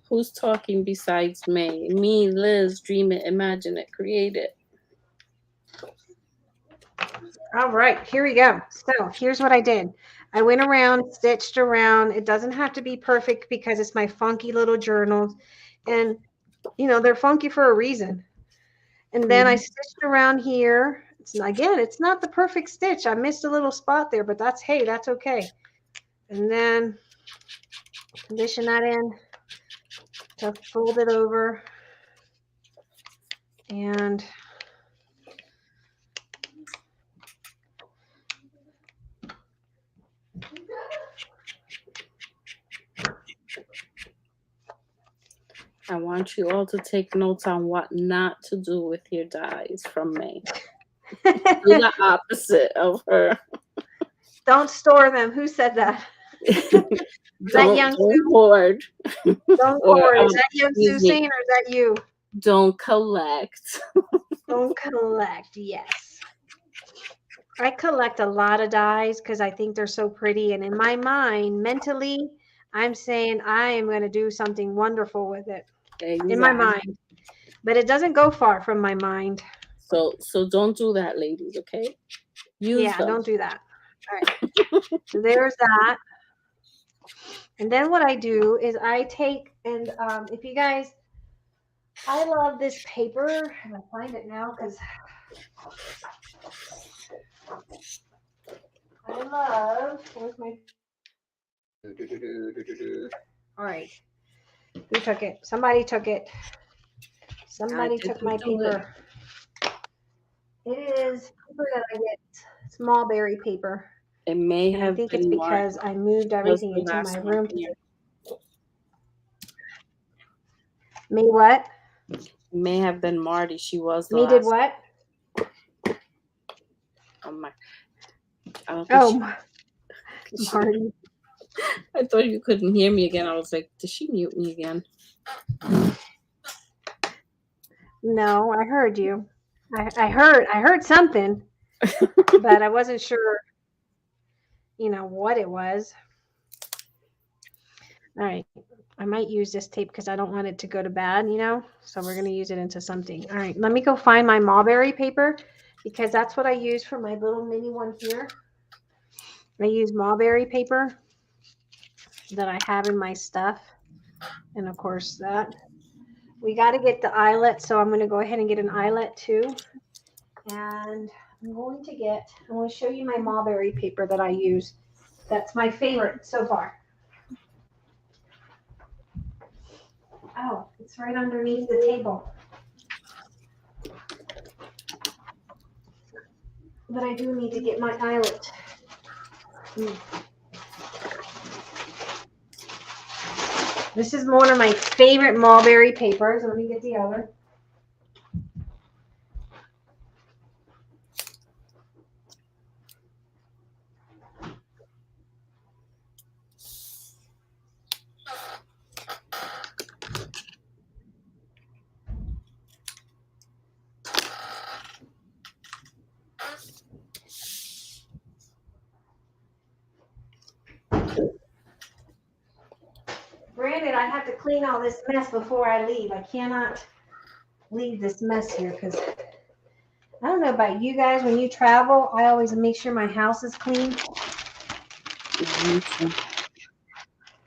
Who's talking besides May? Me, Liz. Dream it, imagine it, create it.
All right, here we go. So here's what I did. I went around, stitched around. It doesn't have to be perfect because it's my funky little journals. And, you know, they're funky for a reason. And then I stitched around here. It's not the perfect stitch. I missed a little spot there, but that's okay. And then condition that in to fold it over. And
I want you all to take notes on what not to do with your dies from May. Do the opposite of her.
Don't store them. Who said that?
Don't hoard.
Don't hoard. Is that Young Sue saying, or is that you?
Don't collect.
Don't collect. Yes. I collect a lot of dies because I think they're so pretty. And in my mind, mentally, I'm saying I am going to do something wonderful with it. Exactly. In my mind. But it doesn't go far from my mind.
So don't do that, ladies, okay?
Don't do that. All right. So there's that. And then what I do is I take, and if you guys, I love this paper. And I find it now because I love, where's my, all right. Who took it? Somebody took it. Somebody took my paper. It is paper that I get, small berry paper.
It may have
I think it's because I moved everything into my room. Me what?
May have been Marty. She was the
Me did what?
Oh my.
Marty.
I thought you couldn't hear me again. I was like, did she mute me again?
No, I heard you. I heard something, but I wasn't sure, what it was. All right. I might use this tape because I don't want it to go to bad, so we're going to use it into something. All right. Let me go find my mulberry paper because that's what I use for my little mini one here. I use mulberry paper that I have in my stuff. And of course that we got to get the eyelet. So I'm going to go ahead and get an eyelet too. And I'm going to show you my mulberry paper that I use. That's my favorite so far. Oh, it's right underneath the table. But I do need to get my eyelet. This is one of my favorite mulberry papers. Let me get the other. Granted, I have to clean all this mess before I leave. I cannot leave this mess here because I don't know about you guys. When you travel, I always make sure my house is clean.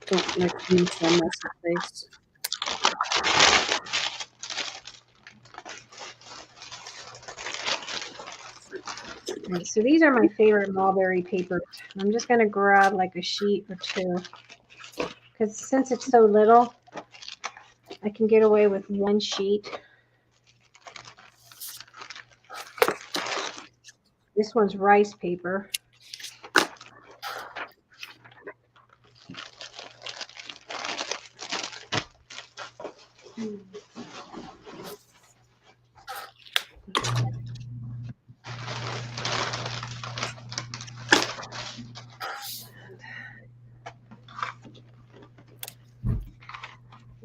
Don't like me to mess the place.
Okay, so these are my favorite mulberry papers. I'm just going to grab like a sheet or two because since it's so little, I can get away with one sheet. This one's rice paper.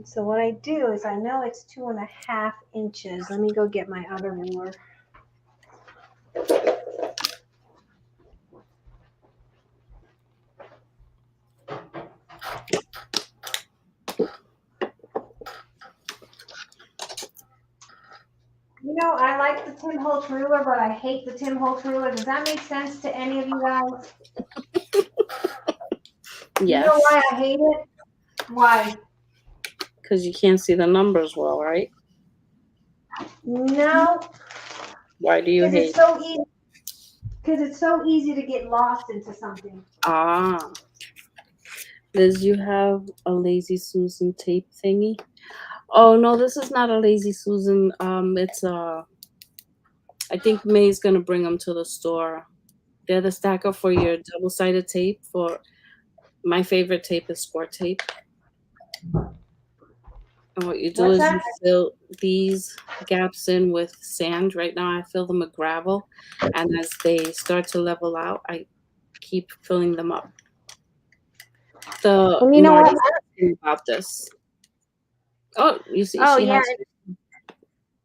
So what I do is I know it's 2.5 inches. Let me go get my other ruler. You know, I like the Tim Holtz ruler, but I hate the Tim Holtz ruler. Does that make sense to any of you guys?
Yes.
You know why I hate it? Why?
Because you can't see the numbers well, right?
No,
Why do you
because
hate
it's so easy. Because it's so easy to get lost into something.
Ah. Liz, you have a Lazy Susan tape thingy? Oh, no, this is not a Lazy Susan. It's I think May's going to bring them to the store. They're the stacker for your double-sided tape. For my favorite tape is score tape. And what you do
What's
is
that?
you fill these gaps in with sand. Right now I fill them with gravel. And as they start to level out, I keep filling them up.
And you know
Marty's
what?
asking about this. Oh, you see,
Oh,
she
yeah.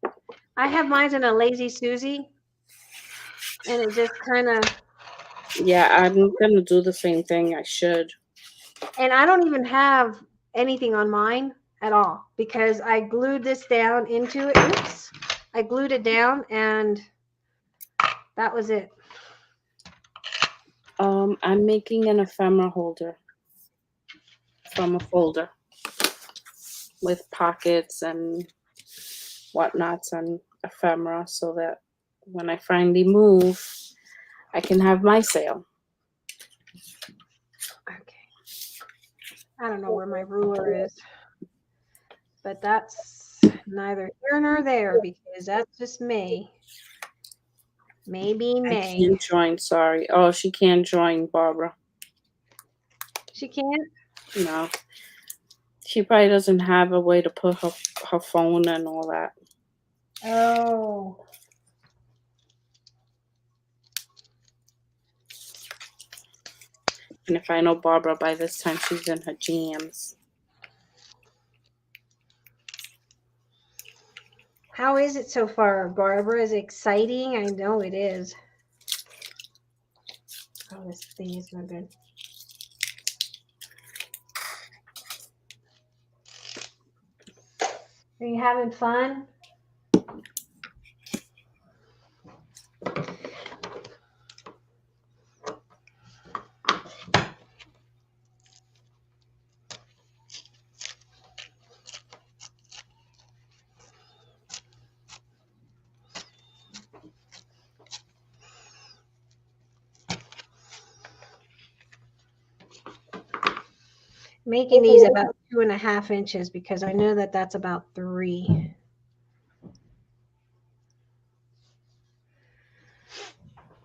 has.
I have mine in a Lazy Susie. And it just kind of...
Yeah, I'm going to do the same thing. I should.
And I don't even have anything on mine at all because I glued this down into it. Oops. I glued it down and that was it.
I'm making an ephemera holder from a folder with pockets and whatnots and ephemera so that when I finally move, I can have my sale.
Okay. I don't know where my ruler is, but that's neither here nor there because that's just May. Maybe
I
May.
can't join, sorry. Oh, she can't join, Barbara.
She can't?
No. She probably doesn't have a way to put her phone and all that.
Oh.
And if I know Barbara, by this time she's in her jams.
How is it so far, Barbara? Is it exciting? I know it is. Oh, this thing is no good. Are you having fun? Making these about 2.5 inches because I know that that's about 3.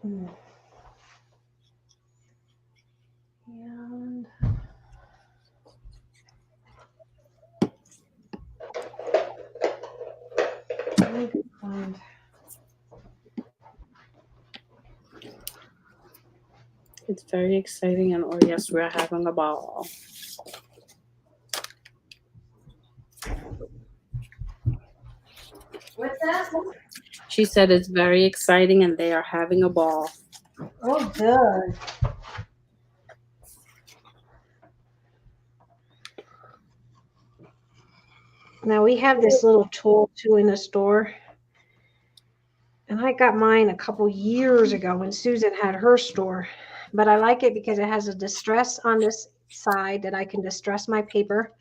And let me find.
It's very exciting, and oh yes, we're having a ball.
What's that?
She said it's very exciting, and they are having a ball.
Oh, good. Now we have this little tool too in the store. And I got mine a couple years ago when Susan had her store. But I like it because it has a distress on this side that I can distress my paper.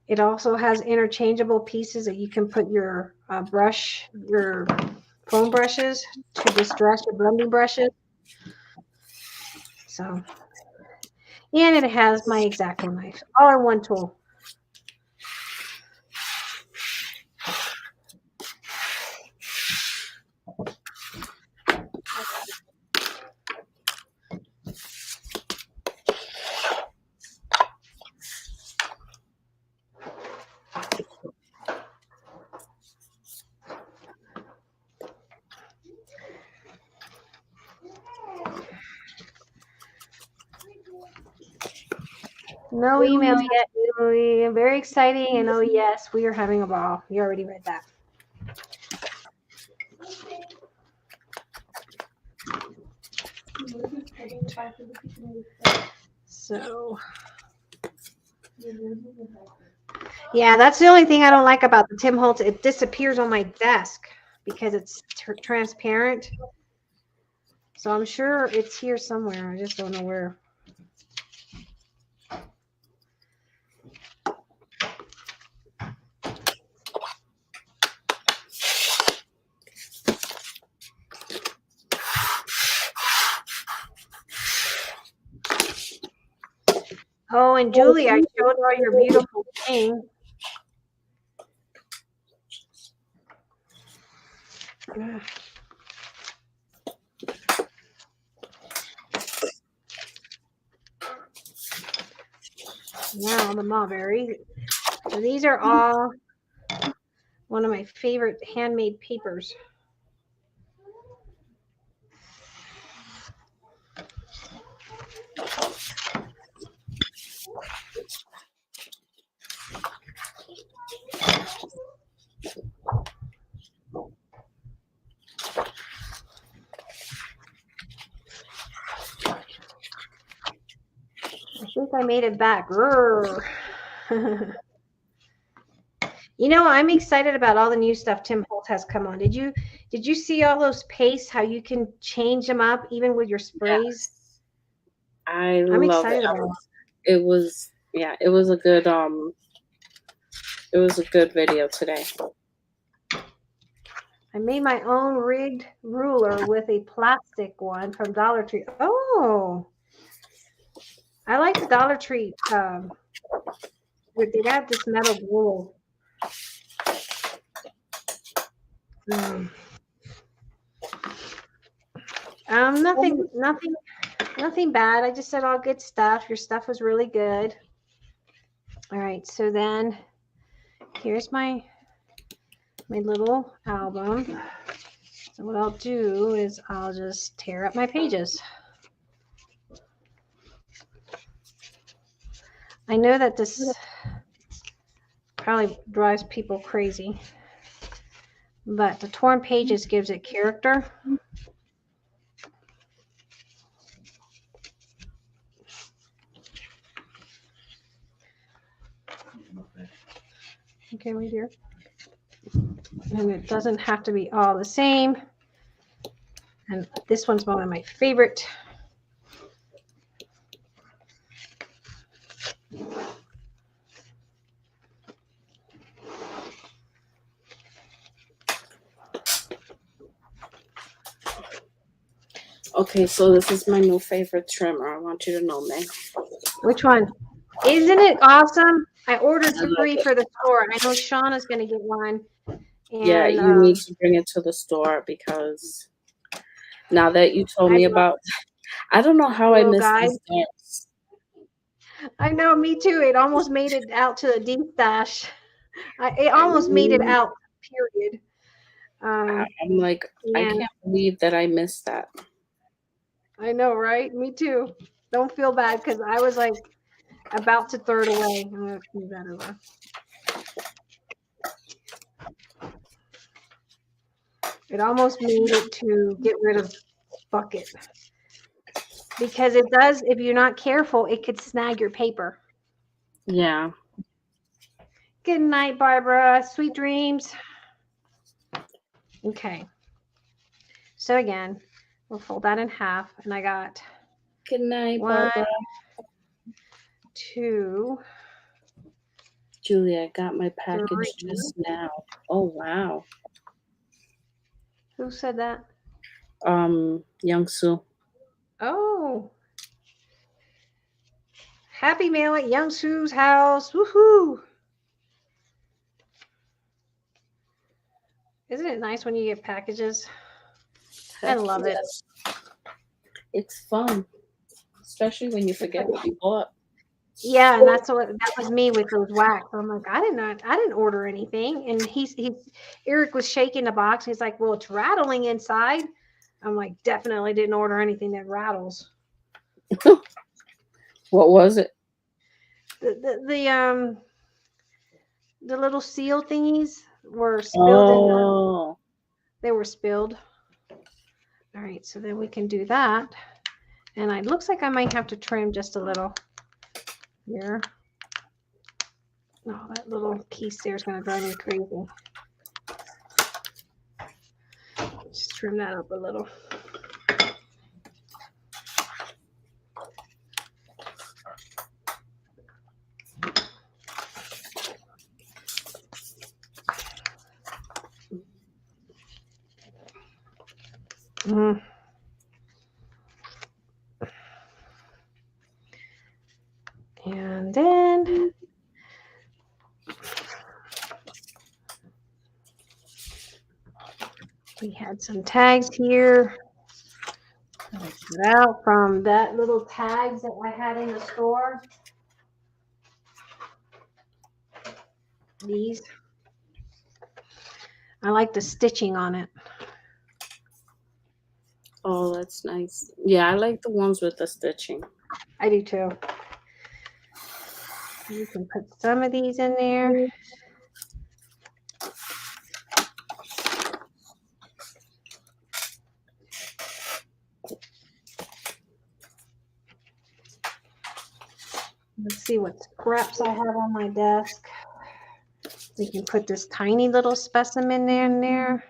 It also has interchangeable pieces that you can put your brush, your foam brushes to distress your blending brushes. So, and it has my X-Acto knife, all in one tool. No email yet. Very exciting, and oh yes, we are having a ball. You already read that. So, yeah, that's the only thing I don't like about the Tim Holtz. It disappears on my desk because it's transparent. So I'm sure it's here somewhere. I just don't know where. Oh, and Julie, I showed her your beautiful thing. Now the mulberry. So these are all one of my favorite handmade papers. I think I made it back. You know, I'm excited about all the new stuff Tim Holtz has come on. Did you see all those pastes? How you can change them up even with your sprays?
Yes. I'm
love
excited
it.
about it. It was a good video today.
I made my own rigged ruler with a plastic one from Dollar Tree. Oh, I like the Dollar Tree. They got this metal rule. Nothing bad. I just said all good stuff. Your stuff was really good. All right, so then here's my little album. So what I'll do is I'll just tear up my pages. I know that this probably drives people crazy, but the torn pages gives it character. Okay, right here. And it doesn't have to be all the same. And this one's one of my favorite.
Okay, so this is my new favorite trimmer. I want you to know, Meg.
Which one? Isn't it awesome? I ordered
I love
3
it.
for the store. I know Shauna's going to get one.
Yeah,
And
you need to bring it to the store because now that you told me about, I don't know how I
little
missed
guide.
these stamps.
I know, me too. It almost made it out to the deep stash. It almost made it out, period.
I'm like, I
And
can't believe that I missed that.
I know, right? Me too. Don't feel bad because I was like about to throw it away. I'm going to move that over. It almost made it to get rid of bucket. Because it does, if you're not careful, it could snag your paper.
Yeah.
Good night, Barbara. Sweet dreams. Okay. So again, we'll fold that in half. And I got
Good night,
1,
Barbara.
2,
Julia, I got my
3.
package just now. Oh, wow.
Who said that?
Young Sue.
Oh. Happy mail at Young Sue's house. Woohoo. Isn't it nice when you get packages? I love it.
It's fun, especially when you forget what you bought.
Yeah, and that was me with those wax. I'm like, I didn't order anything. And Eric was shaking the box. He's like, well, it's rattling inside. I'm like, definitely didn't order anything that rattles.
What was it?
The little seal thingies were spilled they were spilled. All right, so then we can do that. And it looks like I might have to trim just a little here. Oh, that little piece there is going to drive me crazy. Just trim that up a little. And then we had some tags here. I cut out from that little tags that I had in the store. These. I like the stitching on it.
Oh, that's nice. Yeah, I like the ones with the stitching.
I do too. You can put some of these in there. Let's see what scraps I have on my desk. We can put this tiny little specimen in there.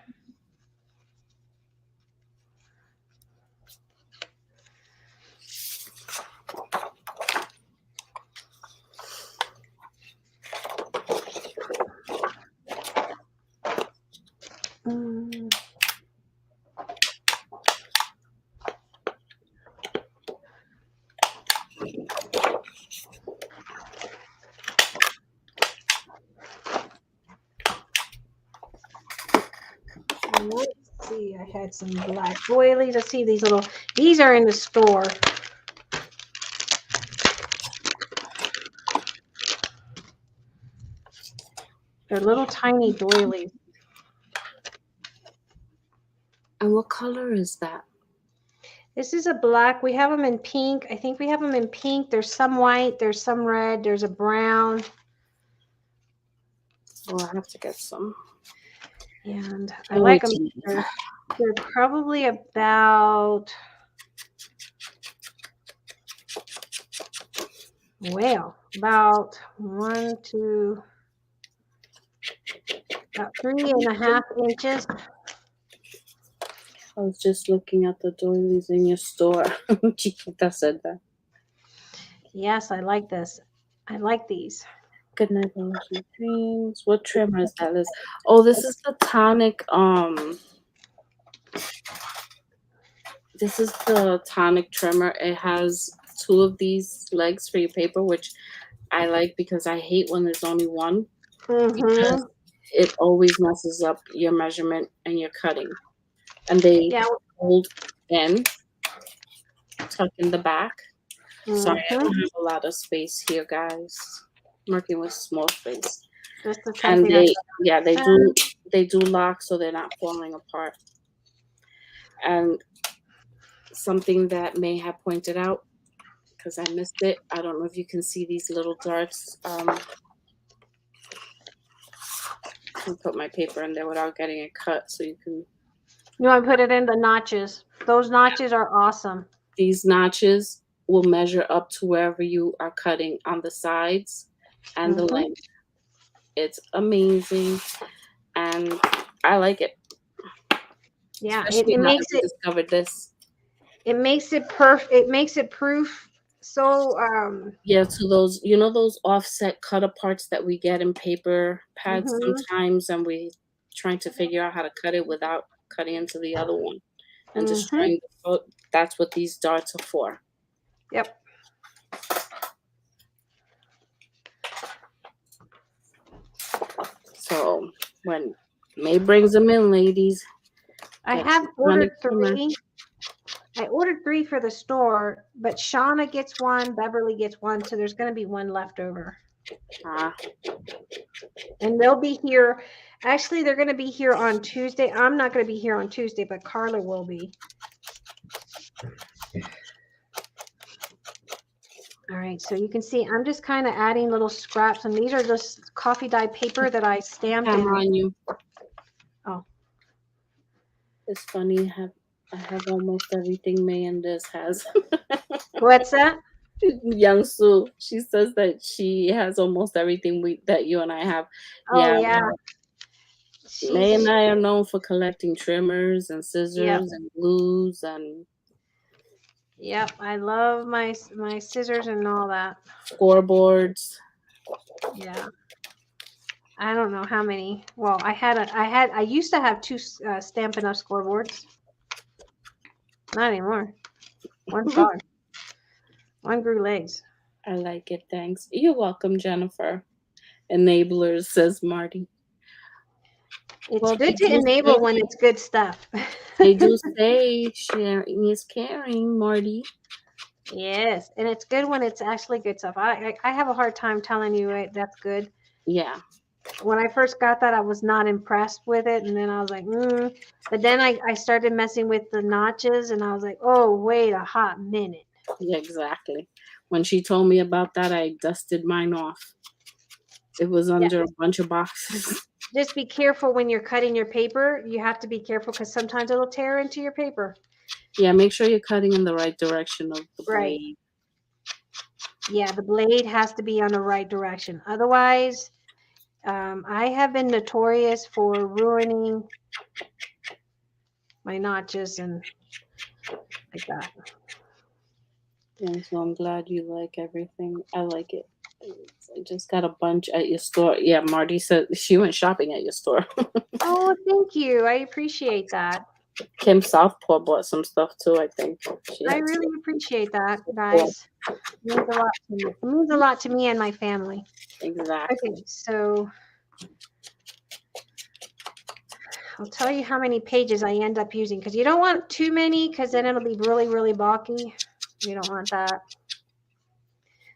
Let's see, I had some black doilies. Let's see these are in the store. They're little tiny doilies.
And what color is that? This
is a black. We have them in pink. I think we have them in pink. There's some white. There's some red. There's a brown.
Oh, I have to get some.
And I like them. They're probably about, about 1, 2, about 3.5 inches.
I was just looking at the doilies in your store. Chiquita said that.
Yes, I like this. I like these.
Good night, Lucy Dreams. What trimmer is that? Oh, this is the tonic. This is the tonic trimmer. It has 2 of these legs for your paper, which I like because I hate when there's only one, because it always messes up your measurement and your cutting. And they
Yeah.
fold in, tuck in the back. Sorry, I
Mhm.
don't have a lot of space here, guys. I'm working with small space.
Just to try to
And
figure out.
they do lock so they're not falling apart. And something that May have pointed out, because I missed it, I don't know if you can see these little darts. I can put my paper in there without getting it cut, so you can.
You want to put it in the notches. Those notches are awesome.
These notches will measure up to wherever you are cutting on the sides and the length. It's amazing, and I like it.
Yeah,
Especially
it
now
makes
that we discovered this.
it makes it It makes it proof. So
Yeah, to those, those offset cut aparts that we get in paper pads sometimes, and we trying to figure out how to cut it without cutting into the other one and destroying the foot. That's what these darts are for.
Yep.
So when May brings them in, ladies,
I have ordered 3. I ordered 3 for the store, but Shauna gets 1, Beverly gets 1, so there's going to be 1 left over. And they'll be here. Actually, they're going to be here on Tuesday. I'm not going to be here on Tuesday, but Carla will be. All right, so you can see I'm just kind of adding little scraps, and these are just coffee dye paper that I stamped in.
On you.
Oh,
it's funny. I have almost everything May and this has.
What's that?
Young Sue. She says that she has almost everything that you and I have.
Oh yeah.
May and I are known for collecting trimmers and scissors and glues and.
Yep, I love my scissors and all that.
Scoreboards.
Yeah. I don't know how many. Well, I used to have 2 Stampin' Up! Scoreboards. Not anymore. One's gone. One grew legs.
I like it. Thanks. You're welcome, Jennifer. Enablers, says Marty.
It's good to enable when it's good stuff.
They do say sharing is caring, Marty.
Yes, and it's good when it's actually good stuff. I have a hard time telling you that's good.
Yeah.
When I first got that, I was not impressed with it, and then I was like, But then I started messing with the notches, and I was like, oh, wait a hot minute.
Yeah, exactly. When she told me about that, I dusted mine off. It was under a bunch of boxes.
Just be careful when you're cutting your paper. You have to be careful because sometimes it'll tear into your paper.
Yeah, make sure you're cutting in the right direction of the blade.
Yeah, the blade has to be on the right direction. Otherwise, I have been notorious for ruining my notches and like that.
Yeah, so I'm glad you like everything. I like it. I just got a bunch at your store. Yeah, Marty said she went shopping at your store.
Oh, thank you. I appreciate that.
Kim Southpaw bought some stuff too, I think.
I really appreciate that, guys. It means a lot to me. It means a lot to me and my family.
Exactly.
Okay, so I'll tell you how many pages I end up using because you don't want too many because then it'll be really, really bulky. You don't want that.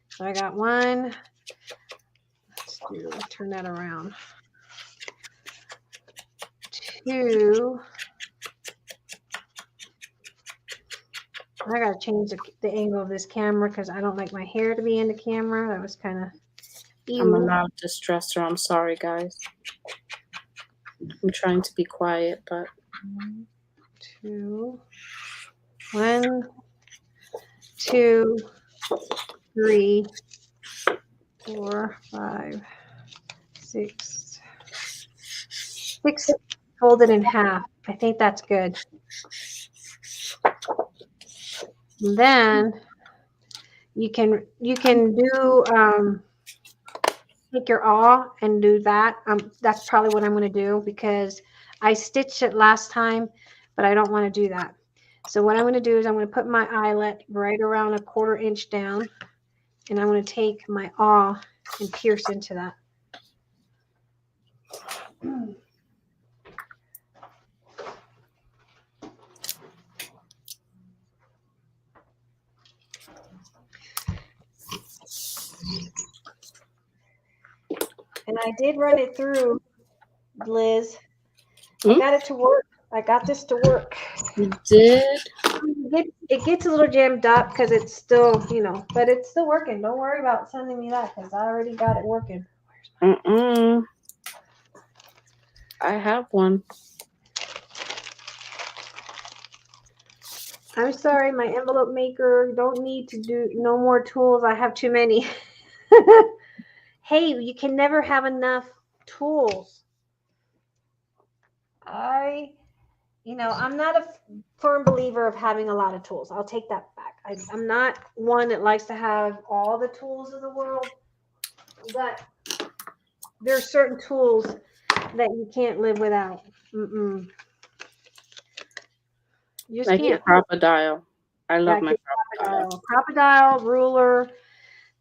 So I got 1. Let's turn that around. 2. I gotta change the angle of this camera because I don't like my hair to be in the camera. That was kind of.
I'm a loud distressor. I'm sorry, guys. I'm trying to be quiet, but.
1, 2, 3, 4, 5, 6. 6 folded in half. I think that's good. And then you can do take your awl and do that. That's probably what I'm going to do because I stitched it last time, but I don't want to do that. So what I'm going to do is I'm going to put my eyelet right around 1/4 inch down, and I'm going to take my awl and pierce into that. And I did run it through, Liz. I got it to work. I got this to work.
You did?
It gets a little jammed up because it's still, you know, but it's still working. Don't worry about sending me that because I already got it working.
I have one.
I'm sorry, my envelope maker don't need to do no more tools. I have too many. Hey, you can never have enough tools. I'm not a firm believer of having a lot of tools. I'll take that back. I'm not one that likes to have all the tools of the world, but there's certain tools that you can't live without. You just
Like
can't.
your crocodile. I love my crocodile.
Crocodile, ruler,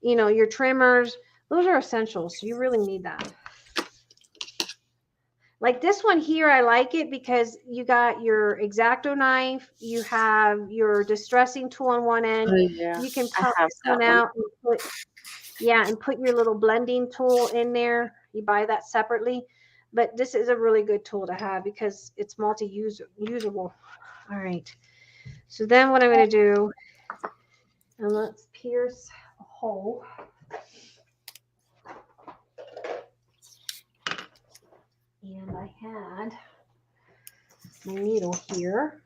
your trimmers. Those are essentials. You really need that. Like this one here, I like it because you got your X-Acto knife, you have your distressing tool on one end.
Oh, yeah.
You can pop this one out and put your little blending tool in there. You buy that separately. But this is a really good tool to have because it's multi-usable. All right. So then what I'm going to do, and let's pierce a hole. And I had my needle here.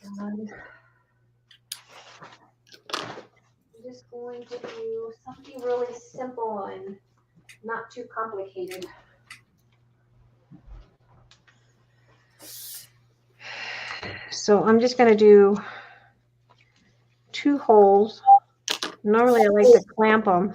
And I'm just going to do something really simple and not too complicated. So I'm just going to do 2 holes. Normally I like to clamp them.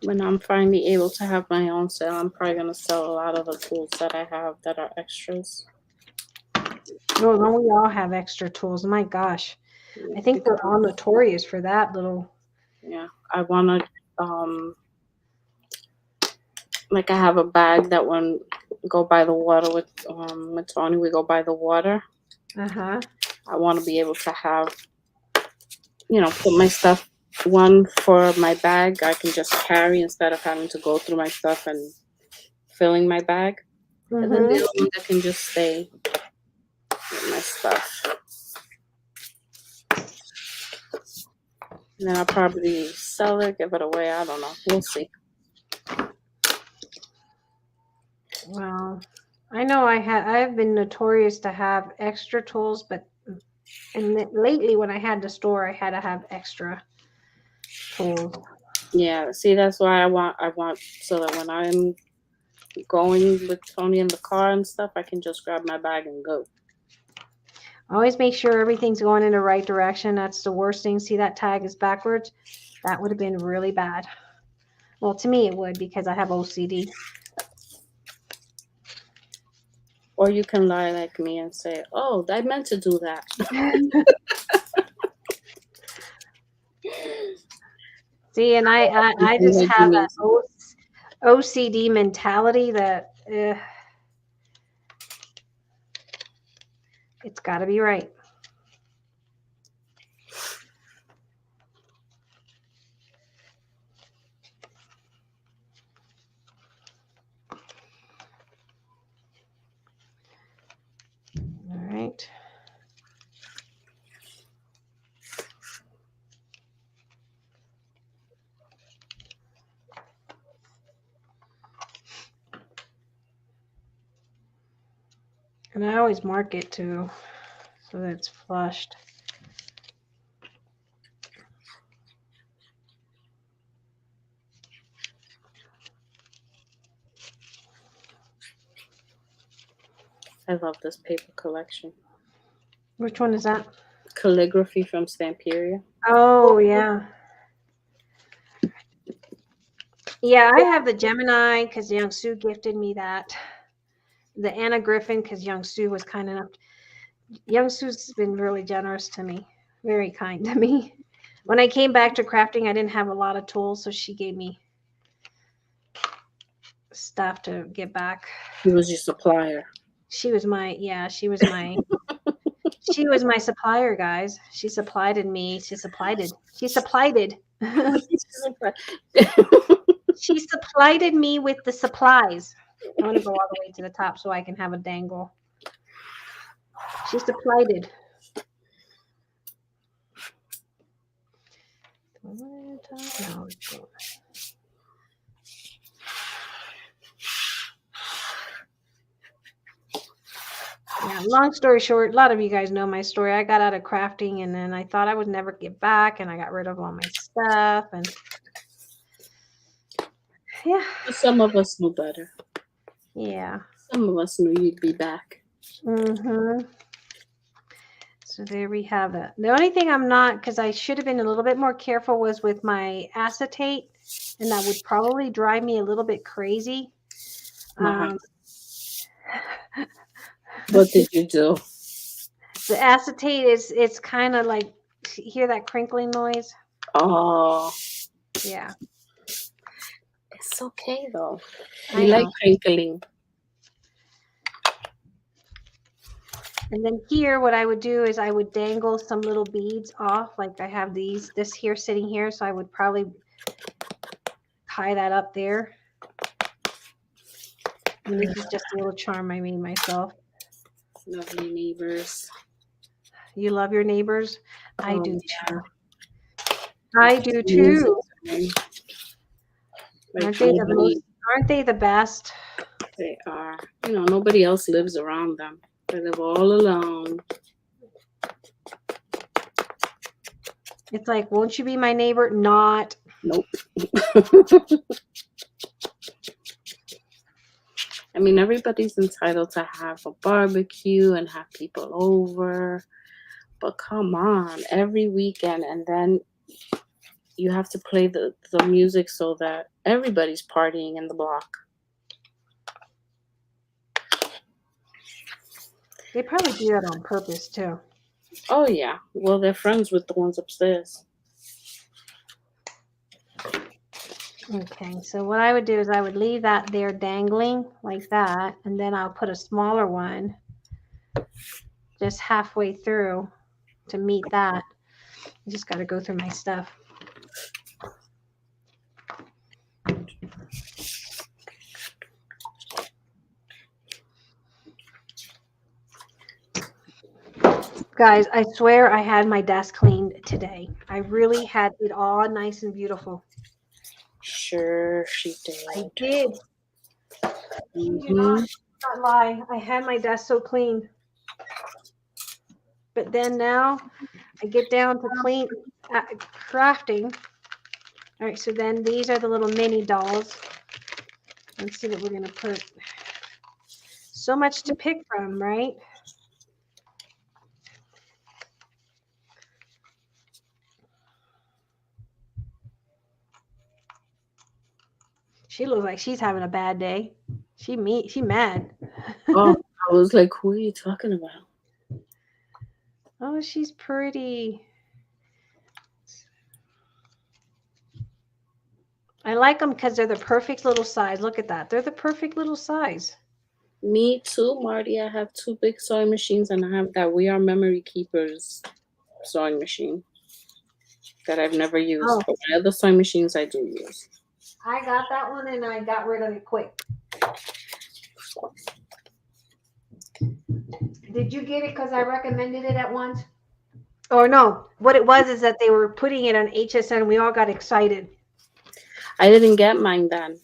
When I'm finally able to have my own sale, I'm probably going to sell a lot of the tools that I have that are extras.
No, we all have extra tools. My gosh. I think we're all notorious for that little.
Yeah. I want to, like I have a bag that when go by the water with Tony, we go by the water.
Uh-huh.
I want to be able to have, put my stuff, one for my bag I can just carry instead of having to go through my stuff and filling my bag. And then the other one that can just stay with my stuff. And then I'll probably sell it, give it away. I don't know. We'll see.
Well, I know I've been notorious to have extra tools, and lately when I had the store, I had to have extra tools.
Yeah, see, that's why I want so that when I'm going with Tony in the car and stuff, I can just grab my bag and go.
Always make sure everything's going in the right direction. That's the worst thing. See, that tag is backwards. That would have been really bad. Well, to me it would because I have OCD.
Or you can lie like me and say, "Oh, I meant to do that."
See, and I just have an OCD mentality that it's got to be right. All right. And I always mark it too, so that it's flushed.
I love this paper collection.
Which one is that?
Calligraphy from Stamperia.
Oh, yeah. Yeah, I have the Gemini because Young Sue gifted me that. The Anna Griffin because Young Sue was kind enough. Young Sue's been really generous to me, very kind to me. When I came back to crafting, I didn't have a lot of tools, so she gave me stuff to get back.
He was your supplier.
She was my she was my supplier, guys. She supplied me. She supplied it. She supplied me with the supplies. I want to go all the way to the top so I can have a dangle. She supplied it. Yeah, long story short, a lot of you guys know my story. I got out of crafting and then I thought I would never get back and I got rid of all my stuff and yeah.
Some of us knew better.
Yeah.
Some of us knew you'd be back.
Mm-hmm. So there we have it. The only thing I'm not, because I should have been a little bit more careful, was with my acetate, and that would probably drive me a little bit crazy.
What did you do?
The acetate it's kind of like, hear that crinkling noise?
Oh.
Yeah.
It's okay though.
I
like
know.
crinkling.
And then here, what I would do is I would dangle some little beads off. Like I have this here sitting here. So I would probably tie that up there. And this is just a little charm I made myself.
Lovely neighbors.
You love your neighbors? I do
yeah.
too. I do too. Aren't they the best?
They are. You know, nobody else lives around them. They live all alone.
It's like, won't you be my neighbor? Not.
Nope. I mean, everybody's entitled to have a barbecue and have people over. But come on, every weekend, and then you have to play the music so that everybody's partying in the block.
They probably do that on purpose too.
Oh yeah. Well, they're friends with the ones upstairs.
Okay, so what I would do is I would leave that there dangling like that, and then I'll put a smaller one just halfway through to meet that. I just got to go through my stuff. Guys, I swear I had my desk cleaned today. I really had it all nice and beautiful.
Sure, she did.
I did.
Mm-hmm.
Not lie. I had my desk so clean. But then now I get down to clean crafting. All right, so then these are the little mini dolls. Let's see what we're going to put. So much to pick from, right? She looks like she's having a bad day. She mad.
Oh, I was like, who are you talking about?
Oh, she's pretty. I like them because they're the perfect little size. Look at that. They're the perfect little size.
Me too, Marty. I have 2 big sewing machines, and I have that We Are Memory Keepers sewing machine that I've never used.
Oh.
But my other sewing machines I do use.
I got that one and I got rid of it quick. Did you get it because I recommended it at once? Or no, what it was is that they were putting it on HSN. We all got excited.
I didn't get mine then.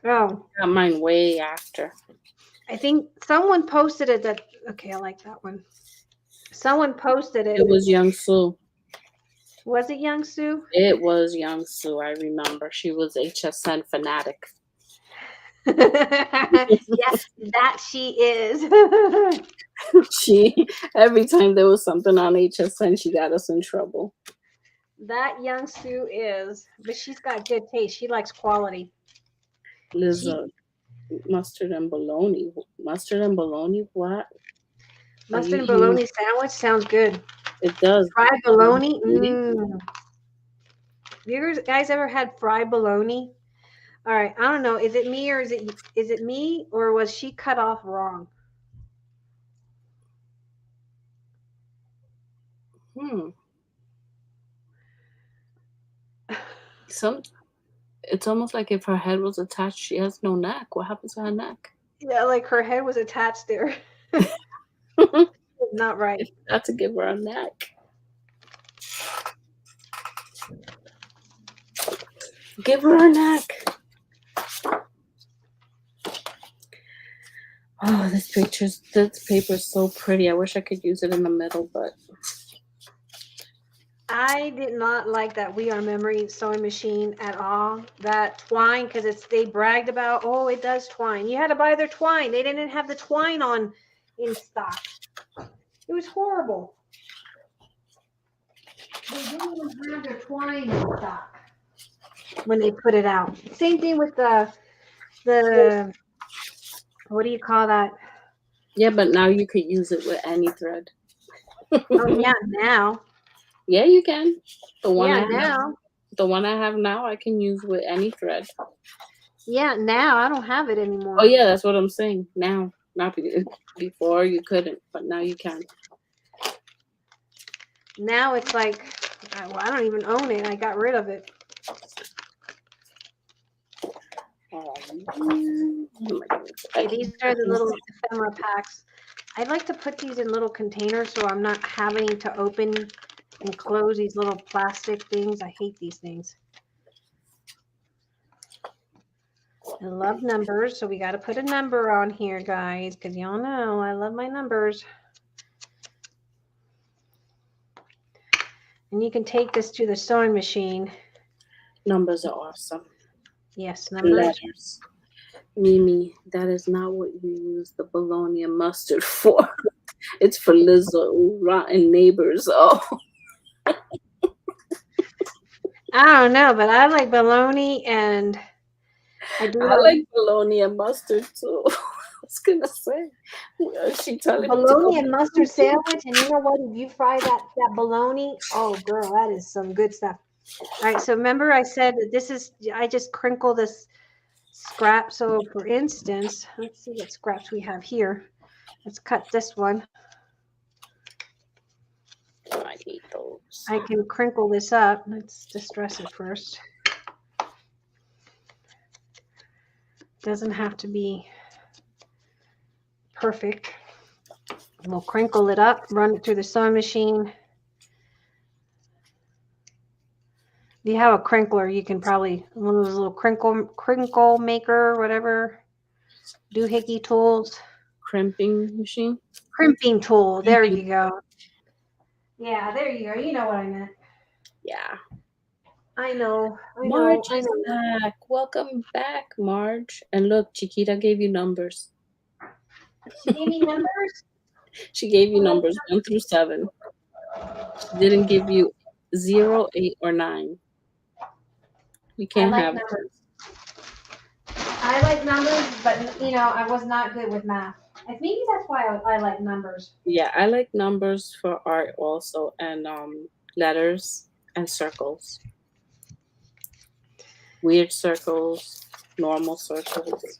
Oh.
I got mine way after.
I think someone posted it that, okay, I like that one. Someone posted it.
It was Young Sue.
Was it Young Sue?
It was Young Sue, I remember. She was HSN fanatic.
Yes, that she is.
She every time there was something on HSN, she got us in trouble.
That young Sue is, but she's got good taste. She likes quality.
Lizzo, mustard and bologna. Mustard and bologna? What?
Mustard and bologna sandwich sounds good.
It does.
Fried bologna. You guys ever had fried bologna? All right, I don't know. Is it me or is it me or was she cut off wrong?
It's almost like if her head was attached, she has no neck. What happens to her neck?
Yeah, like her head was attached there. Not right.
Got to give her a neck. Give her a neck. Oh, this paper is so pretty. I wish I could use it in the middle, but
I did not like that We Are Memory sewing machine at all. That twine, because they bragged about, oh, it does twine. You had to buy their twine. They didn't have the twine in stock. It was horrible. They didn't even have their twine in stock when they put it out. Same thing with the what do you call that?
yeah, but now you could use it with any thread.
Oh yeah, now.
Yeah, you can. The one I have now, I can use with any thread.
Yeah, now I don't have it anymore.
Oh yeah, that's what I'm saying. Now, not before you couldn't, but now you can.
Now it's like, well, I don't even own it. I got rid of it. These are the little ephemera packs. I'd like to put these in little containers so I'm not having to open and close these little plastic things. I hate these things. I love numbers, so we got to put a number on here, guys, because y'all know I love my numbers. And you can take this to the sewing machine.
Numbers are awesome.
Yes, numbers.
Letters. Mimi, that is not what you use the bologna and mustard for. It's for Lizzo, rotten neighbors. Oh.
I don't know, but I like bologna and
I like bologna and mustard too. I was gonna say, she telling
bologna and mustard sandwich, and you know what? If you fry that bologna, oh girl, that is some good stuff. All right, so remember I said that I just crinkle this scrap. So for instance, let's see what scraps we have here. Let's cut this one.
I hate those.
I can crinkle this up. Let's distress it first. Doesn't have to be perfect. We'll crinkle it up, run it through the sewing machine. If you have a crinkler, you can probably, one of those little crinkle maker, whatever, doohickey tools.
Crimping machine?
Crimping tool. There you go. Yeah, there you go. You know what I meant.
Yeah.
I know.
Marge is back. Welcome back, Marge. And look, Chiquita gave you numbers.
She gave me numbers?
She gave you numbers 1 through 7. She didn't give you 0, 8, or 9. You can't have
numbers. I like numbers, but I was not good with math. Maybe that's why I like numbers.
Yeah, I like numbers for art also, and letters and circles. Weird circles, normal circles.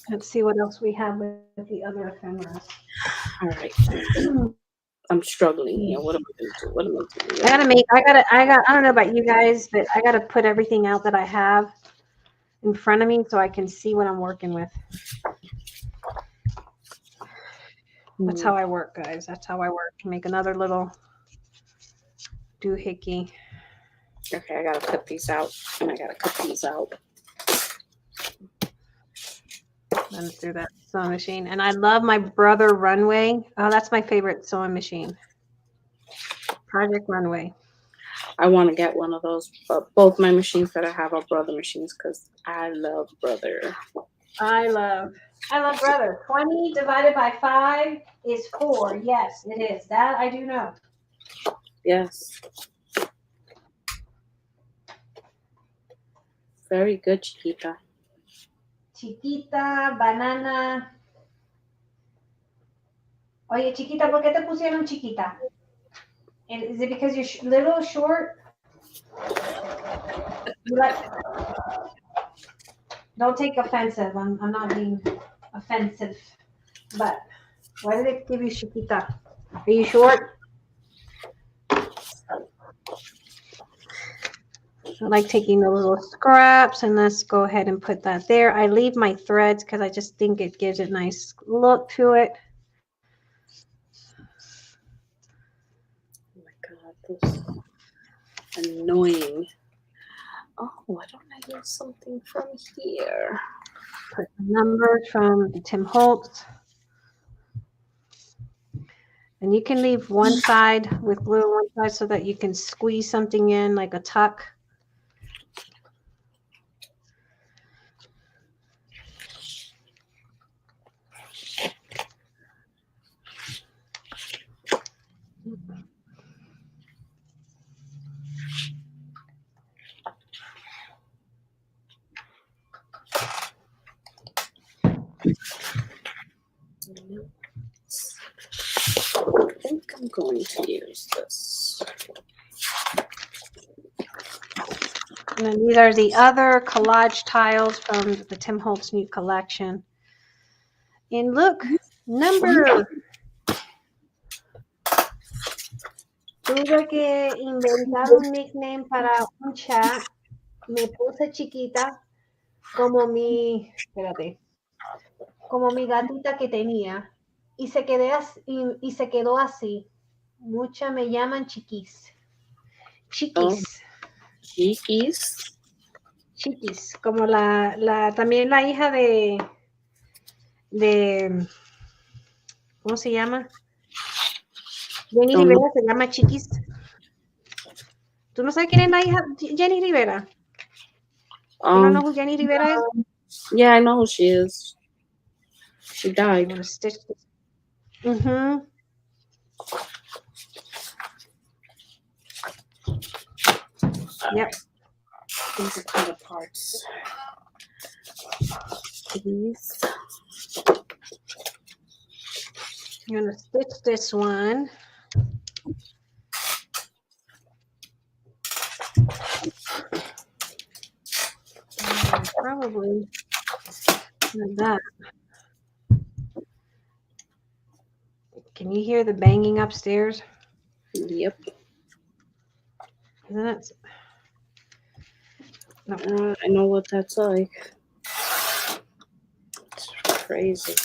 Let's see what else we have with the other ephemeras.
All right. I'm struggling here. What am I going to do?
I don't know about you guys, but I got to put everything out that I have in front of me so I can see what I'm working with. That's how I work, guys. That's how I work. Make another little doohickey.
Okay, I got to cut these out, and I got to cut these out.
Run through that sewing machine. And I love my Brother Runway. Oh, that's my favorite sewing machine. Project Runway.
I want to get one of those, but both my machines that I have are Brother machines because I love Brother.
I love Brother. 20 divided by 5 is 4. Yes, it is. That I do know.
Yes. Very good, Chiquita.
Chiquita, banana. Oye, Chiquita, ¿por qué te pusieron Chiquita? Is it because you're little, short? You like? Don't take offensive. I'm not being offensive. But why did they give you Chiquita? Are you short? I like taking the little scraps, and let's go ahead and put that there. I leave my threads because I just think it gives a nice look to it.
Oh my God, this annoying. Oh, why don't I use something from here?
Put the numbers from Tim Holtz. And you can leave one side with glue on one side so that you can squeeze something in like a tuck.
I think I'm going to use this.
And then these are the other collage tiles from the Tim Holtz new collection. And look, number. Tuve que inventar un nickname para un chat. Me puse Chiquita como mi, espérate, como mi gatita que tenía. Y se quedó así. Muchas me llaman Chiquis. Chiquis.
Chiquis.
Chiquis. Como también la hija de, ¿cómo se llama? Jenny Rivera se llama Chiquis. ¿Tú no sabes quién es la hija de Jenny Rivera? You don't know who Jenny Rivera is?
Yeah, I know who she is. She
I'm
died.
gonna stitch this. Mm-hmm. Yep.
These are kind of parts. These.
I'm gonna stitch this one. Probably like that. Can you hear the banging upstairs?
Yep.
Isn't it?
No. I know what that's like. It's crazy.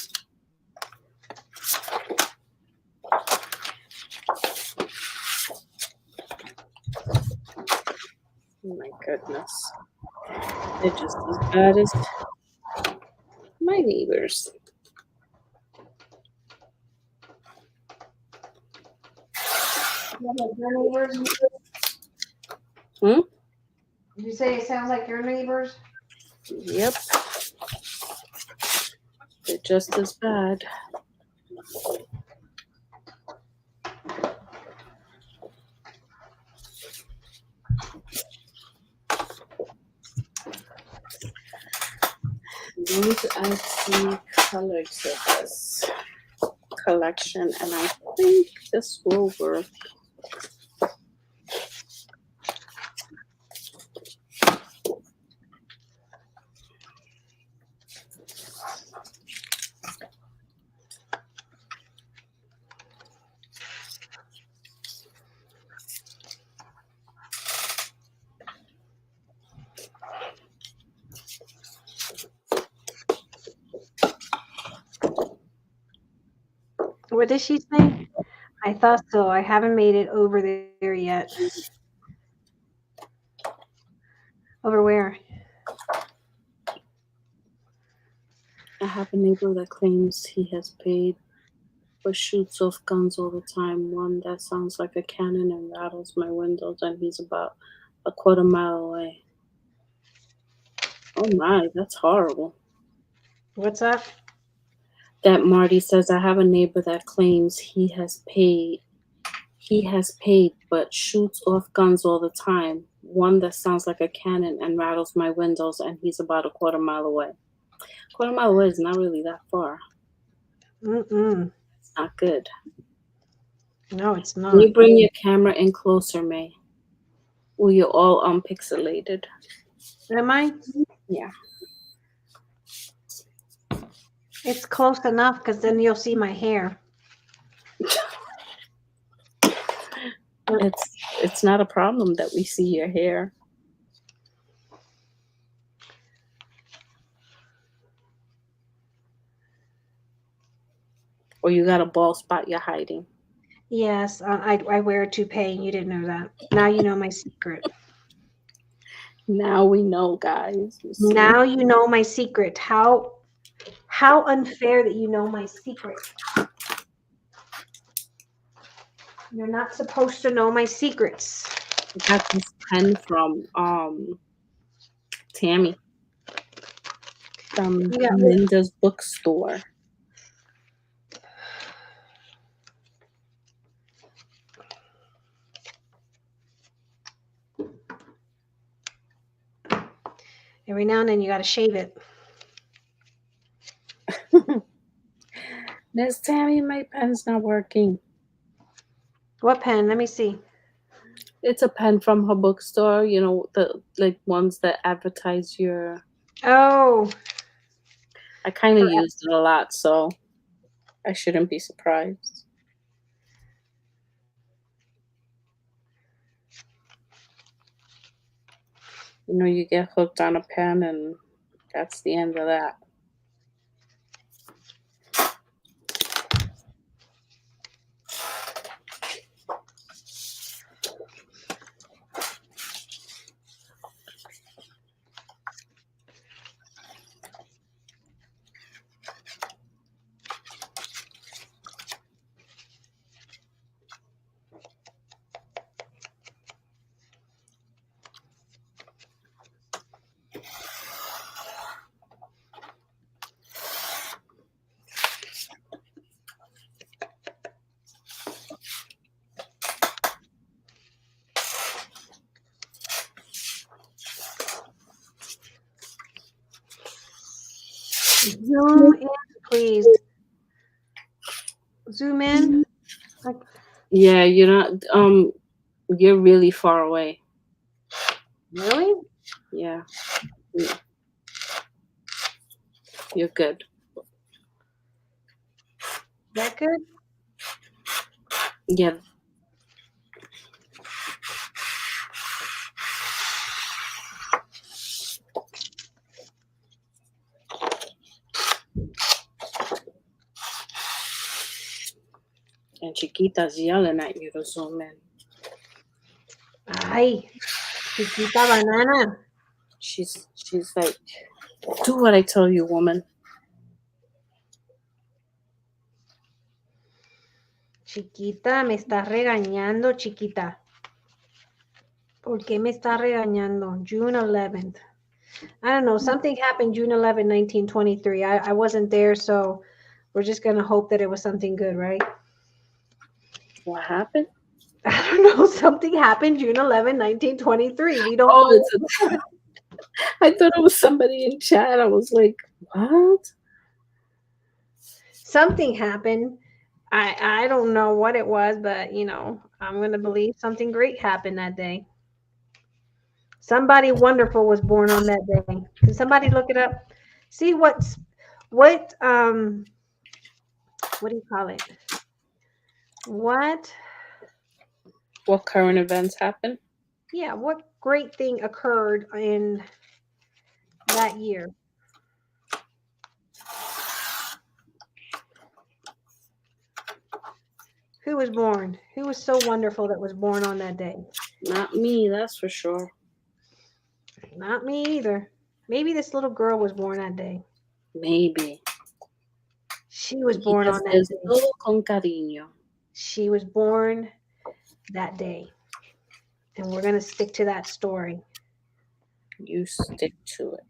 Oh my goodness. They're just as bad as my neighbors.
Your neighbors?
Hmm?
Did you say it sounds like your neighbors?
Yep. They're just as bad. I'm going to add some colors to this collection, and I think this will work.
What did she say? I thought so. I haven't made it over there yet. Over where?
I have a neighbor that claims he has paid but shoots off guns all the time. One that sounds like a cannon and rattles my windows, and he's about a quarter mile away. Oh my, that's horrible.
What's up?
That Marty says, I have a neighbor that claims he has paid, but shoots off guns all the time. One that sounds like a cannon and rattles my windows, and he's about a quarter mile away. Quarter mile away is not really that far.
Mm-mm.
It's not good.
No, it's not.
Can you bring your camera in closer, May? Well, you're all unpixelated.
Am I?
Yeah.
It's close enough because then you'll see my hair.
It's not a problem that we see your hair. Or you got a bald spot you're hiding.
Yes, I wear a toupee and you didn't know that. Now you know my secret.
Now we know, guys. You see?
Now you know my secret. How unfair that you know my secret. You're not supposed to know my secrets.
I got this pen from Tammy from Linda's bookstore.
Every now and then you got to shave it.
Miss Tammy, my pen's not working.
What pen? Let me see.
It's a pen from her bookstore, you know, the like ones that advertise your.
Oh.
I kind of used it a lot, so I shouldn't be surprised. You know, you get hooked on a pen, and that's the end of that.
Zoom in, please. Zoom in.
Yeah, you're not. You're really far away.
Really?
Yeah. You're good.
That good?
Yeah. And Chiquita's yelling at you to zoom in.
Ay, chiquita banana.
She's like, do what I tell you, woman.
Chiquita, me estás regañando, chiquita. ¿Por qué me estás regañando? June 11th. I don't know. Something happened June 11, 1923. I wasn't there, so we're just going to hope that it was something good, right?
What happened?
I don't know. Something happened June 11, 1923. We don't know.
I thought it was somebody in chat. I was like, what?
Something happened. I don't know what it was, but, you know, I'm going to believe something great happened that day. Somebody wonderful was born on that day. Can somebody look it up? See what do you call it? What
current events happened?
Yeah, what great thing occurred in that year? Who was born? Who was so wonderful that was born on that day?
Not me, that's for sure.
Not me either. Maybe this little girl was born that day.
Maybe.
She was
Y
born on that
es
day.
todo con cariño.
She was born that day. And we're going to stick to that story.
You stick to it.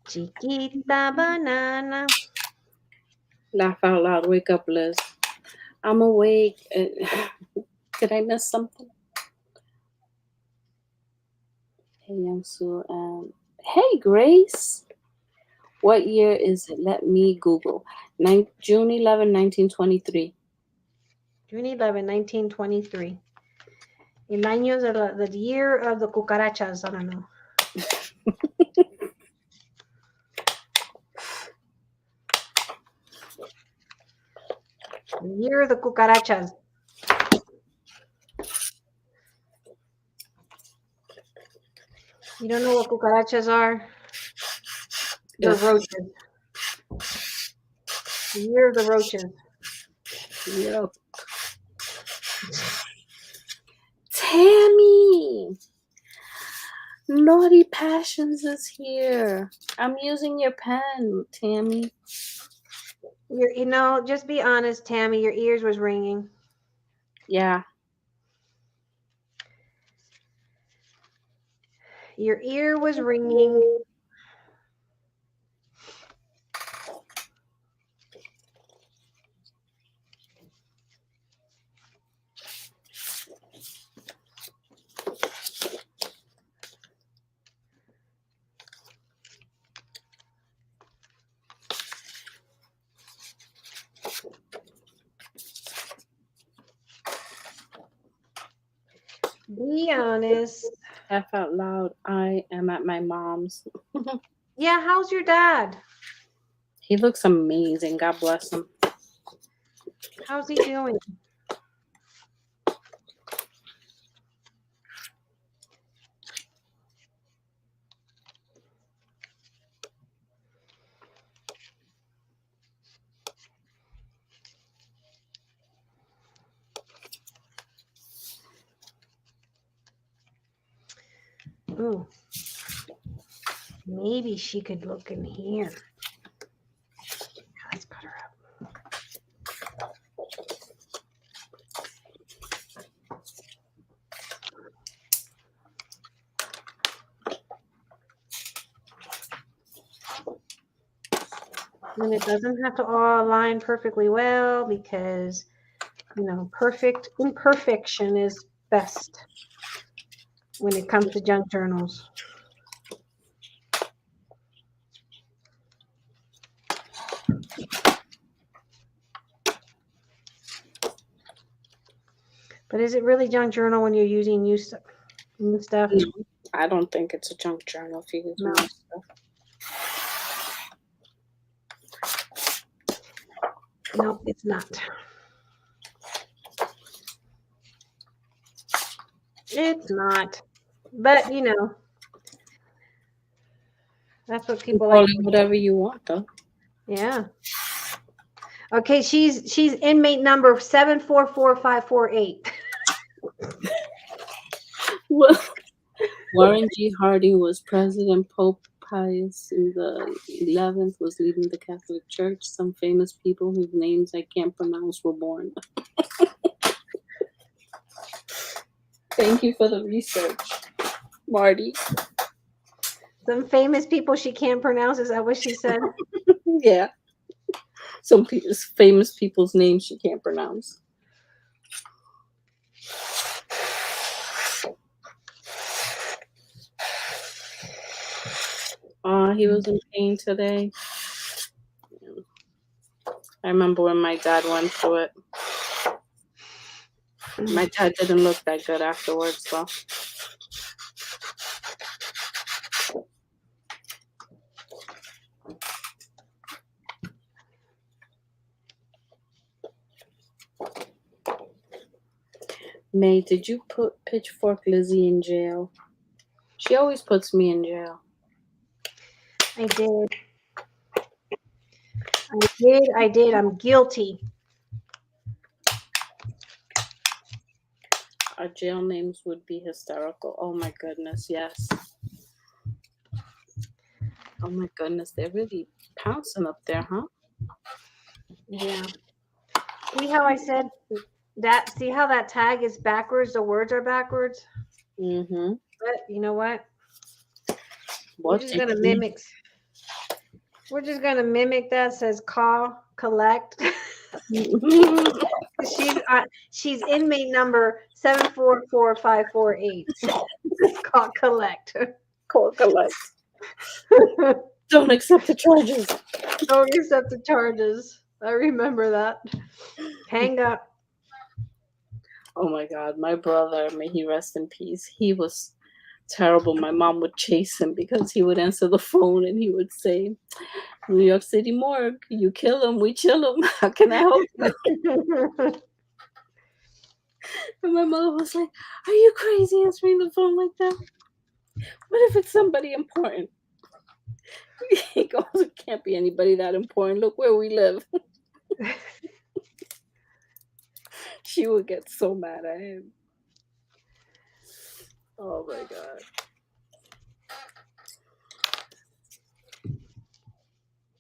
Chiquita banana.
Laugh out loud. Wake up, Liz. I'm awake. Did I miss something? Hey, Youngsu. Hey, Grace. What year is it? Let me Google. June 11, 1923.
June 11, 1923. El año the year of the cucarachas. I don't know. The year of the cucarachas. You don't know what cucarachas are? They're roaches. The year of the roaches.
Yep. Tammy! Naughty Passions is here. I'm using your pen, Tammy.
Just be honest, Tammy. Your ears was ringing.
Yeah.
Your ear was ringing. Be honest.
Laugh out loud. I am at my mom's.
Yeah, how's your dad?
He looks amazing. God bless him.
How's he doing? Ooh. Maybe she could look in here. Let's put her up. And it doesn't have to all align perfectly well because, perfect imperfection is best when it comes to junk journals. But is it really junk journal when you're using new stuff?
No, I don't think it's a junk journal if you use new stuff.
No, it's not. It's not. But that's what people
Call
like.
it whatever you want, though.
Yeah. Okay, she's inmate number 744548.
Well, Warren G. Harding was president. Pope Pius the 11th was leading the Catholic Church. Some famous people whose names I can't pronounce were born. Thank you for the research, Marty.
Some famous people she can't pronounce. Is that what she said?
Yeah. Some famous people's names she can't pronounce. He was in pain today. I remember when my dad went through it. My dad didn't look that good afterwards, though. May, did you put Pitchfork Lizzie in jail? She always puts me in jail.
I did. I'm guilty.
Our jail names would be hysterical. Oh my goodness, yes. Oh my goodness, they're really pouncing up there, huh?
Yeah. See how I said that? See how that tag is backwards? The words are backwards.
Mm-hmm.
But you know what?
What?
We're just gonna mimic. We're just gonna mimic that. Says call, collect. She's inmate number 744548. It's called collect.
Call collect. Don't accept the charges.
Don't accept the charges. I remember that. Hang up.
Oh my God, my brother, may he rest in peace. He was terrible. My mom would chase him because he would answer the phone and he would say, New York City morgue, you kill him, we chill him. How can I help you? And my mother was like, are you crazy answering the phone like that? What if it's somebody important? He goes, it can't be anybody that important. Look where we live. She would get so mad at him. Oh my God.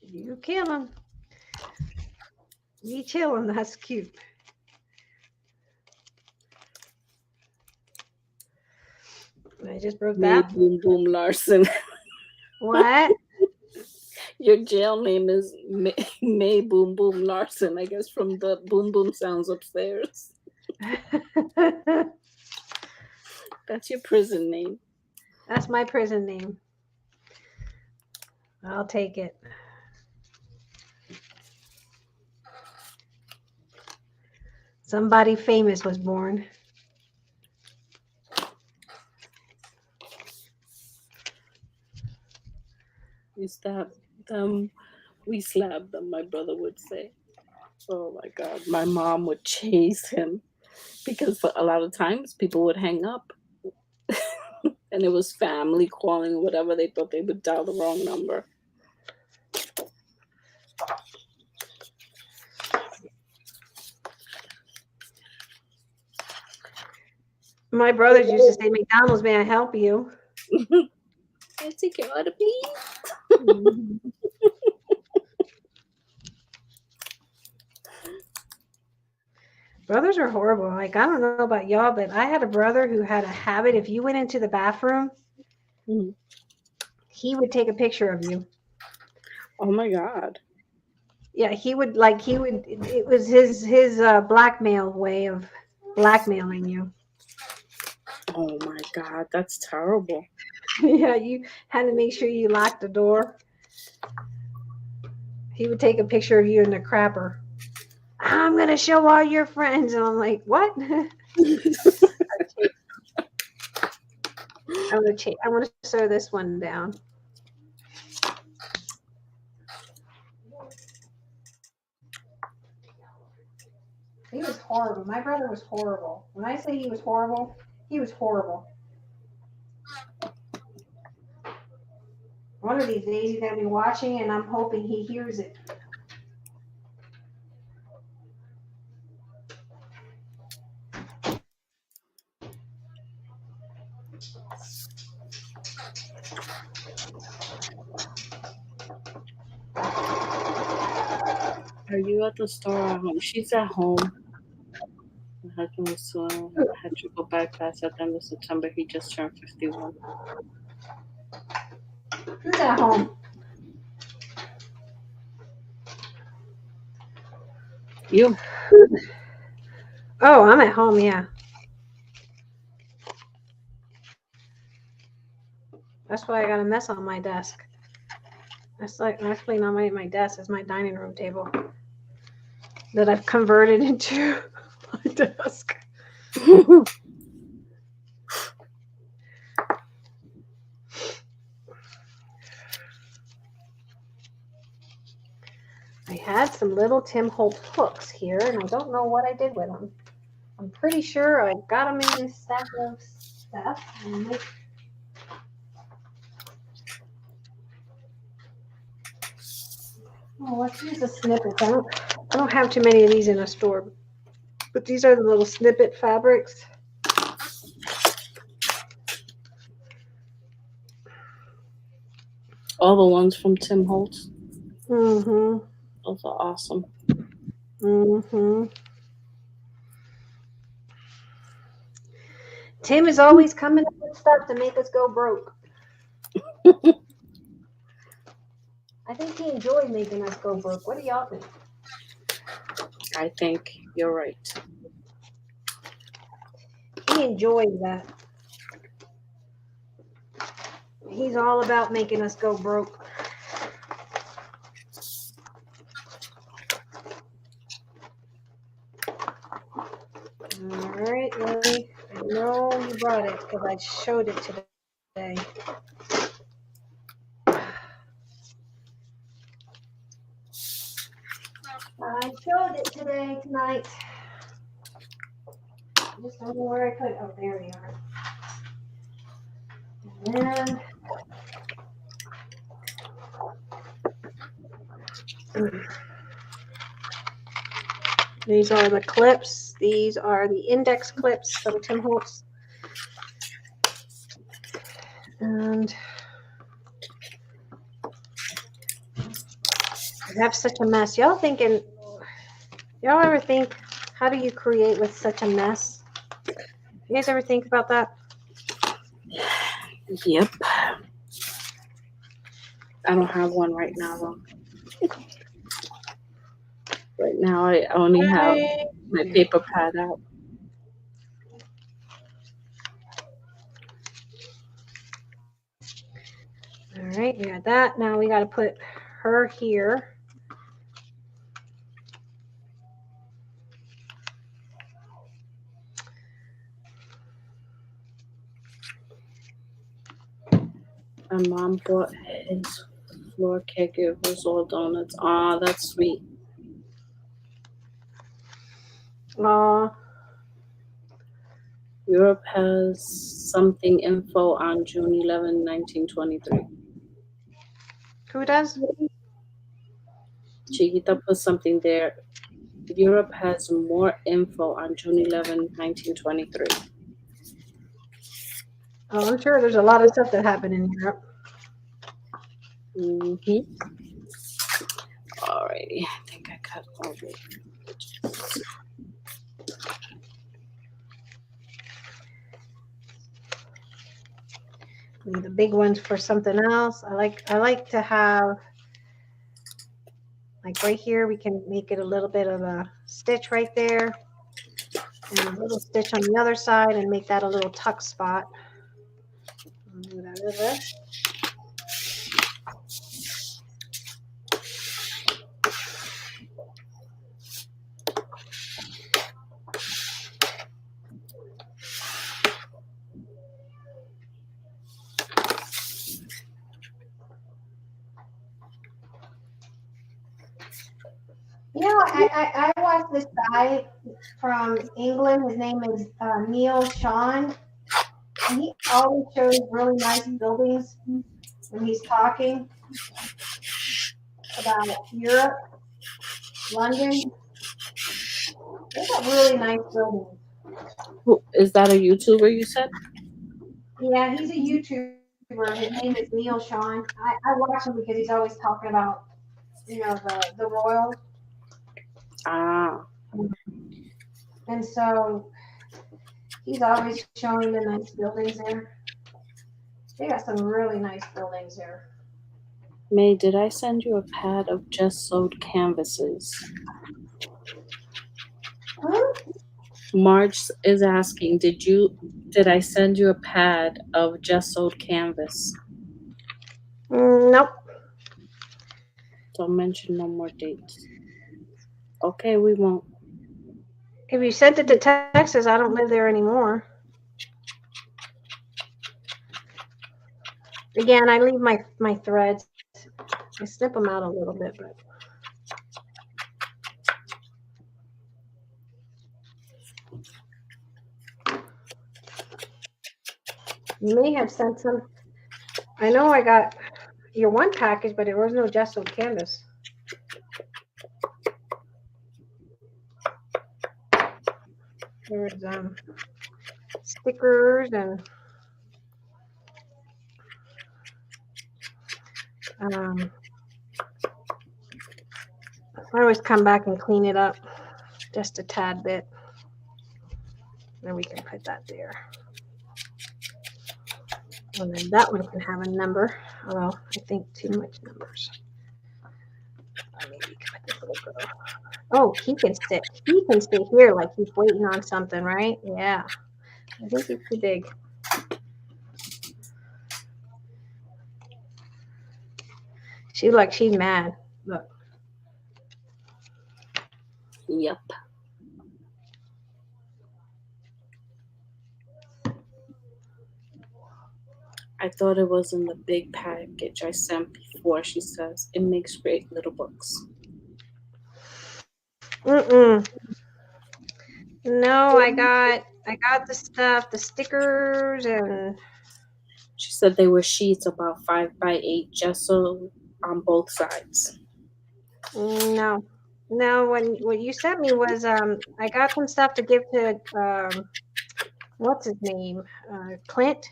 You kill him. You chill him. That's cute. I just broke
May
that.
Boom Boom Larson.
What?
Your jail name is May Boom Boom Larson, I guess, from the boom boom sounds upstairs. That's your prison name.
That's my prison name. I'll take it. Somebody famous was born.
We stabbed them. We slapped them, my brother would say. Oh my God. My mom would chase him because for a lot of times people would hang up. And it was family calling, whatever. They thought they would dial the wrong number.
My brothers used to say, McDonald's, may I help you?
I take your order, please.
Brothers are horrible. Like, I don't know about y'all, but I had a brother who had a habit. If you went into the bathroom, he would take a picture of you.
Oh my God.
Yeah, it was his blackmail way of blackmailing you.
Oh my God, that's terrible.
Yeah, you had to make sure you locked the door. He would take a picture of you in the crapper. I'm gonna show all your friends, and I'm like, what? I'm gonna sew this one down. He was horrible. My brother was horrible. When I say he was horrible, he was horrible. One of these days he's gonna be watching, and I'm hoping he hears it.
Are you at the store or at home? She's at home. My husband was had to go back fast at the end of September. He just turned 51.
Who's at home?
You.
Oh, I'm at home, yeah. That's why I got a mess on my desk. That's actually not my desk. It's my dining room table that I've converted into my desk. I had some little Tim Holtz hooks here, and I don't know what I did with them. I'm pretty sure I got them in this stack of stuff. Oh, let's use a snippet. I don't have too many of these in a store, but these are the little snippet fabrics.
All the ones from Tim Holtz.
Mm-hmm.
Those are awesome.
Mm-hmm. Tim is always coming up with stuff to make us go broke. I think he enjoys making us go broke. What do y'all think?
I think you're right.
He enjoys that. He's all about making us go broke. All right, Lily. I know you brought it because I showed it today. I showed it tonight. I just don't know where I put it. Oh, there they are. And then these are the clips. These are the index clips from Tim Holtz. And I have such a mess. Y'all ever think, how do you create with such a mess? You guys ever think about that?
Yep. I don't have one right now, though. Right now, I only have my paper pad out.
All right, we got that. Now we got to put her here.
My mom bought his floor caregivers all donuts. Aw, that's sweet. Europe has something info on June 11, 1923.
Who does?
Chiquita put something there. Europe has more info on June 11, 1923.
Oh, I'm sure there's a lot of stuff that happened in Europe.
Mm-hmm. Alrighty, I think I cut all the pages.
Leave the big ones for something else. I like to have, like right here, we can make it a little bit of a stitch right there. And a little stitch on the other side and make that a little tuck spot. Do that over. You know, I watched this guy from England. His name is Neil Sean. And he always shows really nice buildings when he's talking about Europe, London. They got really nice buildings.
Is that a YouTuber you said?
Yeah, he's a YouTuber. His name is Neil Sean. I watch him because he's always talking about, the royal.
Ah.
And so he's always showing the nice buildings there. They got some really nice buildings there.
May, did I send you a pad of just sewed canvases?
Huh?
Marge is asking, did I send you a pad of just sewed canvas?
Nope.
Don't mention no more dates. Okay, we won't.
If you sent it to Texas, I don't live there anymore. Again, I leave my threads. I snip them out a little bit, but. You may have sent some. I know I got your one package, but there was no just sewed canvas. There was stickers and I always come back and clean it up just a tad bit. Then we can put that there. And then that one can have a number. Well, I think too much numbers. Maybe you can put this little girl. Oh, he can sit. He can stay here like he's waiting on something, right? Yeah. I think he's too big. She's mad. Look.
Yep. I thought it was in the big package I sent before. She says it makes great little books.
No, I got the stuff, the stickers, and
she said they were sheets about 5x8 gesso on both sides.
No, what you sent me was I got some stuff to give to what's his name, Clint.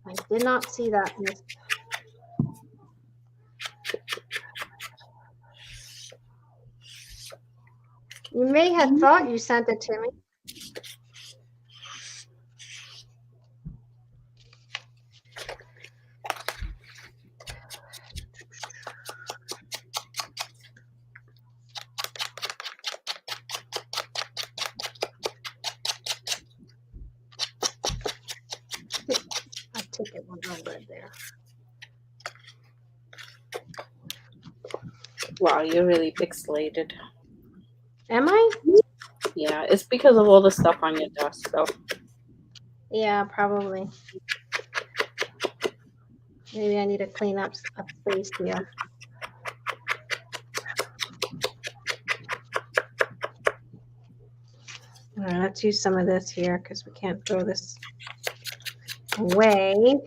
I did not see that. You may have thought you sent it to me. I took it one over there.
Wow, you're really pixelated.
Am I?
Yeah, it's because of all the stuff on your desk, though.
Yeah, probably. Maybe I need to clean up space here. All right, let's use some of this here because we can't throw this away. We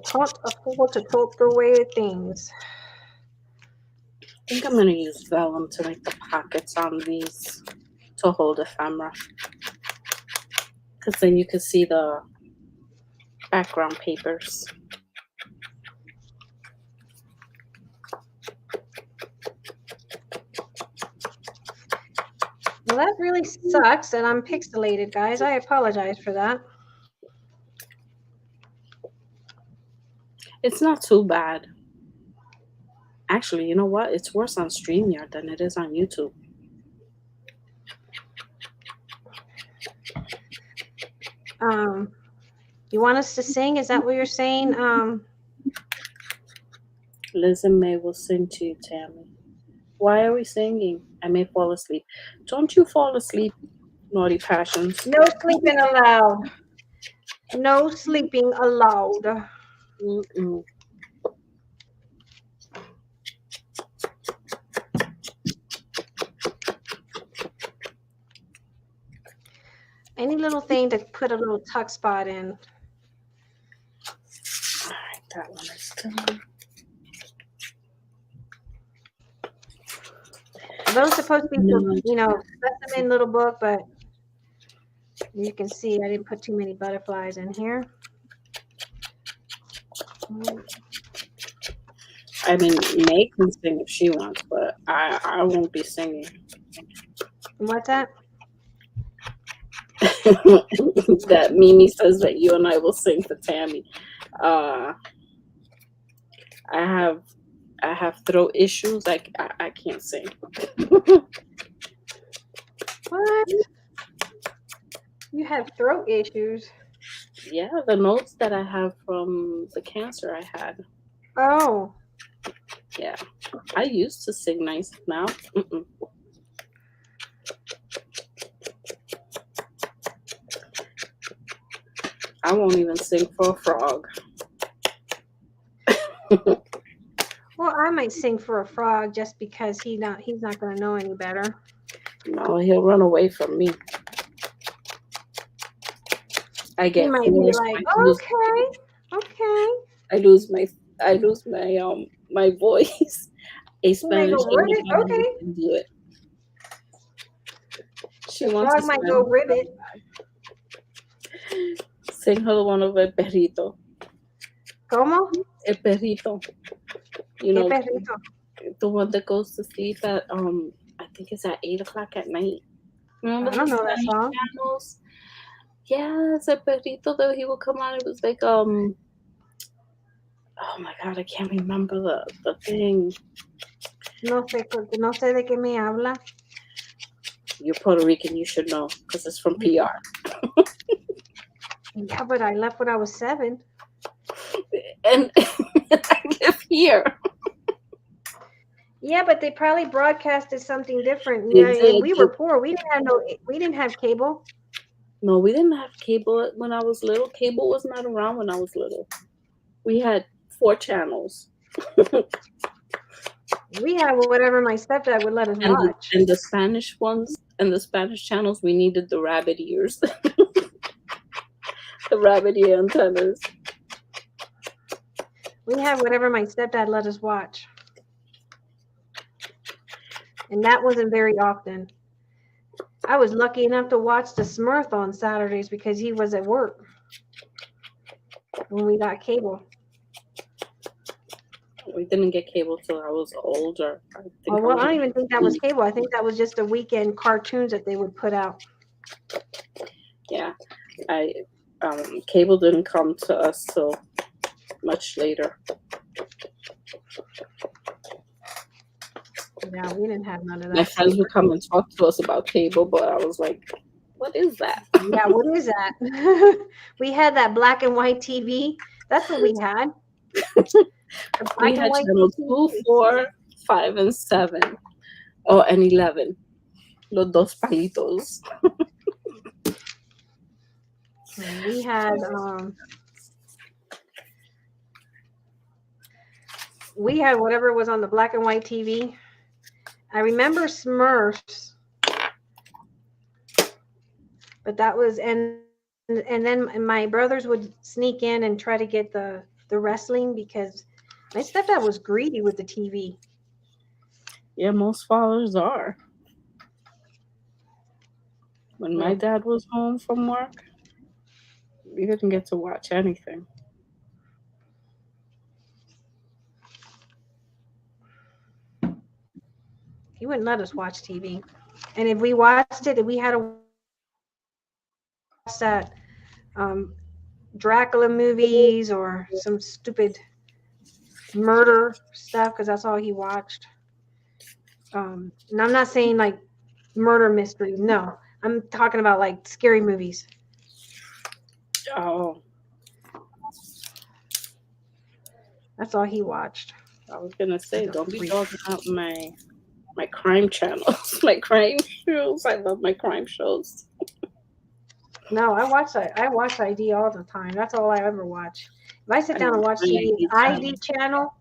can't afford to throw away things.
I think I'm going to use vellum to make the pockets on these to hold ephemera. Because then you can see the background papers.
Well, that really sucks, and I'm pixelated, guys. I apologize for that.
It's not too bad. Actually, you know what? It's worse on StreamYard than it is on YouTube.
You want us to sing? Is that what you're saying?
Liz and May will sing to you, Tammy. Why are we singing? I may fall asleep. Don't you fall asleep, naughty passions.
No sleeping allowed. No sleeping allowed.
Mm-mm.
Any little thing to put a little tuck spot in.
All right, that one is done.
Those supposed to be, specimen little book, but you can see I didn't put too many butterflies in here.
I mean, May can sing if she wants, but I won't be singing.
What's that?
That Mimi says that you and I will sing for Tammy. I have throat issues. I can't sing.
What? You have throat issues?
Yeah, the notes that I have from the cancer I had.
Oh.
Yeah, I used to sing nice. Now, I won't even sing for a frog.
Well, I might sing for a frog just because he's not going to know any better.
No, he'll run away from me. I get.
He might be like, okay.
I lose my my voice. A Spanish
okay.
can do it. She
The
wants
frog
to
might
spend.
go ribbit.
Sing her the one of El Perrito.
¿Cómo?
El Perrito. You
¿Qué
know,
perrito?
the one that goes to sleep at I think it's at 8 o'clock at night. Remember
I don't
the
know that
Spanish
song.
channels? Yeah, it's El Perrito that he would come on. It was like oh my god, I can't remember the thing.
No sé de qué me habla.
You're Puerto Rican, you should know because it's from PR.
Yeah, but I left when I was 7.
And I live here.
Yeah, but they probably broadcasted something different.
They
Yeah,
did.
and we were poor. We didn't have cable.
No, we didn't have cable when I was little. Cable was not around when I was little. We had 4 channels.
We had whatever my stepdad would let us watch.
And the Spanish ones and the Spanish channels, we needed the rabbit ears. The rabbit ear antennas.
We had whatever my stepdad let us watch. And that wasn't very often. I was lucky enough to watch the Smurf on Saturdays because he was at work when we got cable.
We didn't get cable till I was older. I
don't even think that was cable. I think that was just the weekend cartoons that they would put out.
Yeah, cable didn't come to us till much later.
Yeah, we didn't have none of that.
My friends would come and talk to us about cable, but I was like, what is that?
Yeah, what is that? We had that black and white TV. That's what we had.
We had channel 2, 4, 5, and 7. Oh, and 11. Los dos palitos.
We had whatever was on the black and white TV. I remember Smurfs, but that was and then my brothers would sneak in and try to get the wrestling because my stepdad was greedy with the TV.
Yeah, most fathers are. When my dad was home from work, we didn't get to watch anything.
He wouldn't let us watch TV. And if we watched it, we had to watch that Dracula movies or some stupid murder stuff because that's all he watched. And I'm not saying like murder mysteries. No, I'm talking about like scary movies.
Oh.
That's all he watched.
I was gonna say, don't be talking about my crime channels, my crime shows. I love my crime shows.
No, I watch ID all the time. That's all I ever watch. If I sit down and watch TV, ID channel,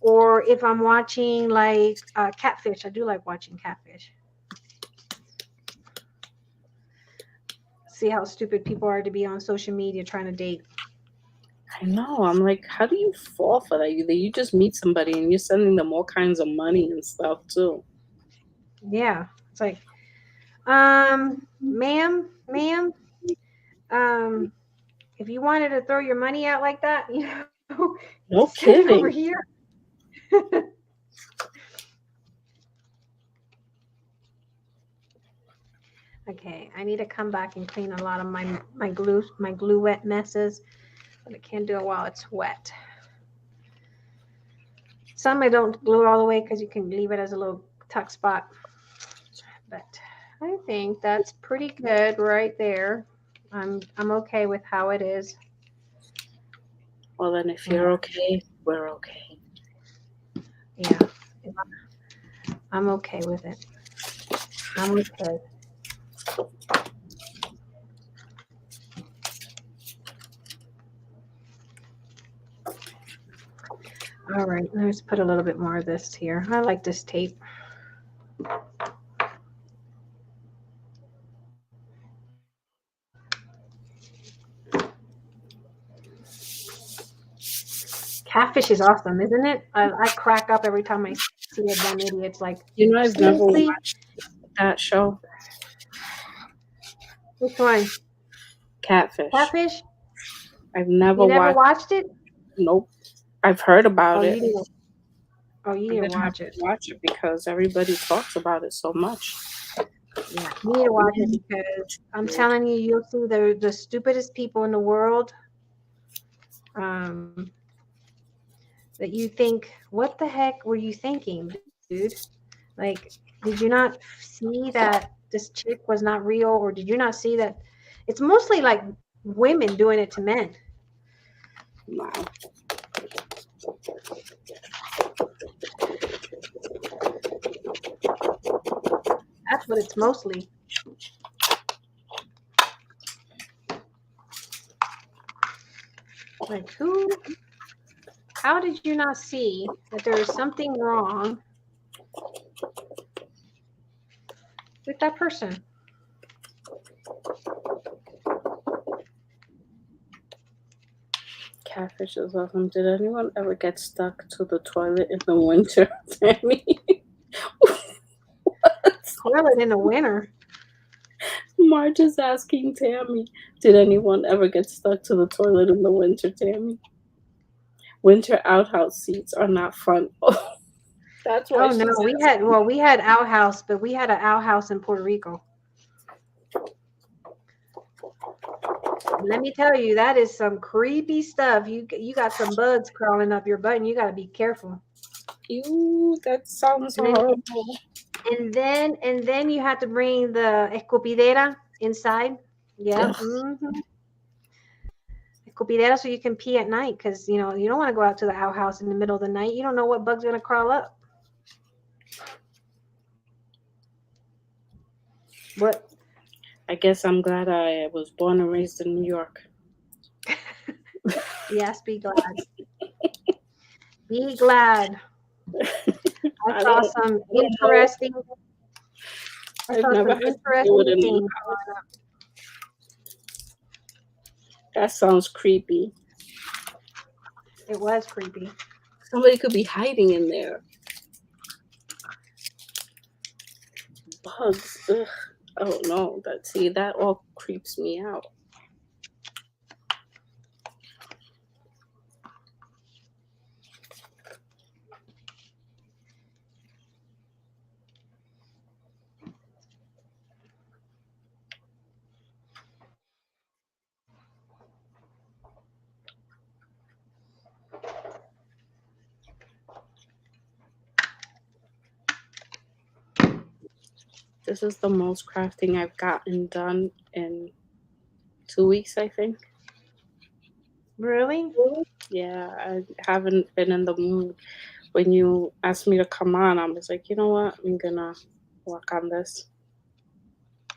or if I'm watching like Catfish, I do like watching Catfish. See how stupid people are to be on social media trying to date.
I know. I'm like, how do you fall for that? You just meet somebody and you're sending them all kinds of money and stuff too.
Yeah, it's like, ma'am, if you wanted to throw your money out like that, you know,
no
kidding
kidding.
over here. Okay, I need to come back and clean a lot of my glue wet messes, but I can't do it while it's wet. Some I don't glue it all the way because you can leave it as a little tuck spot. But I think that's pretty good right there. I'm okay with how it is.
Well, then if you're okay, we're okay.
Yeah, I'm okay with it. I'm okay. All right, let's put a little bit more of this here. I like this tape. Catfish is awesome, isn't it? I crack up every time I see a dumb idiot. It's like,
I've never watched that show.
Which one?
Catfish.
Catfish?
I've never
You never
watched.
watched it?
Nope. I've heard about
Oh,
it.
you didn't. Oh, you
I'm
didn't
gonna have
watch
to
it.
watch it because everybody talks about it so much.
Yeah, you need to watch it because I'm telling you, you'll see the stupidest people in the world. That you think, what the heck were you thinking, dude? Like, did you not see that this chick was not real, or did you not see that it's mostly like women doing it to men?
Wow.
That's what it's mostly. Like, how did you not see that there is something wrong with that person?
Catfish is awesome. Did anyone ever get stuck to the toilet in the winter, Tammy?
Toilet in the winter.
Marge is asking Tammy, did anyone ever get stuck to the toilet in the winter, Tammy? Winter outhouse seats are not fun. Oh, that's why
Oh no, we had outhouse, but we had an outhouse in Puerto Rico. Let me tell you, that is some creepy stuff. You got some bugs crawling up your butt, and you got to be careful.
Ew, that sounds horrible.
And then you have to bring the escupidera inside. Yeah. Mm-hmm. Escupidera, so you can pee at night, because you don't want to go out to the outhouse in the middle of the night. You don't know what bug's gonna crawl up. What?
I guess I'm glad I was born and raised in New York.
Yes, be glad. Be glad. I saw some interesting. I saw some interesting things.
That sounds creepy.
It was creepy.
Somebody could be hiding in there. Bugs. Ugh. Oh no. That all creeps me out. This is the most crafting I've gotten done in 2 weeks, I think.
Really?
Yeah, I haven't been in the mood. When you asked me to come on, I was like, you know what? I'm gonna work on this.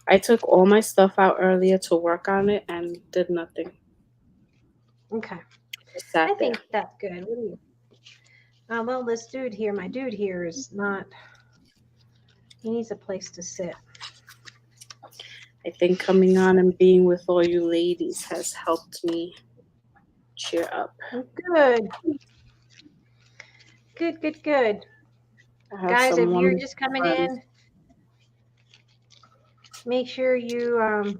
I took all my stuff out earlier to work on it and did nothing.
Okay.
Just sat
I think
there.
that's good. What do you? Well, this dude here, my dude here, is not. He needs a place to sit.
I think coming on and being with all you ladies has helped me cheer up.
Good. Good. Guys, if you're just coming in, make sure you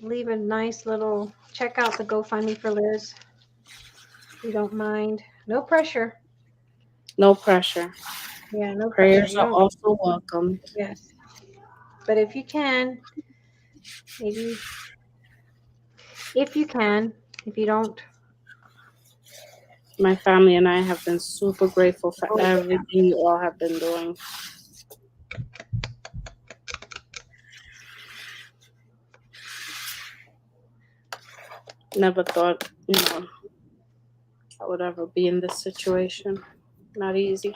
leave a nice little, check out the GoFundMe for Liz, if you don't mind. No pressure.
No pressure.
Yeah, no
Prayers
pressure.
are also welcome.
Yes. But if you can, maybe, if you can, if you don't.
My family and I have been super grateful for everything you all have been doing. Never thought, I would ever be in this situation. Not easy.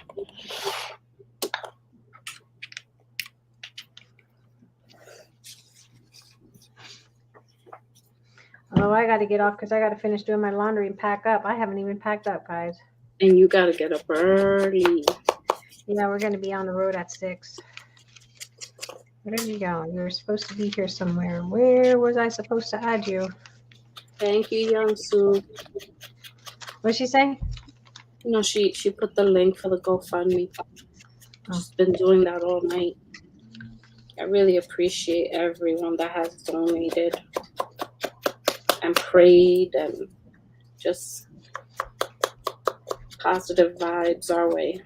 Oh, I got to get off because I got to finish doing my laundry and pack up. I haven't even packed up, guys.
And you got to get up early.
Yeah, we're going to be on the road at 6. Where did you go? You were supposed to be here somewhere. Where was I supposed to add you?
Thank you, Young Sue.
What'd she say?
No, she put the link for the GoFundMe. Just been doing that all night. I really appreciate everyone that has donated and prayed and just positive vibes our way.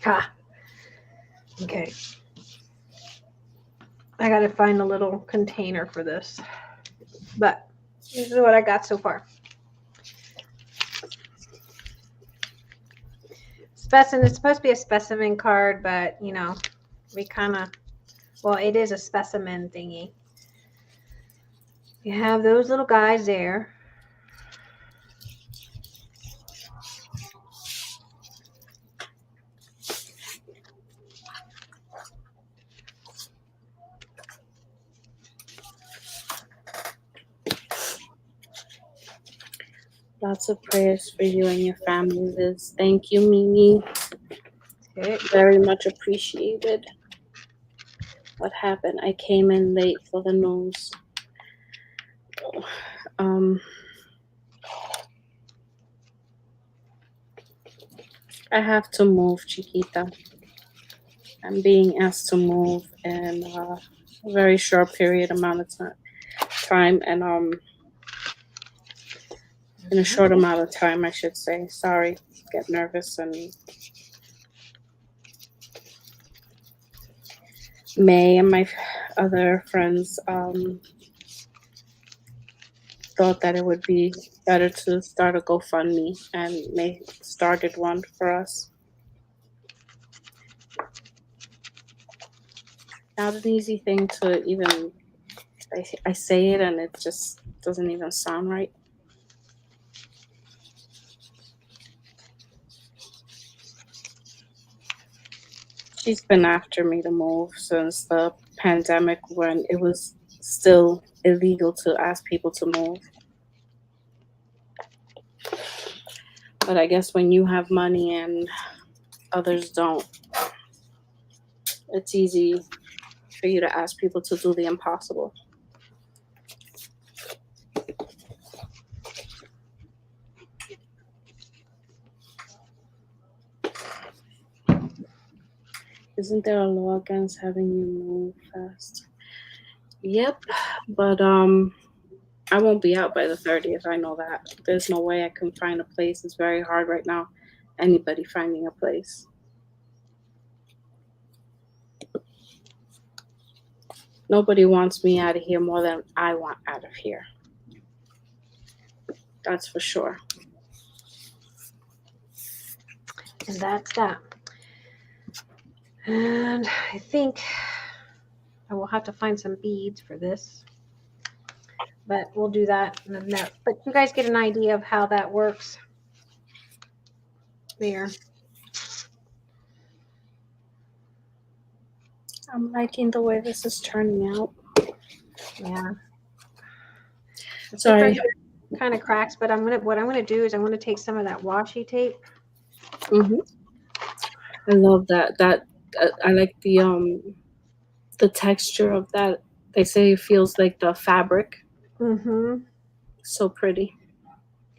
Ha. Okay. I gotta find a little container for this. But this is what I got so far. It's supposed to be a specimen card, but you know, we kind of, well, it is a specimen thingy. You have those little guys there.
Lots of prayers for you and your family, Liz. Thank you, Mimi.
Okay.
Very much appreciated. What happened? I came in late for the news. I have to move, Chiquita. I'm being asked to move in a very short period amount of time, and in a short amount of time, I should say. Sorry, get nervous. And May and my other friends thought that it would be better to start a GoFundMe, and May started one for us. Not an easy thing to even, I say it and it just doesn't even sound right. She's been after me to move since the pandemic, when it was still illegal to ask people to move. But I guess when you have money and others don't, it's easy for you to ask people to do the impossible. Isn't there a law against having you move fast? Yep, but I won't be out by the 30th. I know that. There's no way I can find a place. It's very hard right now. Anybody finding a place. Nobody wants me out of here more than I want out of here. That's for sure.
And that's that. And I think I will have to find some beads for this. But we'll do that in a minute. But you guys get an idea of how that works there.
I'm liking the way this is turning out.
Yeah.
Sorry.
Kind of cracks, but what I'm gonna do is I'm gonna take some of that washi tape.
I love that. I like the texture of that. They say it feels like the fabric. So pretty.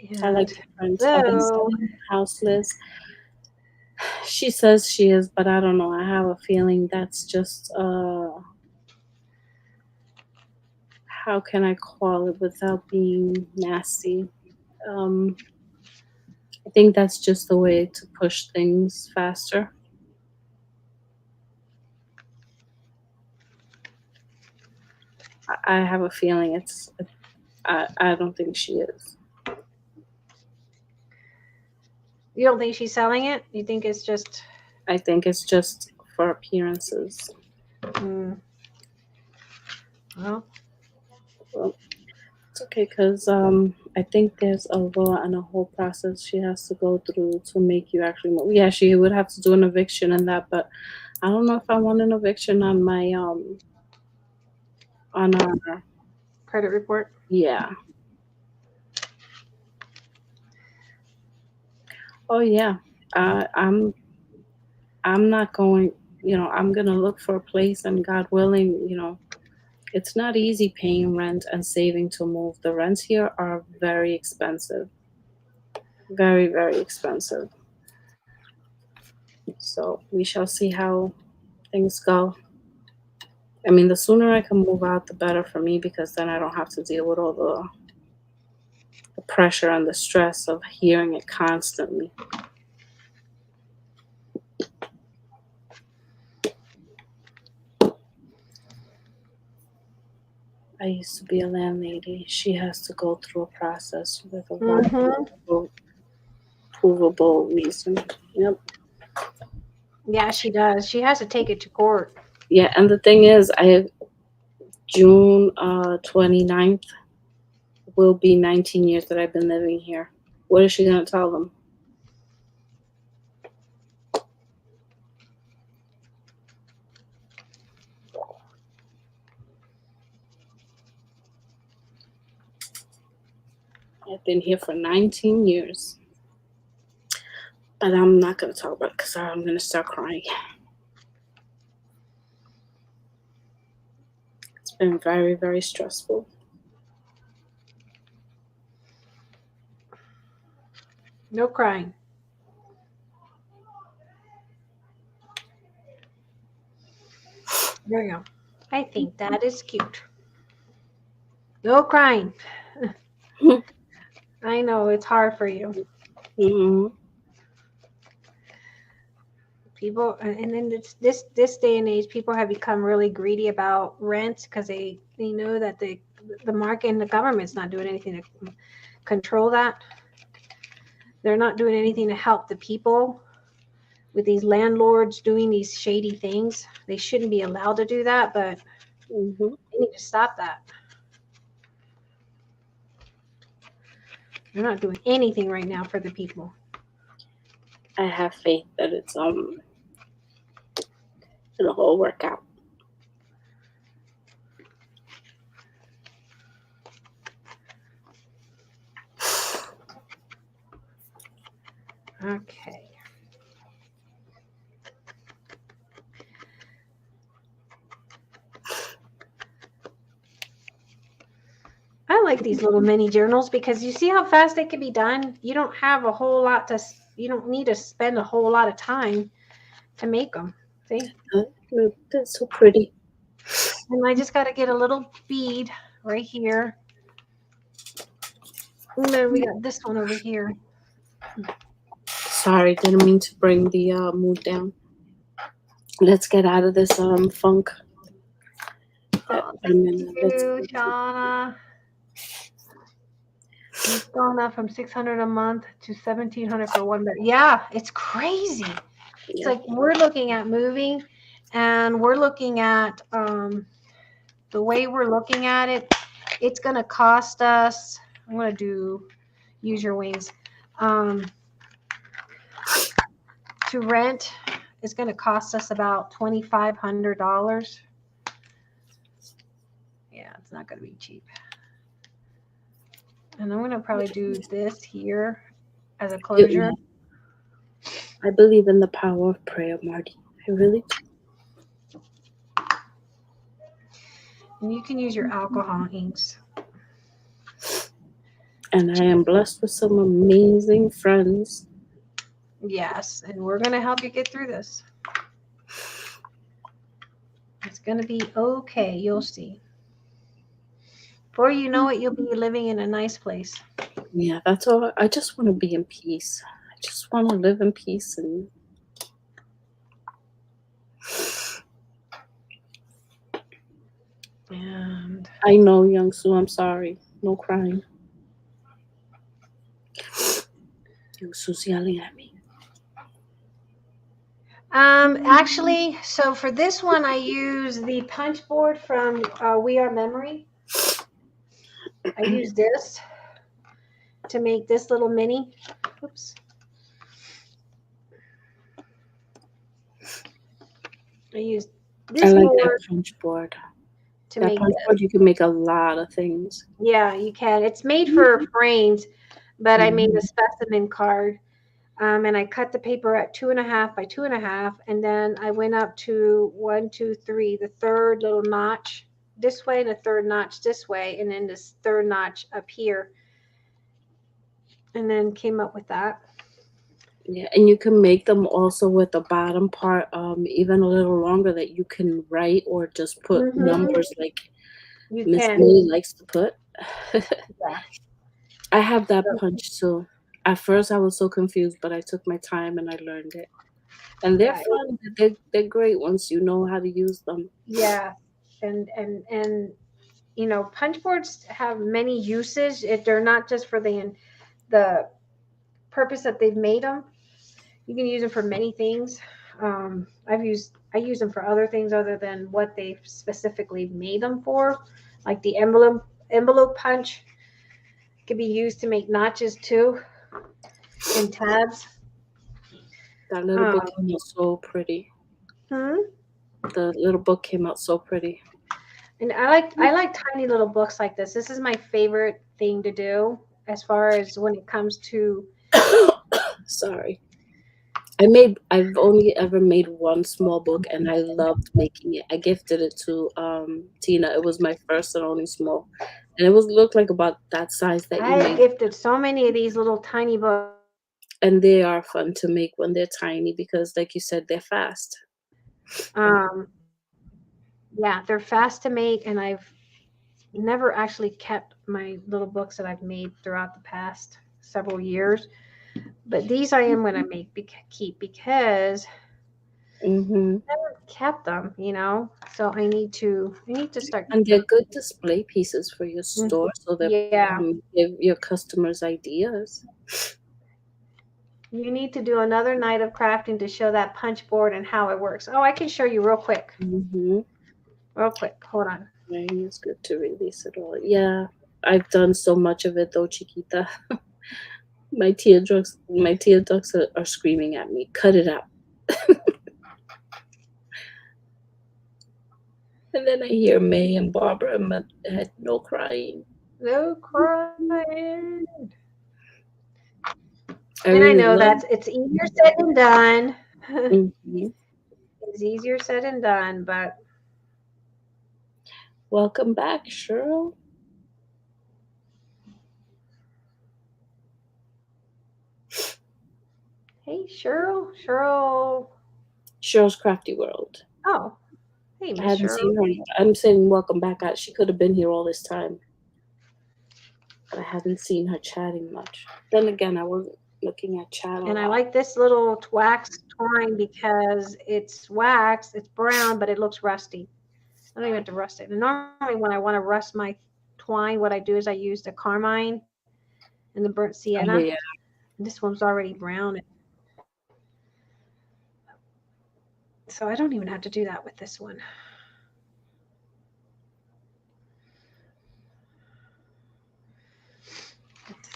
And
I like the print. I've been selling houseless. She says she is, but I don't know. I have a feeling that's just how can I call it without being nasty? I think that's just the way to push things faster. I have a feeling I don't think she is.
You don't think she's selling it? You think it's just?
I think it's just for appearances.
Well,
it's okay, because I think there's a law and a whole process she has to go through to make you actually move. Yeah, she would have to do an eviction and that, but I don't know if I want an eviction on my on our
credit report.
Yeah. Oh yeah. I'm not going. I'm going to look for a place, and God willing, it's not easy paying rent and saving to move. The rents here are very expensive. Very, very expensive. So we shall see how things go. I mean, the sooner I can move out, the better for me, because then I don't have to deal with all the pressure and the stress of hearing it constantly. I used to be a landlady. She has to go through a process with a provable reason. Yep.
Yeah, she does. She has to take it to court.
Yeah, and the thing is, June 29th will be 19 years that I've been living here. What is she going to tell them? I've been here for 19 years. But I'm not going to talk about it because I'm going to start crying. It's been very, very stressful.
No crying. There you go. I think that is cute. No crying. I know it's hard for you.
Mm-hmm.
People, and then this day and age, people have become really greedy about rent because they know that the market and the government's not doing anything to control that. They're not doing anything to help the people with these landlords doing these shady things. They shouldn't be allowed to do that, but they need to stop that. They're not doing anything right now for the people.
I have faith that it'll all work out.
Okay. I like these little mini journals because you see how fast they can be done. You don't have a whole lot you don't need to spend a whole lot of time to make them. See?
That's so pretty.
And I just got to get a little bead right here. And then we got this one over here.
Sorry, didn't mean to bring the mood down. Let's get out of this funk.
Oh, thank you, Shauna. It's gone up from $600 a month to $1,700 for one bed. Yeah, it's crazy. It's like we're looking at moving, and we're looking at the way we're looking at it. It's going to cost us. I'm going to use your wings. To rent is going to cost us about $2,500. Yeah, it's not going to be cheap. And I'm going to probably do this here as a closure.
I believe in the power of prayer, Marty. I really do.
And you can use your alcohol inks.
And I am blessed with some amazing friends.
Yes, and we're going to help you get through this. It's going to be okay. You'll see. Before you know it, you'll be living in a nice place.
Yeah, that's all. I just want to be in peace. I just want to live in peace. And I know, Young Sue, I'm sorry. No crying. Young Sue's yelling at me.
Actually, so for this one, I use the punch board from We Are Memory. I use this to make this little mini. Oops. I use this
board
that
punch board.
To
that
make
punch board, you can make a lot of things.
Yeah, you can. It's made for frames, but I made a specimen card. And I cut the paper at 2.5 by 2.5, and then I went up to 1, 2, 3, the third little notch this way and the third notch this way, and then this third notch up here, and then came up with that.
Yeah, and you can make them also with the bottom part even a little longer that you can write or just put numbers like
You
Miss
can.
May likes to put.
Yeah.
I have that punch too. At first I was so confused, but I took my time and I learned it. And they're
Yeah.
fun. They're great once you know how to use them.
Yeah. And you know, punch boards have many uses. If they're not just for the purpose that they've made them, you can use them for many things. I use them for other things other than what they've specifically made them for, like the envelope punch could be used to make notches too, and tabs.
That little book came out so pretty. The little book came out so pretty.
And I like tiny little books like this. This is my favorite thing to do as far as when it comes to.
Sorry. I've only ever made one small book and I loved making it. I gifted it to Tina. It was my first and only small. And it looked like about that size that you
I
made.
gifted so many of these little tiny books.
And they are fun to make when they're tiny because like you said, they're fast.
Yeah, they're fast to make, and I've never actually kept my little books that I've made throughout the past several years. But these I am going to keep because I never kept them, you know. So I need to start.
And they're good display pieces for your store, so that give your customers ideas.
You need to do another night of crafting to show that punch board and how it works. Oh, I can show you real quick. Real quick. Hold on.
It's good to release it all. Yeah, I've done so much of it though, Chiquita. My teardrops are screaming at me. Cut it out. And then I hear May and Barbara in my head, no crying.
No crying.
And
I know it's easier said than done. It's easier said than done, but.
Welcome back, Cheryl.
Hey, Cheryl.
Cheryl's Crafty World.
Oh, hey, Miss
I haven't
Cheryl.
seen her. I'm saying welcome back. She could have been here all this time. But I haven't seen her chatting much. Then again, I wasn't looking at chat.
And I like this little wax twine because it's wax, it's brown, but it looks rusty. I don't even have to rust it. And normally when I want to rust my twine, what I do is I use the carmine and the burnt sienna.
Oh, yeah.
This one's already brown. So I don't even have to do that with this one.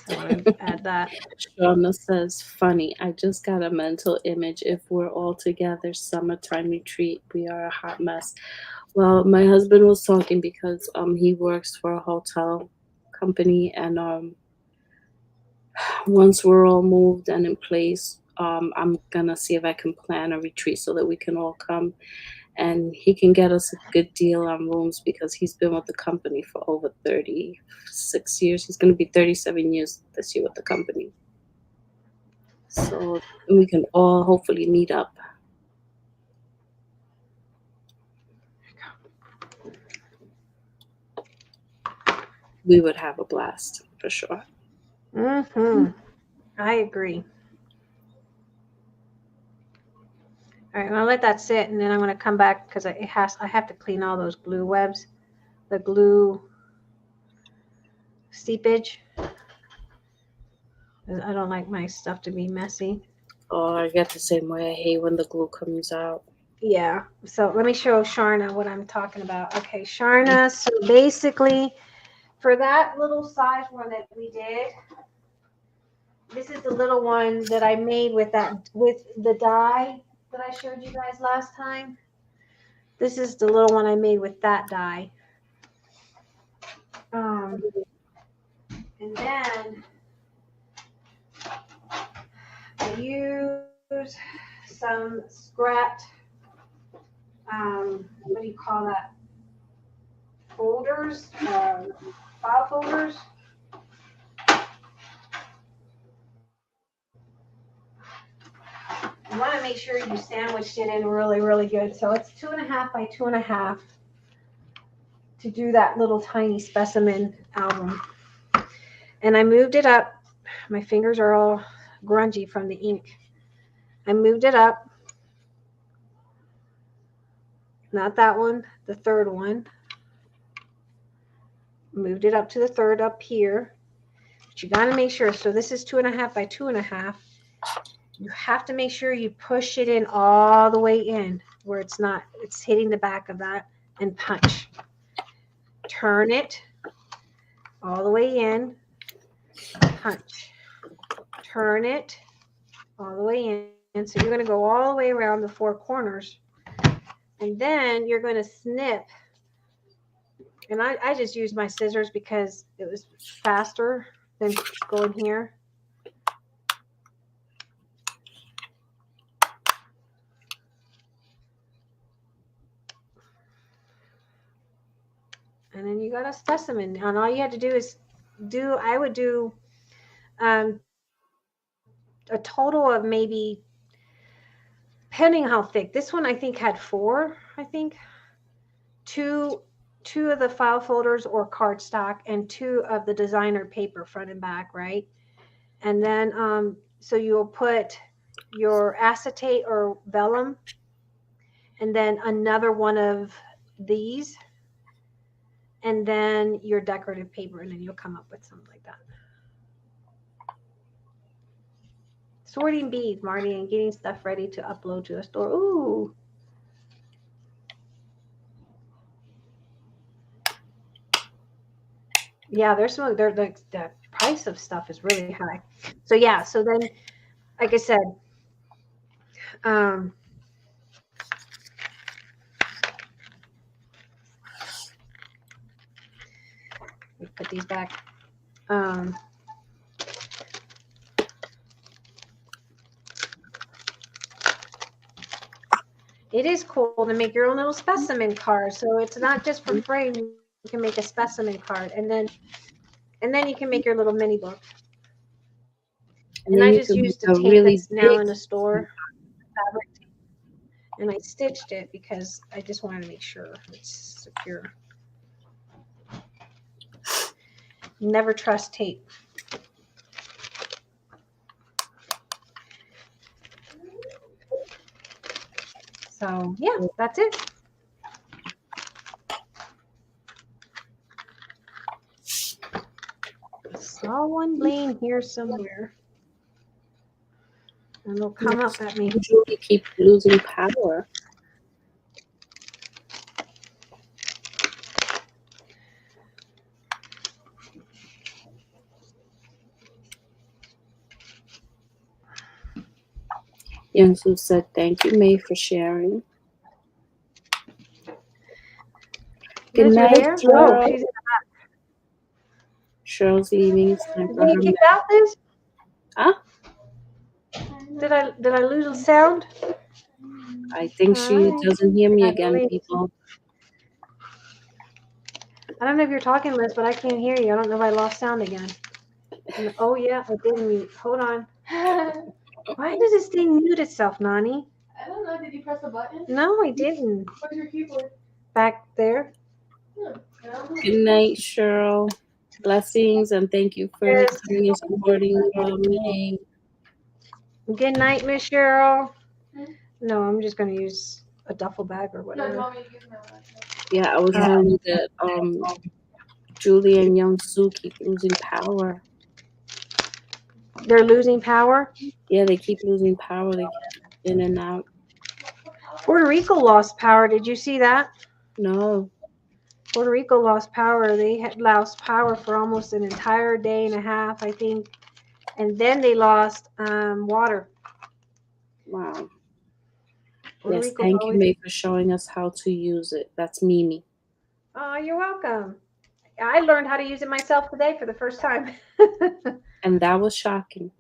So I want to add that.
Shauna says, funny, I just got a mental image. If we're all together, summertime retreat, we are a hot mess. Well, my husband was talking because he works for a hotel company, and once we're all moved and in place, I'm gonna see if I can plan a retreat so that we can all come, and he can get us a good deal on rooms because he's been with the company for over 36 years. He's going to be 37 years this year with the company. So we can all hopefully meet up. We would have a blast for sure.
I agree. All right, I'm gonna let that sit, and then I'm gonna come back because I have to clean all those glue webs, the glue seepage. I don't like my stuff to be messy.
Oh, I get the same way. I hate when the glue comes out.
Yeah. So let me show Sharna what I'm talking about. Okay, Sharna. So basically, for that little size one that we did, this is the little one that I made with the die that I showed you guys last time. This is the little one I made with that die. And then I use some scrapped, what do you call that? Folders, file folders. You want to make sure you sandwiched it in really, really good. So it's 2.5 by 2.5 to do that little tiny specimen album. And I moved it up. My fingers are all grungy from the ink. I moved it up. Not that one, the third one. Moved it up to the third up here. But you got to make sure. So this is 2.5 by 2.5. You have to make sure you push it in all the way in where it's not, it's hitting the back of that, and punch. Turn it all the way in, punch. Turn it all the way in. So you're going to go all the way around the 4 corners, and then you're going to snip. And I just used my scissors because it was faster than going here. And then you got a specimen. And all you had to do is I would do a total of maybe, depending how thick. This one I think had 4, I think. Two of the file folders or cardstock, and 2 of the designer paper front and back, right? And then so you'll put your acetate or vellum, and then another one of these, and then your decorative paper, and then you'll come up with something like that. Sorting beads, Marty, and getting stuff ready to upload to the store. Ooh. Yeah, there's like the price of stuff is really high. So yeah, so then, like I said, let me put these back. It is cool to make your own little specimen card. So it's not just for frame. You can make a specimen card, and then you can make your little mini book. And I just used the tape that's now in the store, fabric tape, and I stitched it because I just wanted to make sure it's secure. Never trust tape. So yeah, that's it. I saw one laying here somewhere, and they'll come up at me.
You keep losing power. Youngsu said, "Thank you, May, for sharing." Good night, Cheryl.
Oh, she's
Cheryl's evening. It's time for
Did
her.
you kick out this?
Huh?
Did I lose the sound?
I think she doesn't hear me again, people.
I don't know if you're talking, Liz, but I can't hear you. I don't know if I lost sound again. Oh yeah, I did mute. Hold on. Why does this thing mute itself, Nani?
I don't know. Did you press the button?
No, I didn't.
Where's your keyboard?
Back there.
Good night, Cheryl. Blessings, and thank you for coming and supporting May.
Good night, Miss Cheryl. No, I'm just gonna use a duffel bag or whatever.
No, you use my laptop.
Yeah, I was telling you that Julie and Youngsu keep losing power.
They're losing power?
Yeah, they keep losing power. They get in and out.
Puerto Rico lost power. Did you see that?
No.
Puerto Rico lost power. They had lost power for almost an entire day and a half, I think. And then they lost water.
Wow.
Puerto
Yes,
Rico
thank you,
always...
May, for showing us how to use it. That's Mimi.
Oh, you're welcome. I learned how to use it myself today for the first time.
And that was shocking.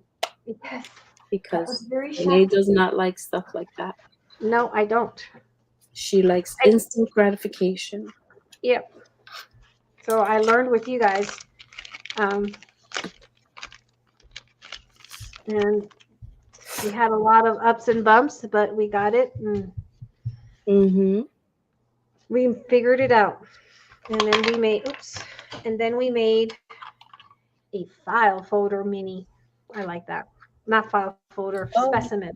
Yes.
because
very
Renee
shocking.
does not like stuff like that.
No, I don't.
She likes instant gratification.
Yep. So I learned with you guys. And we had a lot of ups and bumps, but we got it and
Mm-hmm.
we figured it out. And then we made a file folder mini. I like that. Not file folder,
Oh.
specimen.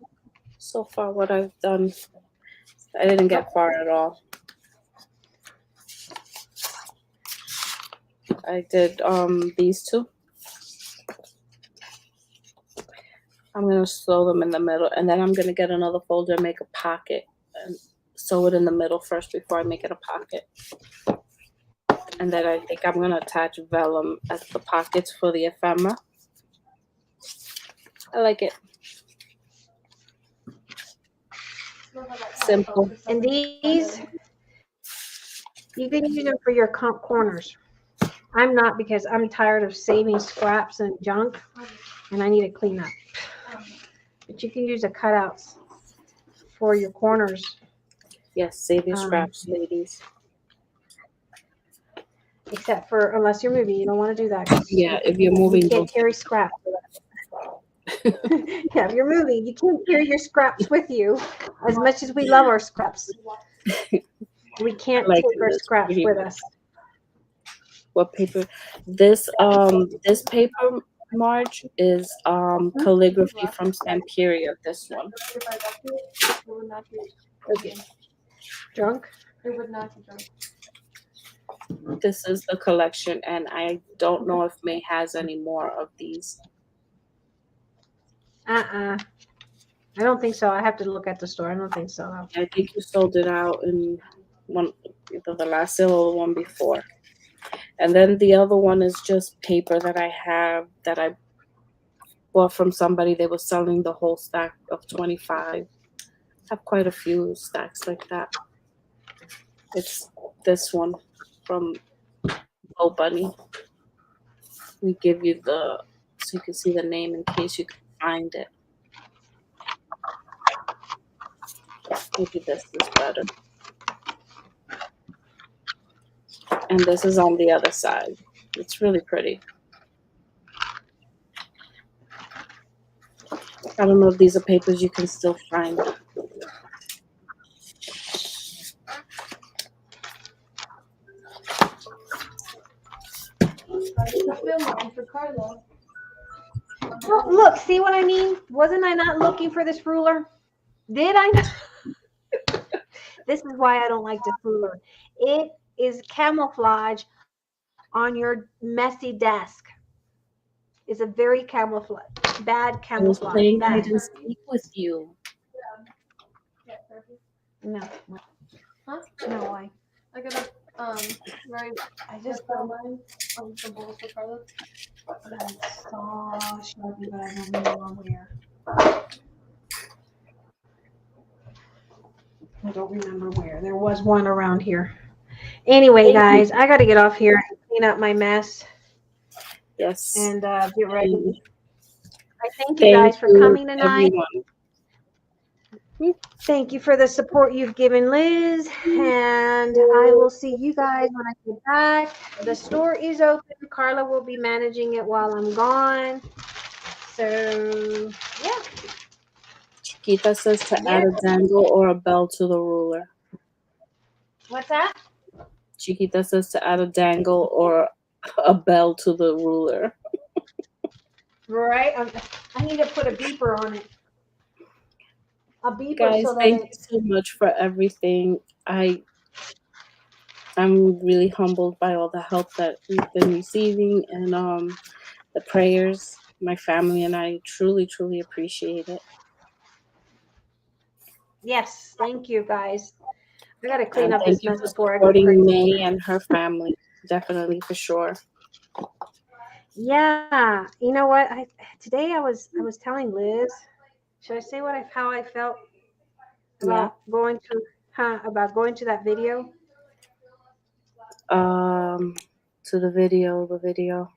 So far, what I've done, I didn't get far at all. I did these two. I'm gonna sew them in the middle, and then I'm gonna get another folder and make a pocket and sew it in the middle first before I make it a pocket. And then I think I'm gonna attach vellum as the pockets for the ephemera. I like it. Simple.
And these, you can use them for your corners. I'm not, because I'm tired of saving scraps and junk, and I need to clean up. But you can use the cutouts for your corners.
Yes, save your scraps, ladies.
Except for unless you're moving, you don't want to do that. 'Cause
Yeah, if you're moving,
you can't carry scraps. Yeah, if you're moving, you can't carry your scraps with you. As much as we love our scraps, we can't
like
take our
this
scraps
pretty
with
much.
us.
What paper? This paper, Marge, is calligraphy from Stamperia. This one.
Okay. Drunk?
It would not be drunk.
This is the collection, and I don't know if May has any more of these.
I don't think so. I have to look at the store. I don't think so.
I think you sold it out in one, either the last sale or the one before. And then the other one is just paper that I have that I bought from somebody. They were selling the whole stack of 25. I have quite a few stacks like that. It's this one from Oh Bunny. We give you so you can see the name in case you can find it. Maybe this is better. And this is on the other side. It's really pretty. I don't know if these are papers you can still find.
For Carla.
Oh, look, see what I mean? Wasn't I not looking for this ruler? Did I not? This is why I don't like this ruler. It is camouflage on your messy desk. It's a very bad
I was
camouflage.
playing
Bad.
hide and seek with you.
No.
Huh?
No, why?
I gotta right.
I just
Put mine on some bowls for Carla.
That's so sharpie, but I don't remember where. I don't remember where. There was one around here. Anyway, guys, I got to get off here and clean up my mess
Yes.
and get ready. I thank you guys for coming tonight.
Everyone.
Thank you for the support you've given Liz, and I will see you guys when I get back. The store is open. Carla will be managing it while I'm gone. So, yeah.
Chiquita says to add a dangle or a bell to the ruler.
What's that?
Chiquita says to add a dangle or a bell to the ruler.
Right? I need to put a beeper on it. A beeper.
Guys,
so that
thank you so much for everything. I'm really humbled by all the help that we've been receiving and the prayers. My family and I truly, truly appreciate it.
Yes, thank you guys. I gotta clean up
thank
this
you
mess
for
before I go
supporting
crazy.
May and her family. Definitely, for sure.
Yeah, you know what? Today I was telling Liz. Should I say how I felt about going to that video?
To the video.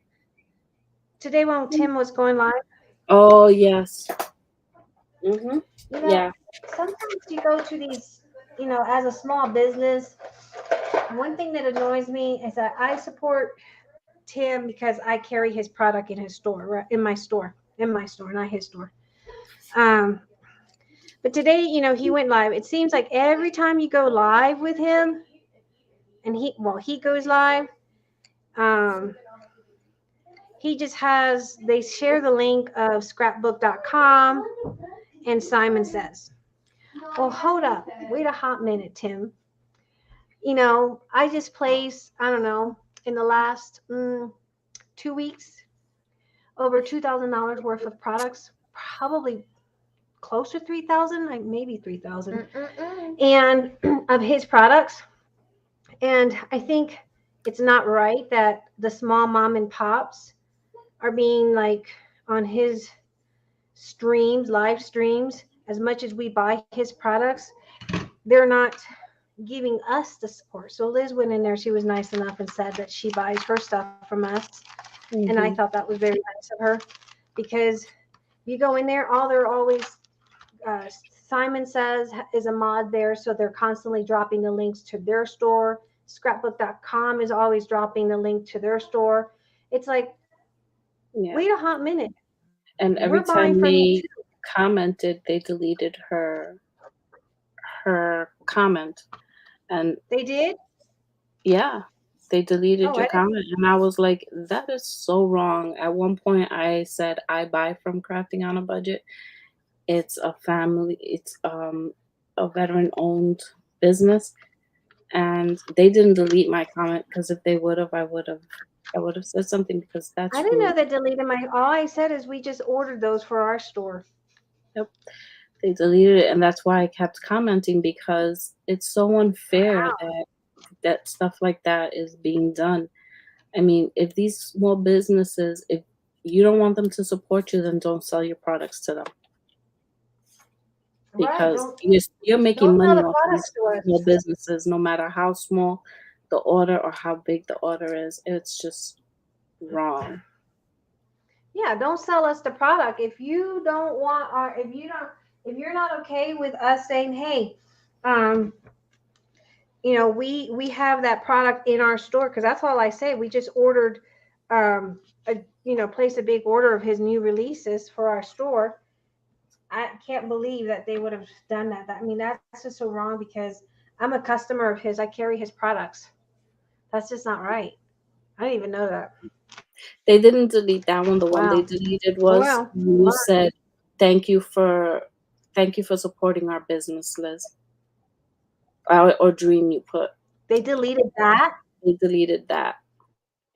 Today when Tim was going live.
Oh yes. Mm-hmm.
You know,
Yeah.
sometimes you go to these, as a small business, one thing that annoys me is that I support Tim because I carry his product in his store, right? In my store, not his store. Um, but today, he went live. It seems like every time you go live with him, and he goes live, um, he just they share the link of scrapbook.com and Simon Says. Well, hold up. Wait a hot minute, Tim. I just placed, I don't know, in the last 2 weeks, over $2,000 worth of products, probably close to 3,000, like maybe 3,000, and of his products. And I think it's not right that the small mom and pops are being like on his live streams, as much as we buy his products, they're not giving us the support. So Liz went in there. She was nice enough and said that she buys her stuff from us.
Mm-hmm.
And I thought that was very nice of her, because you go in there, they're always, Simon Says is a mod there. So they're constantly dropping the links to their store. Scrapbook.com is always dropping the link to their store. It's like, wait a hot minute.
And every time they commented, they deleted her comment. And
they did?
Yeah, they deleted your comment. And I was like, that is so wrong. At one point I said, I buy from Crafting on a Budget. It's a family, it's a veteran owned business. And they didn't delete my comment, because if they would have, I would have said something, because that's
I didn't know they deleted all I said is we just ordered those for our store.
Yep. They deleted it, and that's why I kept commenting, because it's so unfair that stuff like that is being done. I mean, if these small businesses, if you don't want them to support you, then don't sell your products to them. Because you're making money off these small businesses, no matter how small the order or how big the order is. It's just wrong.
Yeah, don't sell us the product if you don't want if you're not okay with us saying, hey, we have that product in our store, because that's all I say. We just ordered, placed a big order of his new releases for our store. I can't believe that they would have done that. I mean, that's just so wrong, because I'm a customer of his. I carry his products. That's just not right. I didn't even know that.
They didn't delete that one. The one they deleted was you said, thank you for supporting our business, Liz. Or Dream, you put.
They deleted that?
They deleted that.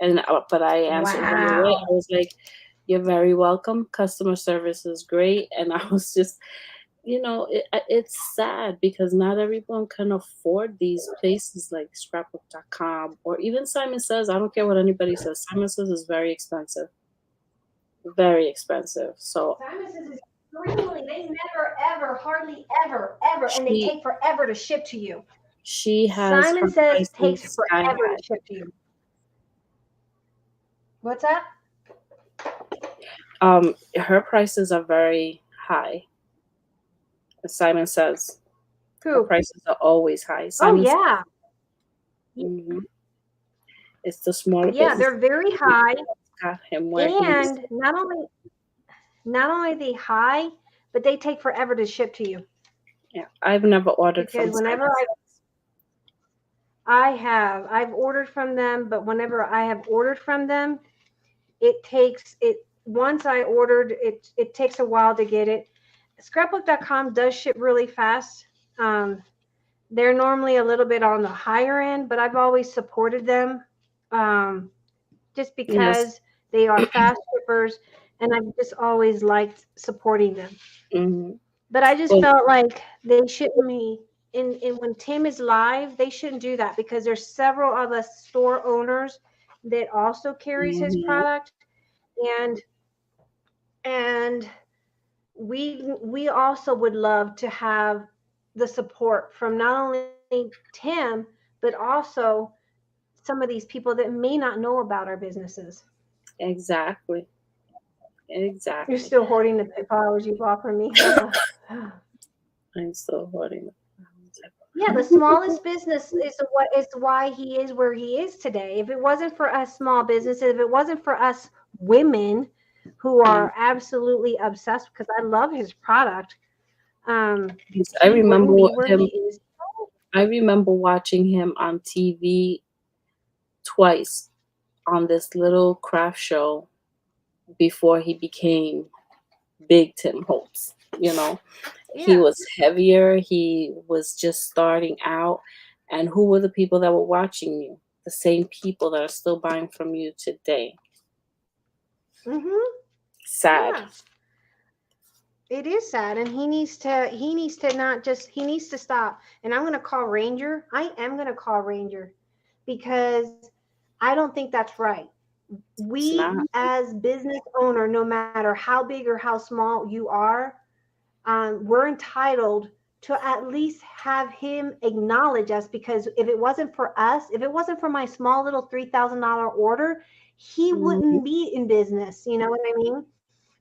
And but I answered right away. I was like, you're very welcome. Customer service is great. And I was just, it's sad, because not everyone can afford these places like scrapbook.com or even Simon Says. I don't care what anybody says. Simon Says is very expensive. Very expensive. So
Simon Says is extremely, they never, ever, hardly ever, and they take forever to ship to you.
She has
Simon Says takes forever to ship to you. What's that?
Her prices are very high. Simon Says. Her prices are always high. Simon
yeah.
Mm-hmm. It's the smaller.
Yeah, they're very high.
Got him
and not only they high, but they take forever to ship to you.
Yeah, I've never ordered
because
from
whenever I've ordered from them, but whenever I have ordered from them, once I ordered it takes a while to get it. Scrapbook.com does ship really fast. They're normally a little bit on the higher end, but I've always supported them just because they are fast shippers, and I've just always liked supporting them.
Mm-hmm.
But I just felt like they shouldn't be. And when Tim is live, they shouldn't do that, because there's several other store owners that also carries his product, and we also would love to have the support from not only Tim, but also some of these people that may not know about our businesses.
Exactly.
You're still hoarding the $2 you bought from me.
I'm still holding.
Yeah, the smallest business is what is why he is where he is today. If it wasn't for us small businesses, if it wasn't for us women who are absolutely obsessed, because I love his product,
I
he
remember
wouldn't be where
him.
he is.
I remember watching him on TV twice on this little craft show before he became big Tim Holtz. You know, he
Yeah.
was heavier. He was just starting out. And who were the people that were watching you? The same people that are still buying from you today.
Mm-hmm.
Sad.
Yeah. It is sad, and he needs to not just he needs to stop. And I'm gonna call Ranger. I am gonna call Ranger because I don't think that's right.
It's
We
not.
as business owner, no matter how big or how small you are, we're entitled to at least have him acknowledge us, because if it wasn't for us, if it wasn't for my small little $3,000 order, he
Mhm.
wouldn't be in business. You know what I mean?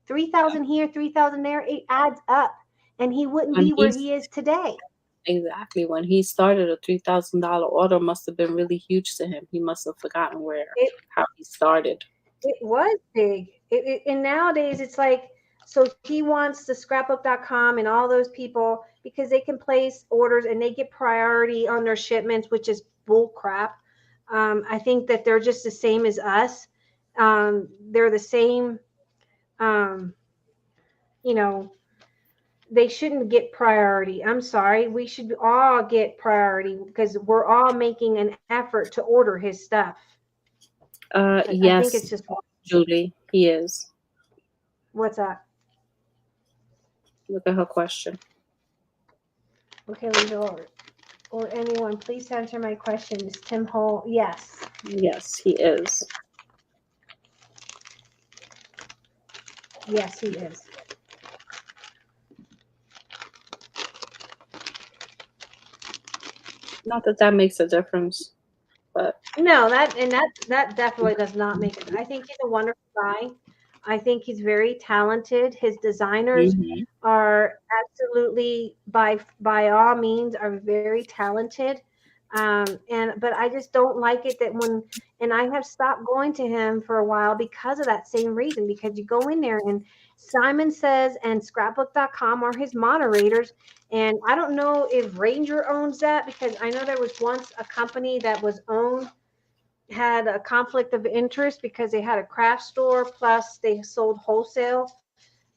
3,000 here, 3,000 there, it adds up. And he wouldn't
When
be where
he's
he is today.
exactly when he started, a $3,000 order must have been really huge to him. He must have forgotten
It
how he started.
it was big. And nowadays it's like, so he wants the scrapbook.com and all those people because they can place orders and they get priority on their shipments, which is bull crap. I think that they're just the same as us. They're the same, um, you know, they shouldn't get priority. I'm sorry. We should all get priority because we're all making an effort to order his stuff. But I think it's
Yes,
just,
Julie, he is.
what's that?
Look at her question.
Okay, Lisa, or anyone, please answer my question. Is Tim Hole? Yes.
Yes, he is.
Yes, he is.
Not that that makes a difference, but
No, that definitely does not make it. I think he's a wonderful guy. I think he's very talented. His designers
mhm.
are absolutely by all means are very talented. But I just don't like it that when, and I have stopped going to him for a while because of that same reason, because you go in there and Simon Says and scrapbook.com are his moderators. And I don't know if Ranger owns that, because I know there was once a company that was owned, had a conflict of interest because they had a craft store plus they sold wholesale.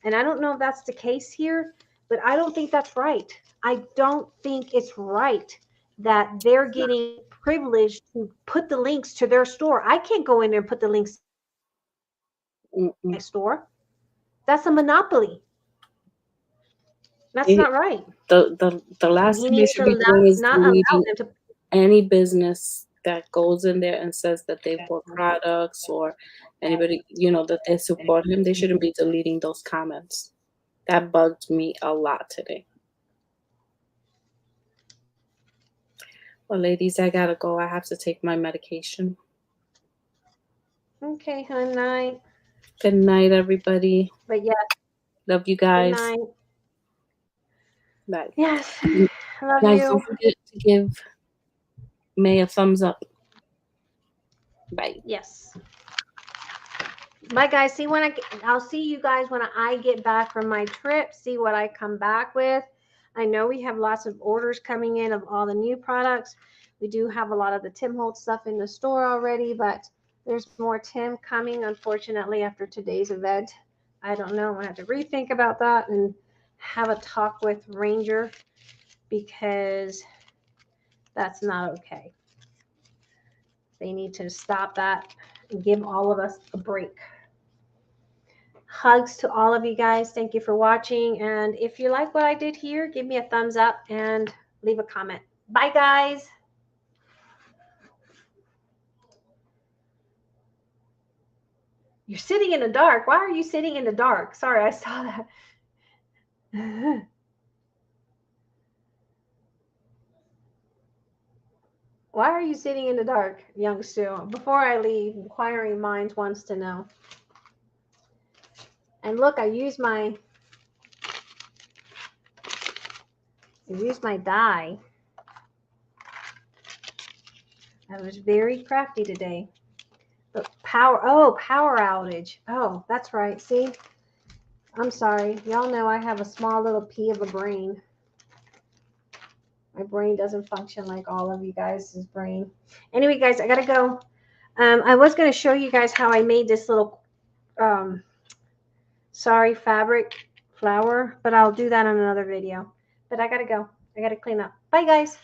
And I don't know if that's the case here, but I don't think that's right. I don't think it's right that they're getting privileged to put the links to their store. I can't go in there and put the links to my
Mm-mm.
store. That's a monopoly. That's
He-
not right.
the
And
last
he
thing they
needs to
should be doing is
not allow
deleting
them to.
any business that goes in there and says that they bought products or anybody, that they support him. They shouldn't be deleting those comments. That bugged me a lot today. Well, ladies, I gotta go. I have to take my medication.
Okay, hun, night.
Good night, everybody.
But yes,
Love you
good
guys.
night.
Bye.
Yes,
You
love
guys, don't
you.
forget to give May a thumbs up. Bye.
Yes. Bye, guys. I'll see you guys when I get back from my trip. See what I come back with. I know we have lots of orders coming in of all the new products. We do have a lot of the Tim Holtz stuff in the store already, but there's more Tim coming, unfortunately, after today's event. I don't know. I'm gonna have to rethink about that and have a talk with Ranger, because that's not okay. They need to stop that and give all of us a break. Hugs to all of you guys. Thank you for watching. And if you like what I did here, give me a thumbs up and leave a comment. Bye, guys. You're sitting in the dark. Why are you sitting in the dark? Sorry, I saw that. Why are you sitting in the dark, young Sue? Before I leave, inquiring minds wants to know. And look, I use my I used my die. I was very crafty today. But power outage. Oh, that's right. See, I'm sorry. Y'all know I have a small little pea of a brain. My brain doesn't function like all of you guys' brain. Anyway, guys, I gotta go. I was gonna show you guys how I made this little sorry fabric flower, but I'll do that in another video. But I gotta go. I gotta clean up. Bye, guys.